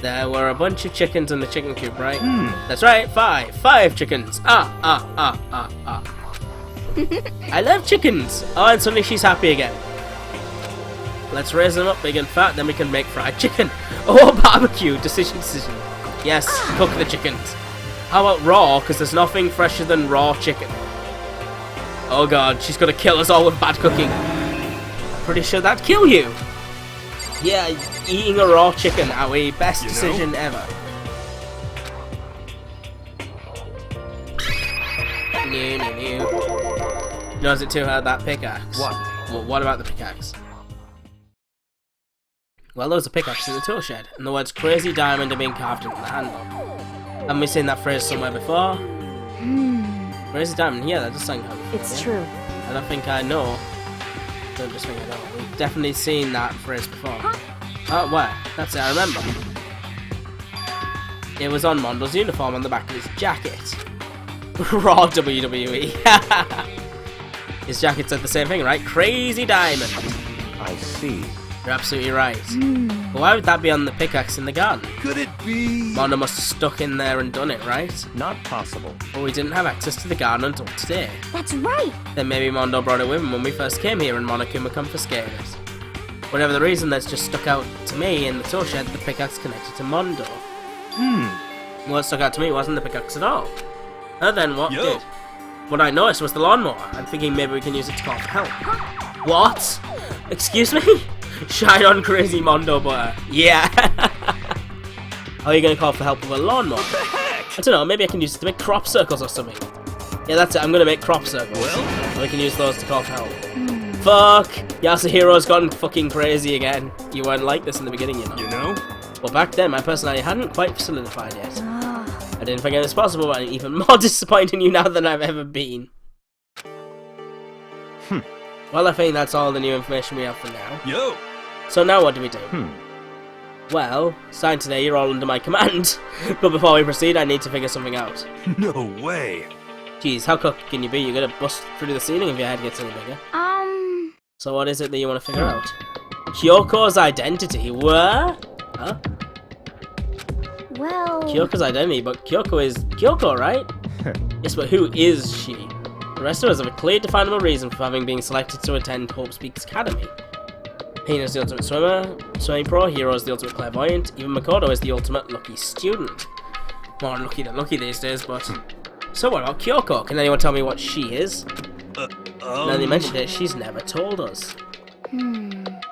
There were a bunch of chickens in the chicken coop, right? That's right, 5 chickens. I love chickens. Oh, and suddenly she's happy again. Let's raise them up big and fat, then we can make fried chicken. Oh, barbecue. Decision. Yes, cook the chickens. How about raw? Because there's nothing fresher than raw chicken. Oh god, she's gonna kill us all with bad cooking. Pretty sure that'd kill you. Yeah, eating a raw chicken, Owie. Best decision ever. No. Knows it too hard, that pickaxe. What? Well, what about the pickaxe? Well, there was a pickaxe in the tool shed, and the words crazy diamond are being carved into the handle. Haven't we seen that phrase somewhere before? Crazy diamond. Yeah, that does sound good. It's true. I don't think I know. Don't just think I know. We've definitely seen that phrase before. Oh, where? That's it, I remember. It was on Mondo's uniform on the back of his jacket. Raw WWE. His jacket said the same thing, right? Crazy diamond. I see. You're absolutely right. But why would that be on the pickaxe in the garden? Could it be? Mondo must have stuck in there and done it, right? Not possible. But we didn't have access to the garden until today. That's right. Then maybe Mondo brought it with him when we first came here and Monokuma confiscated it. Whatever the reason, that's just stuck out to me in the tool shed, the pickaxe connected to Mondo. What stuck out to me wasn't the pickaxe at all. And then what did? What I noticed was the lawnmower. I'm thinking maybe we can use it to call for help. What? Excuse me? Shine on crazy Mondo butter. Yeah. How are you going to call for help with a lawnmower? What the heck? I don't know, maybe I can use it to make crop circles or something. Yeah, that's it, I'm going to make crop circles. Well? We can use those to call for help. Fuck! Yasuhiro's gone fucking crazy again. You weren't like this in the beginning, you know. You know? Well, back then, my personality hadn't quite solidified yet. I didn't think it was possible, but I'm even more disappointed in you now than I've ever been. Well, I think that's all the new information we have for now. Yo! So now what do we do? Well, starting today, you're all under my command. But before we proceed, I need to figure something out. No way! Jeez, how cooked can you be? You're gonna bust through the ceiling if your head gets any bigger. So what is it that you want to figure out? Kyoko's identity. What? Huh? Well... Kyoko's identity, but Kyoko is Kyoko, right? Yes, but who is she? The rest of us have a clear, definable reason for having been selected to attend Hope Speaks Academy. Hina's the ultimate swimmer, swimming pro, Hiro is the ultimate clairvoyant, even Makoto is the ultimate lucky student. More lucky than lucky these days, but... So what about Kyoko? Can anyone tell me what she is? Now they mentioned it, she's never told us.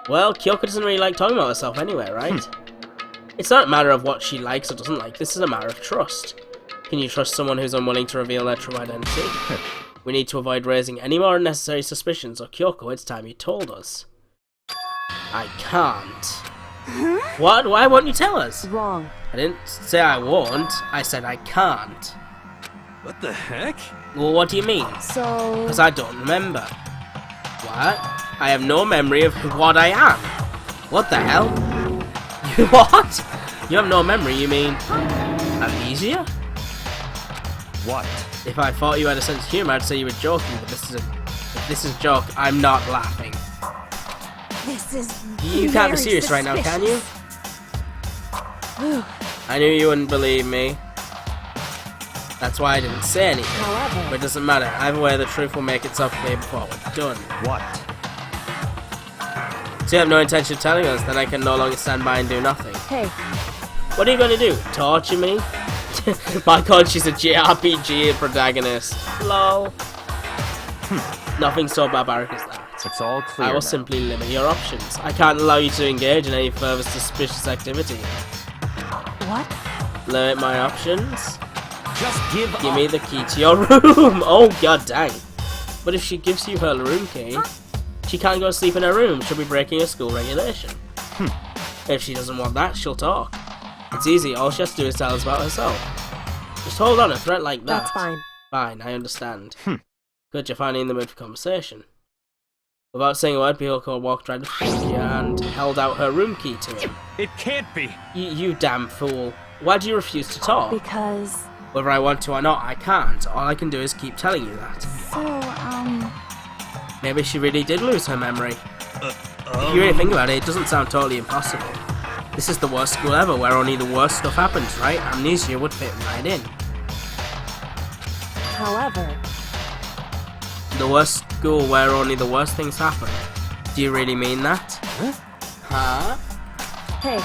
Well, Kyoko doesn't really like talking about herself anyway, right? It's not a matter of what she likes or doesn't like, this is a matter of trust. Can you trust someone who's unwilling to reveal their true identity? We need to avoid raising any more unnecessary suspicions, so Kyoko, it's time you told us. I can't. What? Why won't you tell us? Wrong. I didn't say I won't, I said I can't. What the heck? Well, what do you mean? So... Because I don't remember. What? I have no memory of what I am. What the hell? What? You have no memory, you mean... amnesia? What? If I thought you had a sense of humor, I'd say you were joking, but if this is a joke, I'm not laughing. This is You can't be serious right now, can you? I knew you wouldn't believe me. That's why I didn't say anything. However... But it doesn't matter. Either way, the truth will make itself clear before we're done. What? So you have no intention of telling us, then I can no longer stand by and do nothing. Hey. What are you going to do? Torture me? My god, she's a JRPG protagonist. Lol. Nothing so barbaric as that. It's all clear I will now. simply limit your options. I can't allow you to engage in any further suspicious activity. What? Limit my options? Just give Give up. me the key to your room! Oh god dang. But if she gives you her room key, she can't go to sleep in her room. She'll be breaking a school regulation. If she doesn't want that, she'll talk. It's easy, all she has to do is tell us about herself. Just hold on, a threat like that. That's fine. Fine, I understand. Good, you're finally in the mood for conversation. Without saying a word, Kyoko walked right up to you and held out her room key to him. It can't be. You damn fool. Why do you refuse to talk? Because... Whether I want to or not, I can't. All I can do is keep telling you that. So, Maybe she really did lose her memory. If you really think about it, it doesn't sound totally impossible. This is the worst school ever, where only the worst stuff happens, right? Amnesia would fit right in. However... The worst school where only the worst things happen. Do you really mean that? Huh? Hey.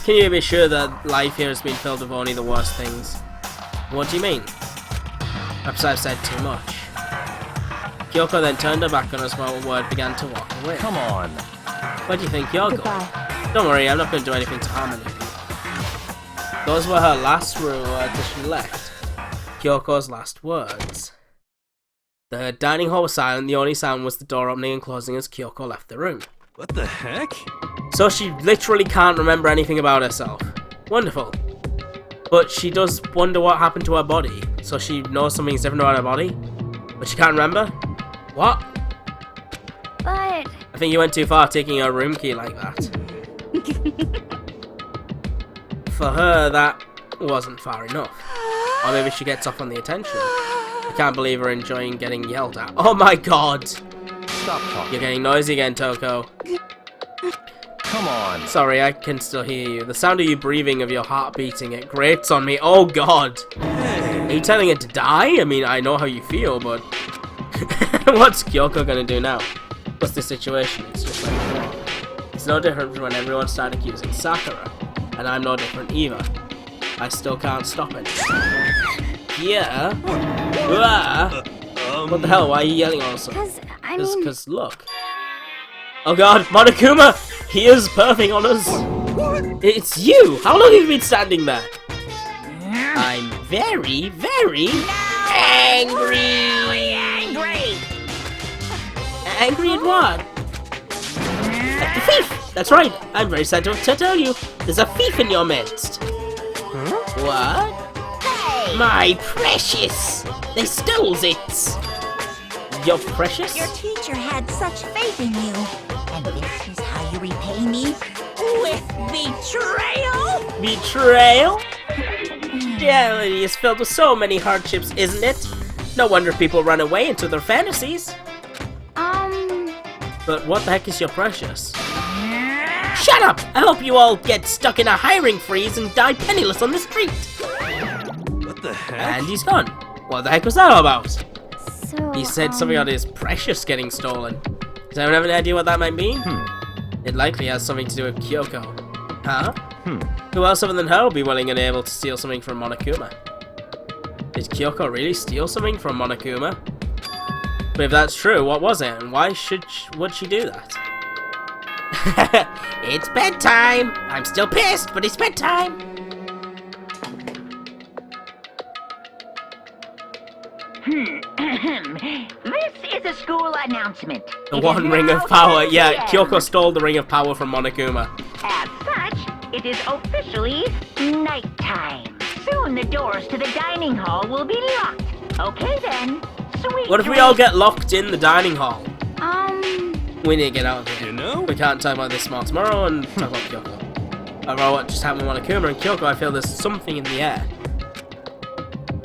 Can you be sure that life here has been filled with only the worst things? What do you mean? Perhaps I've said too much. Kyoko then turned her back on us while Word began to walk away. Come on. Where do you think you're going? Goodbye. Don't worry, I'm not going to do anything to harm any of you. Those were her last words as she left. Kyoko's last words. The dining hall was silent, the only sound was the door opening and closing as Kyoko left the room. What the heck? So she literally can't remember anything about herself. Wonderful. But she does wonder what happened to her body. So she knows something's different about her body. But she can't remember? What? But I think you went too far taking her room key like that. For her, that wasn't far enough. Or maybe she gets off on the attention. I can't believe her enjoying getting yelled at. Oh my god! Stop talking. You're getting noisy again, Toko. Come on. Sorry, I can still hear you. The sound of you breathing, of your heart beating, it grates on me. Oh god! Are you telling it to die? I mean, I know how you feel, but... What's Kyoko gonna do now? What's the situation? It's just like... It's no different from when everyone started accusing Sakura. And I'm no different either. I still can't stop it. Yeah? What the hell? Why are you yelling also? Because look. Oh god, Monokuma! He is perving on us! It's you! How long have you been standing there? I'm very, very angry! Angry at what? At the thief! That's right, I'm very sad to tell you. There's a thief in your midst. What? Hey! My precious! They stole it! Your precious? Your teacher had such faith in you. And this is how you repay me? With betrayal? Betrayal? Reality is filled with so many hardships, isn't it? No wonder people run away into their fantasies. But what the heck is your precious? Shut up! I hope you all get stuck in a hiring freeze and die penniless on the street. What the heck? And he's gone. What the heck was that all about? so He said something about his precious getting stolen. Does anyone have any idea what that might mean? It likely has something to do with Kyoko. Huh? Who else other than her will be willing and able to steal something from Monokuma? Did Kyoko really steal something from Monokuma? But if that's true, what was it, and why would she do that? It's bedtime! I'm still pissed, but it's bedtime! This is a school announcement. The one ring of power. Yeah, Kyoko stole the ring of power from Monokuma. As such, it is officially nighttime. Soon the doors to the dining hall will be locked. Okay then. Sweet. What if we all get locked in the dining hall? We need to get out of here. You know? We can't talk about this more tomorrow and talk about Kyoko. About what just happened with Monokuma and Kyoko, I feel there's something in the air.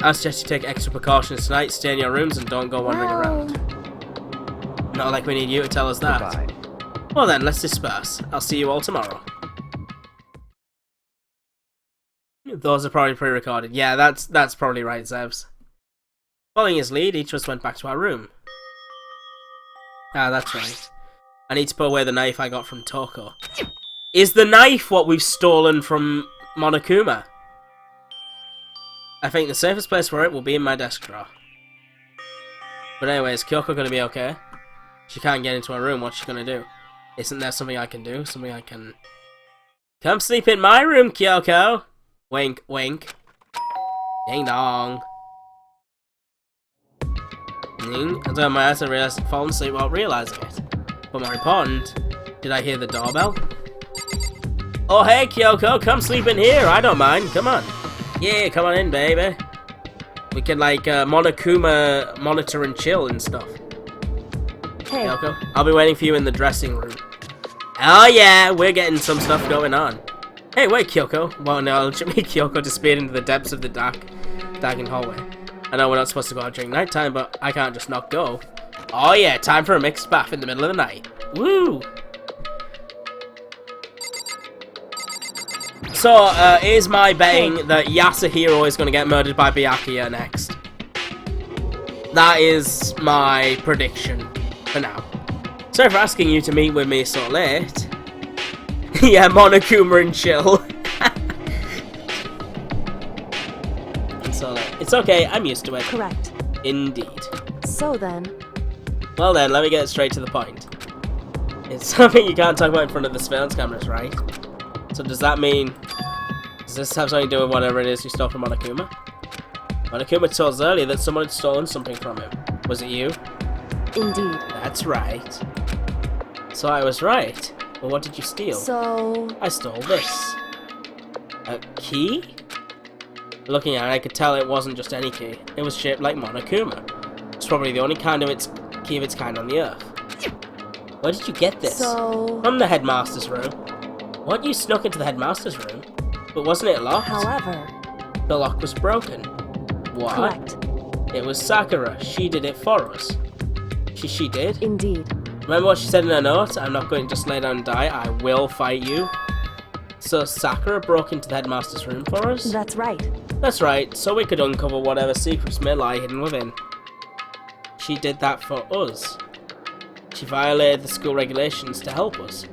I suggest you take extra precautions tonight, stay in your rooms and don't go wandering around. Not like we need you to tell us that. Goodbye. Well then, let's disperse. I'll see you all tomorrow. Those are probably pre-recorded. Yeah, that's probably right, Zevs. Following his lead, each of us went back to our room. Ah, that's right. I need to put away the knife I got from Toko. Is the knife what we've stolen from Monokuma? I think the safest place for it will be in my desk drawer. But anyway, is Kyoko gonna be okay? She can't get into her room, what's she gonna do? Isn't there something I can do? Something I can... Come sleep in my room, Kyoko! Wink, wink. Ding dong. I turned my eyes and realized I'd fallen asleep without realizing it. But more important, did I hear the doorbell? Oh hey Kyoko, come sleep in here, I don't mind, come on. Yeah, come on in baby. We can like Monokuma monitor and chill and stuff. Hey. Kyoko, I'll be waiting for you in the dressing room. Oh yeah, we're getting some stuff going on. Hey wait Kyoko. Well no, Kyoko disappeared into the depths of the darkened hallway. I know we're not supposed to go out during nighttime, but I can't just not go. Oh yeah, time for a mixed bath in the middle of the night. Woo! So, is my betting that Yasuhiro is going to get murdered by Byakuya next. That is my prediction for now. Sorry for asking you to meet with me so late. Yeah, Monokuma and chill. So, it's okay, I'm used to it. Correct. Indeed. So then... Well then, let me get straight to the point. It's something you can't talk about in front of the surveillance cameras, right? So does that mean... Does this have something to do with whatever it is you stole from Monokuma? Monokuma told us earlier that someone had stolen something from him. Was it you? Indeed. That's right. So I was right. Well, what did you steal? So... I stole this. A key? Looking at it, I could tell it wasn't just any key. It was shaped like Monokuma. It's probably the only kind of key of its kind on the Earth. Where did you get this? From the headmaster's room. What? You snuck into the headmaster's room? But wasn't it locked? However, the lock was broken. What? Correct. It was Sakura. She did it for us. She did? Indeed. Remember what she said in her note? I'm not going to just lay down and die. I will fight you. So Sakura broke into the headmaster's room for us? That's right. That's right. So we could uncover whatever secrets may lie hidden within. She did that for us. She violated the school regulations to help us.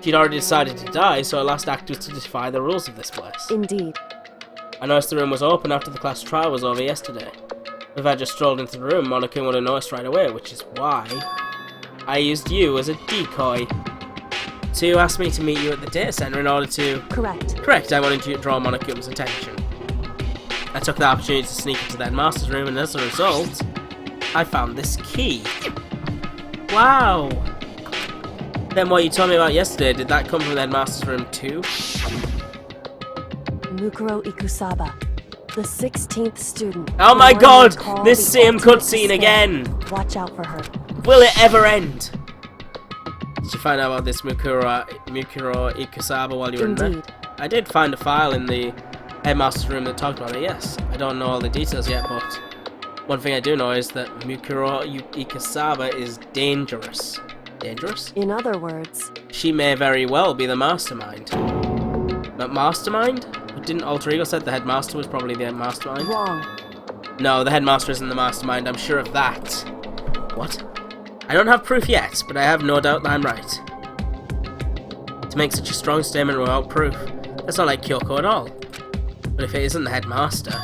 She'd already decided to die, so her last act was to defy the rules of this place. Indeed. I noticed the room was open after the class trial was over yesterday. If I just strolled into the room, Monokuma would have noticed right away, which is why I used you as a decoy. So you asked me to meet you at the data center in order to... Correct, I wanted to draw Monokuma's attention. I took the opportunity to sneak into the headmaster's room, and as a result, I found this key. Wow! Then what you told me about yesterday, did that come from the headmaster's room too? Mukuro Ikusaba, the 16th student. Oh my god! This same cutscene again! Watch out for her. Will it ever end? Did you find out about this Mukuro Ikusaba while you were in there? I did find a file in the headmaster's room that talked about it, yes. I don't know all the details yet, but one thing I do know is that Mukuro Ikusaba is dangerous. Dangerous? In other words, she may very well be the mastermind. But mastermind? But didn't Alter Ego said the headmaster was probably the mastermind? Wrong. No, the headmaster isn't the mastermind, I'm sure of that. What? I don't have proof yet, but I have no doubt that I'm right. To make such a strong statement without proof, that's not like Kyoko at all. But if it isn't the headmaster,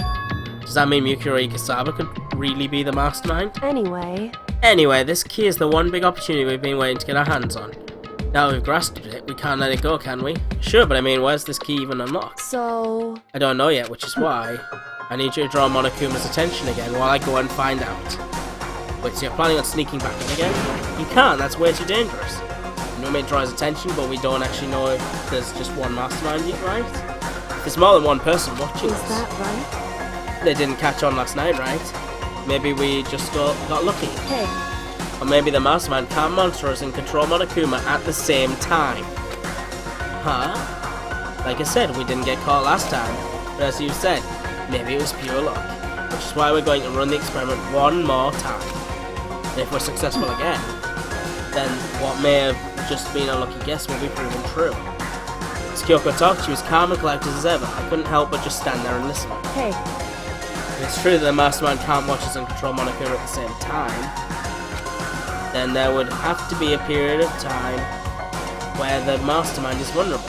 does that mean Mukuro Ikusaba could really be the mastermind? Anyway, this key is the one big opportunity we've been waiting to get our hands on. Now we've grasped it, we can't let it go, can we? Sure, but I mean, where's this key even unlocked? So... I don't know yet, which is why I need you to draw Monokuma's attention again while I go and find out. Wait, so you're planning on sneaking back in again? You can't, that's way too dangerous. You know, it draws attention, but we don't actually know if there's just one mastermind yet, right? There's more than one person watching us. Is that right? They didn't catch on last night, right? Maybe we just got lucky. Hey. Or maybe the mastermind can't monitor us and control Monokuma at the same time. Huh? Like I said, we didn't get caught last time. But as you said, maybe it was pure luck. Which is why we're going to run the experiment one more time. And if we're successful again, then what may have just been a lucky guess will be proven true. As Kyoko talked, she was calm and collected as ever. I couldn't help but just stand there and listen. Hey. If it's true that the mastermind can't watch us and control Monokuma at the same time, then there would have to be a period of time where the mastermind is vulnerable.